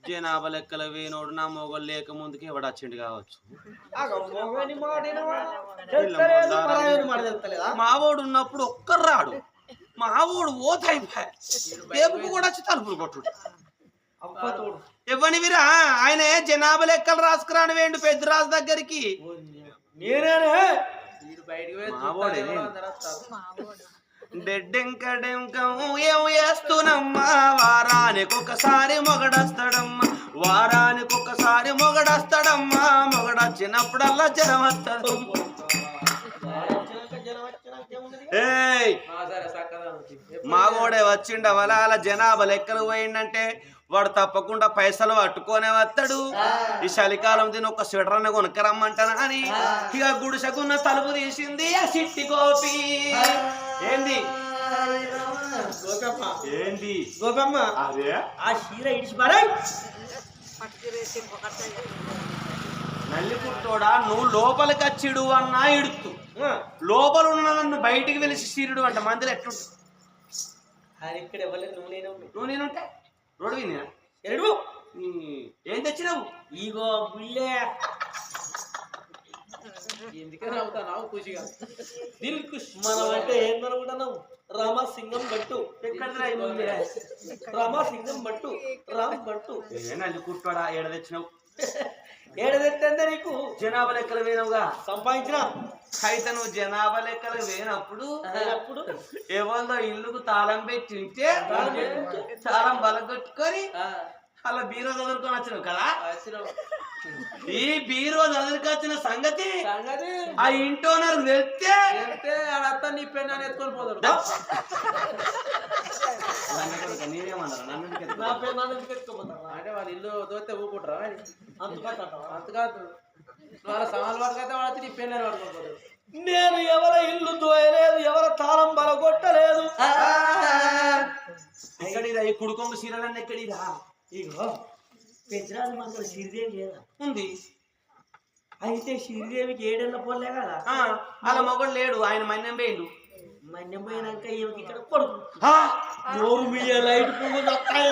S2: జనాభా లెక్కల వేనోడు నా మొగలు లేక ముందుకి ఎవడు వచ్చిండు కావచ్చు మావోడు ఉన్నప్పుడు ఒక్కరు రాడు మావోడు ఓతైపోయాడు కూడా వచ్చి తలుపులు కొట్టుడు ఇవ్వనివిరా ఆయన జనాభా లెక్కలు రాసుకురాని వేయండు పెద్దరాజు దగ్గరికి డెడ్డెంకడెంకం ఏం చేస్తున్నమ్మా వారానికి ఒకసారి మొగడొస్తాడమ్మా వారానికి ఒకసారి మొగడొస్తాడమ్మా మొగడొచ్చినప్పుడల్లా జనం వస్తాడు మాగోడే వచ్చిండ వలాల జనాభా లెక్కలు పోయిండంటే వాడు తప్పకుండా పైసలు పట్టుకొనే వస్తాడు ఈ చలికాలం దీని ఒక స్వెటర్ అన్న కొనుక్కరమ్మంటాను అని ఇక గుడిసెకున్న తలుపు తీసింది ఆ సిట్టి గోపి ఏంది ఏంది
S1: గోపమ్మ
S2: అదే
S1: ఆ చీర ఇడిచి పడే
S2: నల్లి పుట్టోడా నువ్వు లోపలికి వచ్చిడు అన్నా ఇడుతు లోపల ఉన్న నన్ను బయటికి వెలిసి చీరుడు అంట మందిలో ఎట్లుంటు
S1: ఇక్కడ ఎవరు
S2: నువ్వు నేనుంటే రోడ్డు వినా
S1: ఎడు
S2: ఏం తెచ్చినావు
S1: ఈగో బుల్లే
S4: ఎందుకని అవుతావు ఖుషిగా
S1: మనం అంటే ఏం అనుకుంటున్నావు రామసింగం బట్టు రామసింగం బట్టు రామ్ బట్టు
S2: నల్లి కుట్టోడా ఏడ తెచ్చినావు
S1: ఏడదెట్టంటే నీకు
S2: జనాభా లెక్కలు వేనవుగా
S1: సంపాదించిన
S2: అయితే నువ్వు జనాభా లెక్కలు వేనప్పుడు
S1: అప్పుడు
S2: ఎవరిదో ఇల్లుకు తాళం పెట్టి ఉంటే తాళం బలగొట్టుకొని అలా బీరో చదువుకొని వచ్చినావు కదా. ఈ బీరో చదువుకొచ్చిన సంగతి ఆ ఇంటి ఓనర్ వెళ్తే
S4: ఆడత్తా నీ పెన్ను ఎత్తుకొని పోతాడు.
S2: నేనేమన్నా నన్ను
S1: నా పేరు నన్ను ఎందుకు ఎత్తుకోపోతావా?
S4: అంటే వాళ్ళ ఇల్లు దోస్తే ఊకుంటారా
S1: అందుకంటావా?
S4: అంత కాదు వాళ్ళ సమాన వాడికి అయితే వాడు వచ్చి నీ పెన్ను పట్టుకొని పోతాడు.
S1: నేను ఎవరి ఇల్లు దోయలేదు, ఎవరి తాళం బలగొట్టలేదు.
S2: ఎక్కడిరా ఈ కుడుకొంగు సీరలన్నీ ఎక్కడిరా?
S1: ఇగో పెద్దరాజు మనకు శ్రీదేవి లేదా
S2: ఉంది.
S1: అయితే శ్రీదేవికి 7 ఏళ్ల పోలే కదా.
S2: అలా మొగడు లేడు, ఆయన మన్యం పోయిండు.
S1: మన్యం పోయినాక ఈమెకి ఇక్కడ కొడుకు నోరు మీ లైట్ పువ్వు వస్తాయి.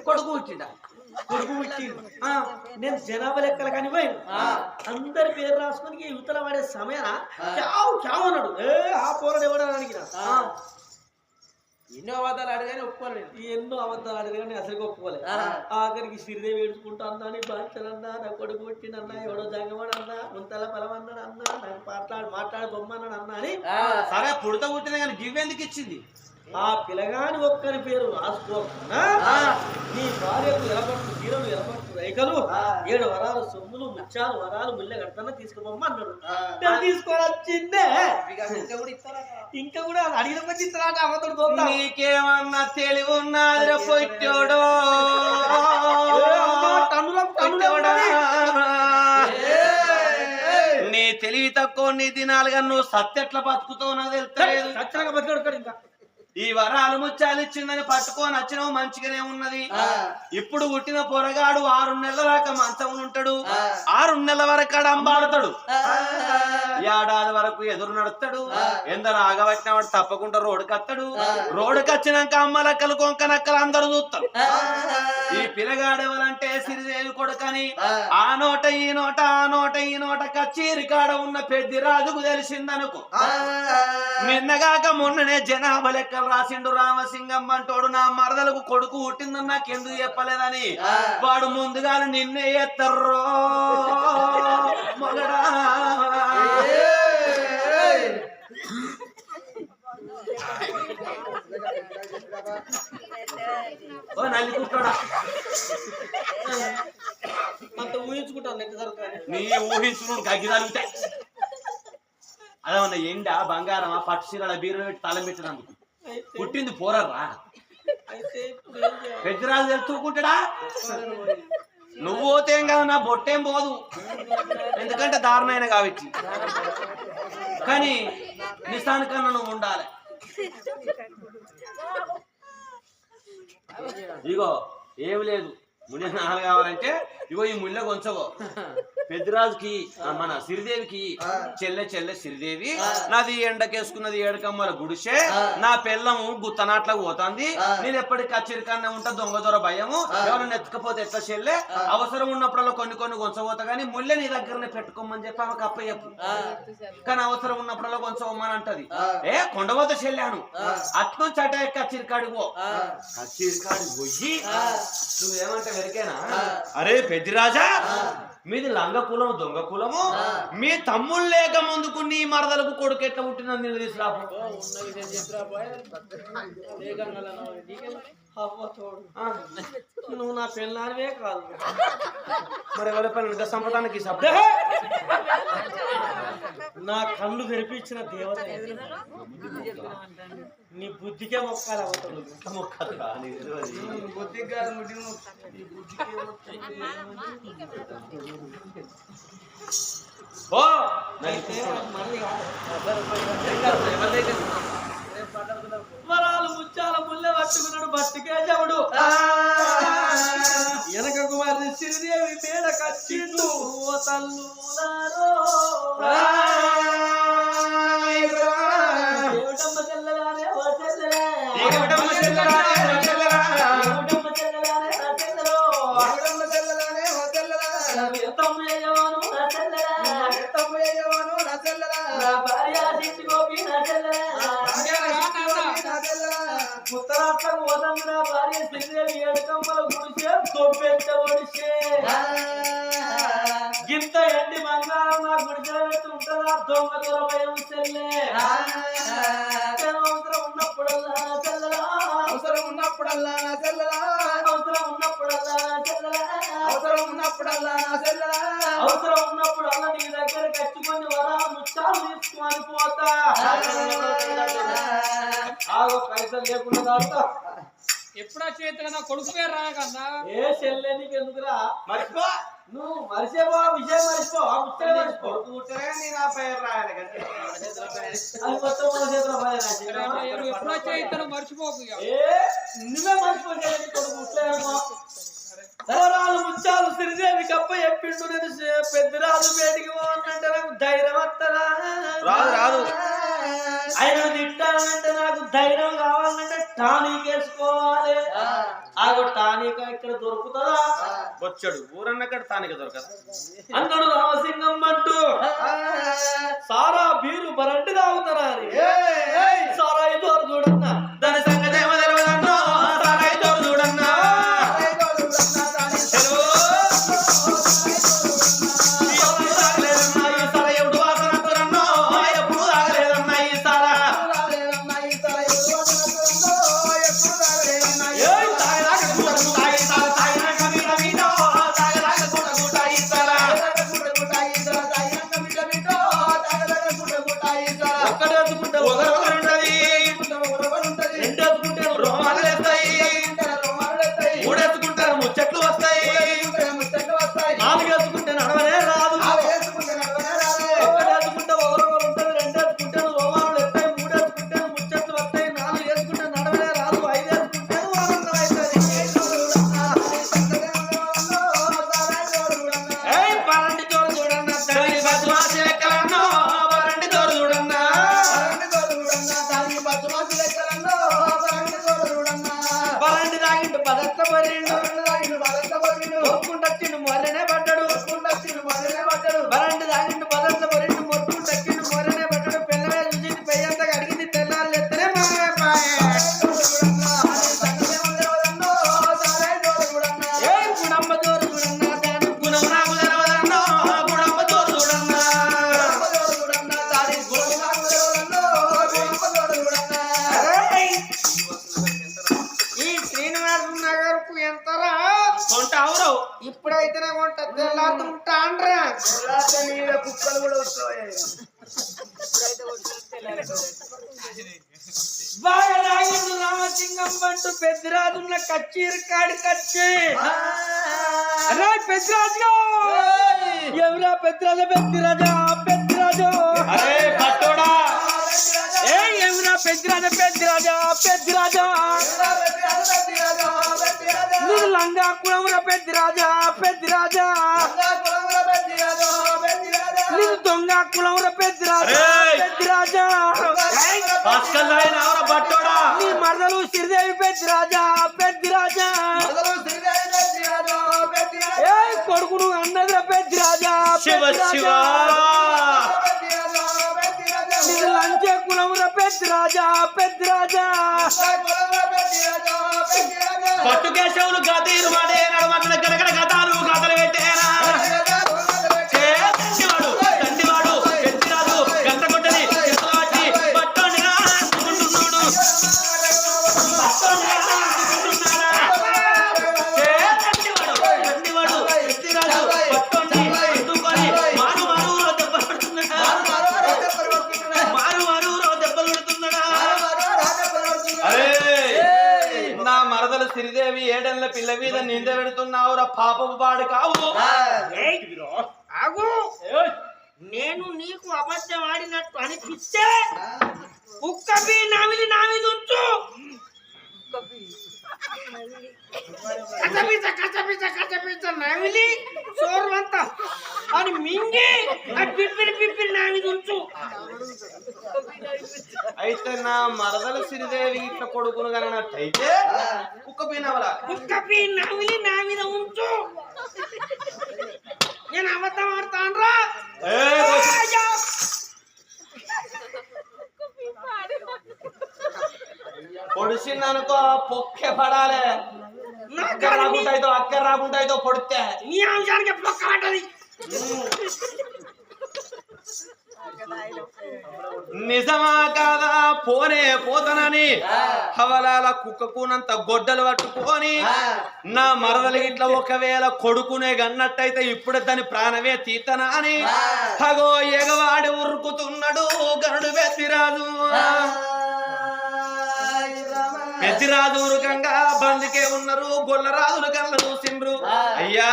S2: కొడుకు వచ్చిండా?
S1: కొడుకు పుట్టిండు. నేను జనాభా లెక్కలు కానీ పోయాను. అందరి పేరు రాసుకొని యువతల పడే సమయాన చావు చావు అన్నాడు. ఆ పోరాడు ఎవడని అడిగిన
S4: ఎన్నో అబద్ధాలు అడిగానే ఒప్పుకోలేదు.
S1: ఎన్నో అబద్ధాలు అడిగిన కానీ అసలు ఒప్పుకోలేదు. ఆఖరికి శ్రీదేవి ఏడుచుకుంటా అన్నా, నీ బాధ్యతలన్నా, నా కొడుకు పుట్టినన్నా, ఎవడో జంగమడన్నా, ముంతల పొలమన్నాడు అన్నా, నాకు మాట్లాడి బొమ్మన్నాడు అన్నా అని.
S2: సరే పుడత పుట్టిన కానీ గివ్ ఎందుకు ఇచ్చింది?
S1: ఆ పిల్లగాని ఒక్కరి పేరు రాసుకోకుండా నీ భార్యకు ఎలబట్టు చీరలు, ఎలబట్టు రైకలు, 7 వరాలు సొమ్ములు, ముత్యాలు, వరాలు ముల్లె కడతాన తీసుకుపోమ్మ అన్నాడు. నేను తీసుకొని వచ్చిందే. ఇంకా కూడా అడిగిన కొద్ది ఇస్తారట. అవతడు
S2: నీకేమన్నా తెలివి ఉన్నది పొట్టోడో? నీ తెలివి తక్కువ నీ దినాలుగా నువ్వు సత్తెట్ల బతుకుతావు నాకు తెలుస్తలేదు.
S1: చచ్చగా బతికాడు. ఇంకా
S2: ఈ వరాలు ముత్యాలు ఇచ్చిందని పట్టుకొని వచ్చినవు మంచిగానే ఉన్నది. ఇప్పుడు పుట్టిన పొరగాడు 6 నెలల దాకా మంచం ఉంటాడు. 6 నెలల వరకు అంబాడుతాడు. ఏడాది వరకు ఎదురు నడుస్తాడు. ఎందరు ఆగబట్టిన వాడు తప్పకుండా రోడ్డుకి వస్తాడు. రోడ్డుకి వచ్చినాక అమ్మలక్కలు కొంకనక్కలు అందరూ చూస్తారు. ఈ పిల్లగాడెవరంటే సిరిదేవి కొడుకని ఆ నోట ఈ నోట ఆ నోట ఈ నోట కచ్చేరి కాడ ఉన్న పెద్దిరాజుకు తెలిసిందనుకో. నిన్నగాక మొన్ననే జనాభా లెక్కలు రాసిండు రామసింగం అంటోడు. నా మరదలకు కొడుకు పుట్టిందని నాకెందుకు చెప్పలేదని వాడు ముందుగా నిన్నే ఎత్తర్రో మొగడా. ఓ నల్లి కుట్టాడా?
S1: అంత ఊహించుకుంటాను నెట్ జరుగుతుంది.
S2: నీ ఊహించుకుని గగ్గి తలుగుతాయి. అదేమన్నా ఎండ బంగారమా పట్టు చీరల బీరు పెట్టి తలం పెట్టినందుకు పుట్టింది పోరర్రా. పెద్దరాజు తెలుసుకుంటాడా? నువ్వు పోతేం కదా, నా బొట్టేం పోదు. ఎందుకంటే దారుణమైన కాబట్టి. కానీ నిశానికన్నా నువ్వు ఉండాలి. ఇగో ఏమి లేదు, ముళ్ళ నాలు కావాలంటే ఇగో ఈ ముళ్ళ కొంచగో. పెద్దరాజుకి మన సిరిదేవికి చెల్లె సిరిదేవి, నాది ఎండకేసుకున్నది 7 కమ్మల గుడిసే, నా పిల్లము గుత్తనాట్లకు పోతుంది. నేను ఎప్పటికి కచ్చిరికన్నా ఉంటా, దొంగ దొర భయము, ఎవరైనా ఎత్తుకపోతే ఎట్లా చెల్లె, అవసరం ఉన్నప్పుడల్లా కొన్ని కొంచపోతా కానీ ముళ్ళె నీ దగ్గరనే పెట్టుకోమని చెప్పి ఆమెకు అప్ప చెప్పు. కానీ అవసరం ఉన్నప్పుడల్లా కొంచెమని అంటది. కొండపోత చెల్లాను అట్నుంచి అటే కచ్చిరికాడికి పో. కచ్చిరికాడికి పోయి నువ్వేమంటే వెరికేనా? అరే పెద్దిరాజా, మీది లంగ కులము దొంగ కులము, మీ తమ్ముళ్ళు లేక ముందుకు నీ మరదలకు కొడుకు ఎట్లా పుట్టిన నేను తీసుకురాపు.
S1: నువ్వు నా పెళ్ళానివే కాదు.
S2: మరి ఎవరి పని సంపదానికి
S1: నా కళ్ళు తెరిపించిన దేవత నీ బుద్ధికే మొక్కాలి. అవుతాడు
S2: బుద్ధికి కాదు
S1: వరాలు ముత్యాల ముల్లె పట్టుకున్నాడు బట్టికే చెవుడు. వెనక కుమారి సిరిదేవి మేడ కచ్చిండు తల్లులారో. ఏమిటమ్మ చెల్లెలానే ఓ చెల్లెలా, ఏమిటమ్మ చెల్లెలానే ఓ చెల్లెలా, ఏమిటమ్మ చెల్లెలానే నా చెల్లెలో, ఏమిటమ్మ చెల్లెలానే ఓ చెల్లెలా, ఎంతమ్మ యజమాను నా చెల్లెలా, ఎంతమ్మ యజమాను నా చెల్లెలా, నా భార్య సిట్టి గోపి నా చెల్లెలా, భార్య సిట్టి గోపి నా చెల్లెలా. ఉత్తరాట్లకు పోతుంది నా భార్య శ్రీదేవి ఏడుకమ్మల గుడిసే తొప్పెట్ట ఒడిసే గింత ఎండి బంగారం నా గుడిసె పెట్టి ఉంటుందా దొంగ దొరభయం చెల్లే అవసరం ఉన్నప్పుడల్లా చెల్లలా
S2: అవసరం ఉన్నప్పుడల్లా నా చెల్లెలా
S1: అవసరం ఉన్నప్పుడల్లా చెల్లలా
S2: అవసరం ఉన్నప్పుడల్లా నా చెల్లెలా
S1: అవసరం ఉన్నప్పుడల్లా నీ దగ్గర కట్టుకొని వరా ముచ్చాలు తీసుకొని పోతా ఆగో పైసలు లేకుండా దాంతో
S3: ఎప్పుడా చేతులు నా కొడుకు పేరు రాకన్నా
S1: ఏ చెల్లె నీకు ఎందుకురా
S2: మర్చిపో
S1: నువ్వు మరిచేపో విజయం మరిచిపో ఆ ముచ్చట మరిచిపో
S2: కొడుకు పుట్టరే నేను ఆ పేరు రాయాలి కదా
S1: అది మొత్తం మన చేతిలో భయం నా చేతిలో.
S3: ఎప్పుడా చేతులు మర్చిపోకు ఇక.
S1: ఏ నువ్వే మర్చిపోతే కొడుకు ముట్లేదమ్మా పోరాలు ముచ్చాలు శ్రీదేవి కప్ప చెప్పిండు నేను పెద్దరాజు బయటికి పోవాలంటే నాకు ధైర్యం వస్తదా
S2: రాదు రాదు
S1: ఆయన తిట్టాలంటే నాకు ధైర్యం కావాలంటే టానిక్ వేసుకోవాలి ఆగో టానిక్ ఇక్కడ దొరుకుతుందా
S2: వచ్చాడు ఊరన్నక్కడ తానిక దొరకదు
S1: అన్నాడు రామసింగం అంటూ సారా బీరు బరంటి తాగుతారా అని సారా ఇది చూడన్నా
S2: దాని సంగతి ఏమో తెలియదన్నో సారాయి తోడు చూడన్నా ఎప్పుడు వాసన అంటారన్నో ఎప్పుడు తాగలేదన్నా ఈ సారా
S1: ఒక్కడేసుకుంటే
S2: ఒకరొకరుంటది
S1: రెండేసుకుంటే
S2: రోమాలు వేస్తాయి మూడేసుకుంటారు ముచ్చట్లు వస్తాయి
S1: నాలుగేసుకుంటే నడవనే రాదు ఒక్కడేసుకుంటే ఒకరొకరు ఉంటుంది రెండేసుకుంటే రోమాలు ఎత్తాయి మూడేసుకుంటే ముచ్చట్లు వస్తాయి నాలుగేసుకుంటే నడవనే రాదు ఐదేసుకుంటే వారందరూ అవుతుంది
S2: పరండి తోడు చూడన్నా తల్లి బద్మాసి లెక్కలన్నో పరండి తోడు చూడన్నా
S1: పరండి తాగిండు పదత్త పరిండు మొక్కుంటచ్చిండు మొర్రనే పడ్డాడు పరండి తాగిండు పదత్త పరిండు మొక్కుంటచ్చిండు మొర్రనే పడ్డాడు పిల్లమే చూసింది పెయ్యంత అడిగింది తెల్లారు ఎత్తనే మామే పాయే ఏ గుణమ్మ దోరు చూడన్నా దాని
S2: గుణం నాకు తెలవదన్నో గుణమ్మ తోడు చూడన్నా
S1: అరేయ్! ఈ శ్రీనివాస నగర్ కు ఎంతరా
S2: కొంటావురు
S1: ఇప్పుడైతేనే కొంట తెల్లారుతుంటాండ్రా
S2: కుక్కలు కూడా వస్తాయి
S1: బాగా రాగిండు రామసింగం అంటూ పెద్దరాజున్న కచ్చీరు కాడి కచ్చి అరే పెద్దరాజు ఎవరా పెద్దరాజా పెద్దరాజు
S2: అరే పట్టోడా
S1: ఏ ఎవరా పెద్దరాజా నువ్వు లంగా కులముల పెద్దరాజా నువ్వు దొంగ కులముల పెద్దరాజా
S2: భాస్కర్ నాయన ఎవరా పట్టోడా
S1: నీ మరదలు శ్రీదేవి పెద్దరాజా ఏ కొడుకును అన్నదిరా పెద్దరాజా
S2: శివ శివ
S1: నీకు లంచే కులముల పెద్దరాజా
S2: పట్టు కేశవులు గతీరు మాడే నడమక్కల గడగడ గతాలు గతలు పెట్టేనా తండ్రివాడు ఎత్తిరాజు గంట కొట్టని చేతలాటి పట్టోని రాసుకుంటున్నాడు తండ్రివాడు ఎత్తిరాజు పట్టోని అందుకొని మారు మారు దెబ్బలు పడుతున్నాడా అరే నా మరదలు శ్రీదేవి ఏడెళ్ళ పిల్ల మీద నింద పెడుతున్నావురా పాపపు పాడు కావు
S1: ఆగు నేను నీకు అబద్ధం ఆడినట్టు అనిపిస్తే కుక్కపి నామిది ఉంచు కచ్చపిచ్చ నామిలి సోర్వంతా అని మింగి అది పిప్పిరి నామిది ఉంచు
S2: అయితే నా మరదలు శ్రీదేవి ఇట్లా కొడుకును కనట్టయితే
S1: కుక్కపి నామిలి నా మీద ఉంచు నేను అబద్ధం ఆడతానురా
S2: పొడిచిందనుకో పొక్కే పడాలి. అక్క రాకుంటాయితో పొడితే
S3: నీ అంశానికి పొక్క పడ్డది.
S2: నిజమా కాదా పోనే పోతానని హవలాల కుక్కకునంత గొడ్డలు పట్టుకొని నా మరదలు ఇట్లా ఒకవేళ కొడుకునే గన్నట్టయితే ఇప్పుడే దాని ప్రాణమే తీతనా అని అగో ఎగవాడి ఉరుకుతున్నాడు గరుడు పెద్దిరాజు. పెద్దిరాజు ఉరుకంగా బందికే ఉన్నారు, గొల్లరాజులు కళ్ళ చూసిండ్రు. అయ్యా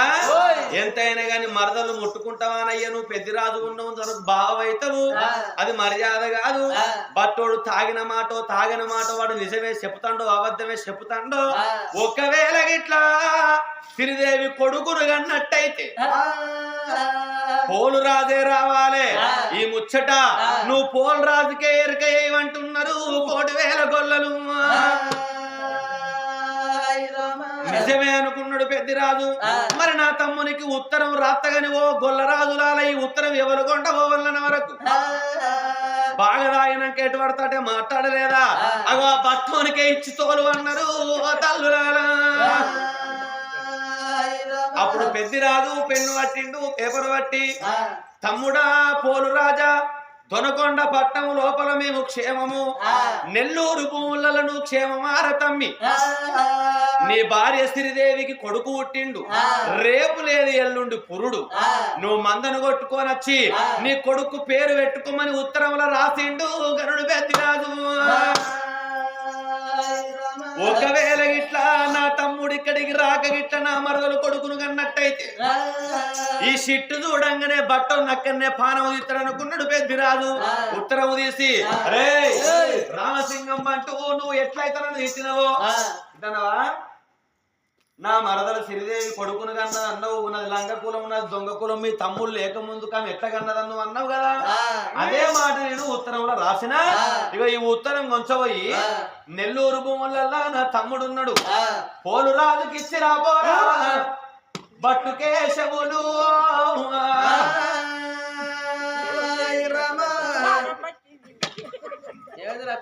S2: ఎంతైనా గాని మరదలు ముట్టుకుంటావానయ్యా, నువ్వు పెద్దిరాజు ఉన్నంత బావైతవు, అది మర్యాద కాదు. బట్టోడు తాగిన మాట వాడు నిజమే చెప్తాండో అబద్ధమే చెప్తాండో. ఒకవేళ ఇట్లా శ్రీదేవి కొడుకును కన్నట్టయితే పోలు రాజే రావాలే. ఈ ముచ్చట నువ్వు పోలు రాజుకే ఎరకయ్యమంటున్నారు 1,000 గొల్లలు. నిజమే అనుకున్నాడు పెద్దిరాజు. మరి నా తమ్మునికి ఉత్తరం రాత్తగాని ఓ గొల్లరాజులాల ఈ ఉత్తరం ఎవరు కొంట పోవలన వరకు బాగా తాగినాక ఎటు పడతాటే మాట్లాడలేదా? అగో బట్టోనికే ఇచ్చి తోలు అన్నారు తల్లులాలా. అప్పుడు పెద్దిరాజు పెన్ను పట్టిండు, పేపర్ పట్టి, తమ్ముడా పోలు రాజా, దొనకొండ పట్టణం లోపల మేము క్షేమము, నెల్లూరు భూములను క్షేమమార తమ్మి. నీ భార్య శ్రీదేవికి కొడుకు పుట్టిండు, రేపు లేదు ఎల్లుండి పురుడు. నువ్వు మందను కొట్టుకోనొచ్చి నీ కొడుకు పేరు పెట్టుకోమని ఉత్తరంలో రాసిండు గరుడు పెద్దిరాజు. ఒకవేళ ఇట్లా నా తమ్ముడు ఇక్కడికి రాక గిట్ల నా మరదలు కొడుకును కన్నట్టయితే ఈ సిట్టు చూడంగానే బట్టలు నక్కనే పానం తీస్తాడనుకున్నాడు పెద్దిరాజు. ఉత్తరం తీసి, అరే రామసింగం అంటూ నువ్వు ఎట్లయితే తీసినవో ఇతనవా, నా మరదలు శ్రీదేవి కొడుకును కన్నా అన్నావు, ఉన్నది లంగ కులం ఉన్నది దొంగ కులం, మీ తమ్ముళ్ళు లేకముందు కానీ ఎట్లా కన్నదన్ను అన్నావు కదా. అదే మాట నేను ఉత్తరంలో రాసిన. ఇక ఈ ఉత్తరం కొంచపోయి నెల్లూరు భూములల్లా నా తమ్ముడున్నాడు, పోలు రాజుకి ఇచ్చి రాబోరా బట్టు కేశవులు.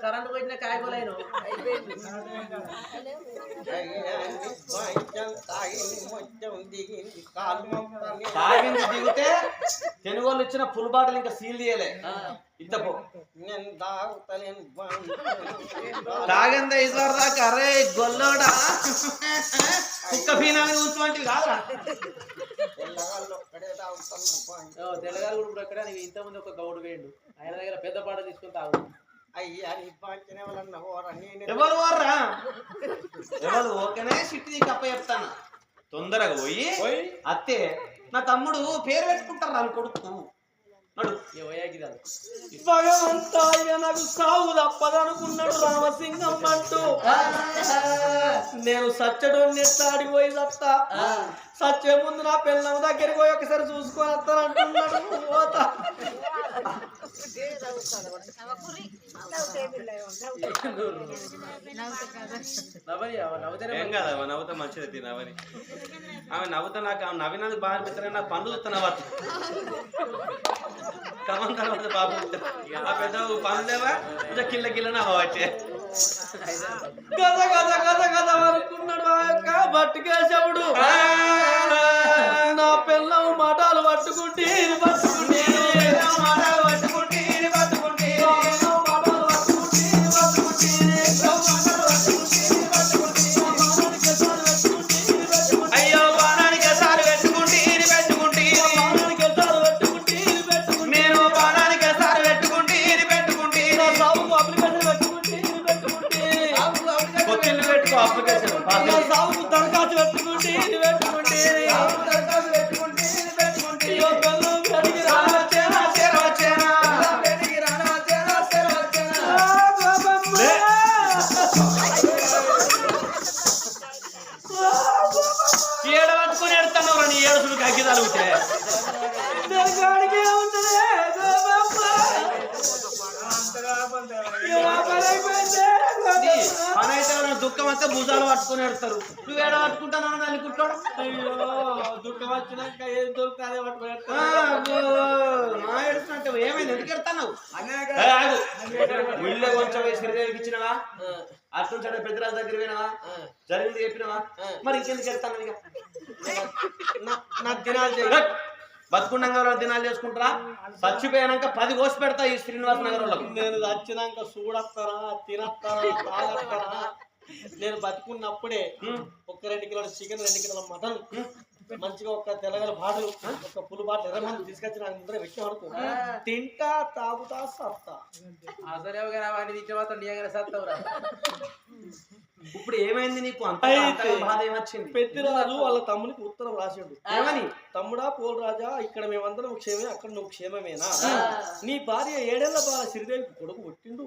S4: కరెంట్ పోయిన కాయకోలేను
S2: తాగింది దిగితే తెలుగోళ్ళు ఇచ్చిన ఫుల్ బాటిల్ ఇంకా సీల్ తీయలే. ఇంత తాగిందా ఇసారు దాకా అరే గొల్లోడా కుక్క పీనాన్ని కూర్చోంటి కాదురా.
S4: తెల్లగారు కూడా ఎక్కడ ఇంతమంది ఒక గౌడు వేయండు, ఆయన దగ్గర పెద్ద పాట తీసుకుని తాగు.
S2: ఎవరు వర్రా ఎవరు ఓకేనే సిట్టి కప్ప చెప్తాను. తొందరగా పోయి అత్తే నా తమ్ముడు పేరు పెట్టుకుంటారు వాళ్ళు కొడుకు నడు.
S1: భగవంతా నాకు సాగు తప్పదనుకున్నాడు రామసింగం అంటూ. నేను సచ్చడోని ఎట్లాడిపోయి చస్తా, సచ్చే ముందు నా పిల్లల దగ్గరికి పోయి ఒకసారి చూసుకొని వస్తానంటున్నాడు. పోతా
S2: ఏం కాదు నవ్వుతా మంచిది నవ్వని. ఆమె నవ్వుతా నాకు ఆమె నవ్వినందుకు బాగా అనిపిస్తారు, నాకు పనులు వస్తున్నా కమం తర్వాత బాబు ఆ పెద్ద పనులేవా కొంచెం కిల్ల కిల్ల నవ్వచ్చే
S1: గద గద గద గద అనుకున్నాడు ఆ యొక్క బట్టుకేశవుడు. నా పిల్లం మాటలు పట్టుకుంటే సాగు దరఖాస్తు పెట్టుకుంటే
S2: ఏడవట్టుకుని ఎడతాను నీ ఏడుసులు కగ్గి తలుగుతే పనైతే ఏదైనా దుఃఖం వస్తే భుజాలు పట్టుకొని ఎడతారు నువ్వు ఏడ పట్టుకుంటాను అనుకుంటాడు
S1: అయ్యో దుఃఖం వచ్చినాక ఏం దొరుకుతుంది అదే పట్టుకొని
S2: నా ఎడుతున్నట్టు ఏమైంది ఎందుకు ఎడతావు ఊళ్ళో కొంచెం శ్రీదేవికి ఇచ్చినవా అట్నుంచి పెద్దరాజు దగ్గర పోయినావా జరిగింది చెప్పినవా మరి ఇంకెందుకు వెళ్తాను ఇక
S1: నాకు దినాలు చేయ
S2: బతుకుండంగా దినాలు చేసుకుంటారా చచ్చిపోయాక 10 కోసి పెడతా ఈ శ్రీనివాస నగర్ వాళ్ళకు
S1: నేను వచ్చినాక చూడస్తారా తినస్తారా తాగస్తారా నేను బతుకున్నప్పుడే ఒక 2 కిలోల చికెన్ 2 కిలోల మటన్ మంచిగా ఒక తెల్లగల బాటలు ఒక పులు బాటలు 20 మంది తీసుకొచ్చి నాకు ముందర వెక్కి అనుకో తింటా తాగుతా సత్తా
S4: అసలు వాడిని తింటే మాత్రం నీగానే సత్తవురా.
S2: ఇప్పుడు ఏమైంది నీకు అంత బాధ ఏమొచ్చింది
S1: పెద్దిరాజు వాళ్ళ తమ్మునికి ఉత్తరం రాసిండు
S2: ఏమని
S1: తమ్ముడా పోల్ రాజా ఇక్కడ మేమందరం క్షేమే అక్కడ నువ్వు క్షేమమేనా నీ భార్య 7 ఏళ్ల బాల శ్రీదేవికి కొడుకు పుట్టిండు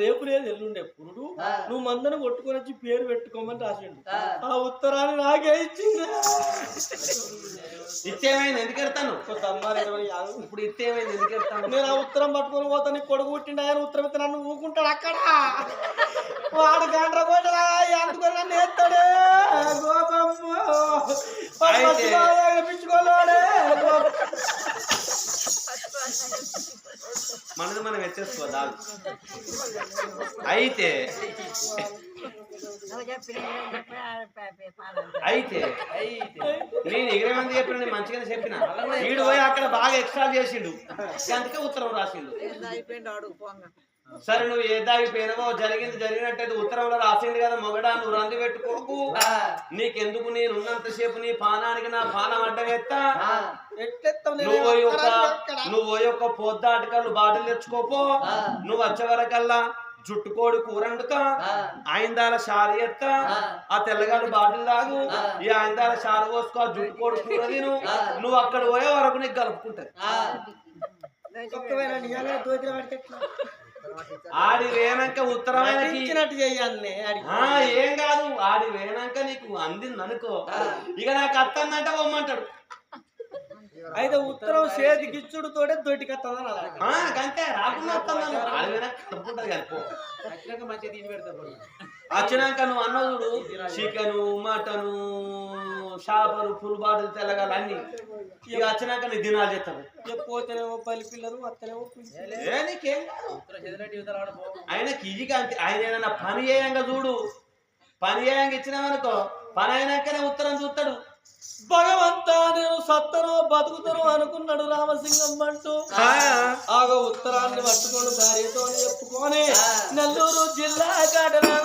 S1: రేపు లేదు ఎల్లుండే పురుడు నువ్వు మందను కొట్టుకొని వచ్చి పేరు పెట్టుకోమని రాసిండు ఆ ఉత్తరాన్ని నాకే ఇచ్చింది
S2: ఇచ్చేమైంది ఎందుకు ఎడతాను
S1: ఇప్పుడు
S2: ఇచ్చేమైంది ఎందుకు ఎడతాను
S1: నేను ఆ ఉత్తరం పట్టుకొని పోతా నీ కొడుకు పుట్టిండు ఆయన ఉత్తరం ఇస్తే నన్ను ఊకుంటాడు అక్కడ వాడు గంట కూడా అందుకొని నన్ను ఎత్తాడే గోపమ్మ పిచ్చుకోలేడే
S2: మనది మనం ఎత్తేసుకోదా అయితే నేను 20 మంది చెప్పిన నేను మంచిగానే చెప్పిన వీడు పోయి అక్కడ బాగా ఎక్స్ట్రా చేసిండు అందుకే ఉత్తరం రాసిండు సరే నువ్వు ఏ దాగిపోయినావో జరిగినట్టయితే ఉత్తరంలో రాసింది కదా మొగడా నువ్వు రంది పెట్టుకోకు నీకెందుకు నేను ఉన్నంతసేపు నీ పానానికి నా పానం అడ్డగెత్తా నువ్వు యొక్క పొద్దాటకల్లు బాటలు తెచ్చుకోపో నువ్వు వచ్చే వరకల్లా జుట్టుకోడి కూరండుక ఆయిందాల షారు ఎత్త ఆ తెల్లగాడు బాటిల్ తాగు ఈ ఆయిందాల షారు పోసుకో ఆ జుట్టుకోడి కూర తిను నువ్వు అక్కడ పోయే వరకు నీకు కలుపుకుంటది ఆడి వేనాక ఉత్తరమైన ఏం కాదు ఆడి వేనాక నీకు అందింది అనుకో ఇక నాకు అత్తందంటే పోమ్మంటాడు
S1: అయితే ఉత్తరం చేతికిచ్చుడు తోటే దొడ్డికత్తాను
S2: అంతే రాకుండా వస్తాను ఆడి వేనాక కలుపుకుంటది కలుపు
S4: మంచిగా తిని పెడతా
S2: వచ్చినాక నువ్వు అన్నదుడు చికెను మటను చేపలు ఫుల్ బాటిల్ తెల్లగాలు అన్ని ఇక వచ్చినాక నీ దినాలు చేస్తాను
S1: పోతేనేమో పల్లి పిల్లలు వస్తేనేమో
S2: నీకేం ఆయనకి ఇదిగా అంతే ఆయన ఏదైనా పని చేయంగా చూడు పని చేయంగా ఇచ్చినామనుకో పని అయినాకనే ఉత్తరం చూస్తాడు
S1: భగవంతా నేను సత్తనో బతుకుతానో అనుకున్నాడు రామసింగం అంటూ ఆగో ఉత్తరాన్ని పట్టుకొని భార్యతో చెప్పుకొని నెల్లూరు జిల్లా కాటరా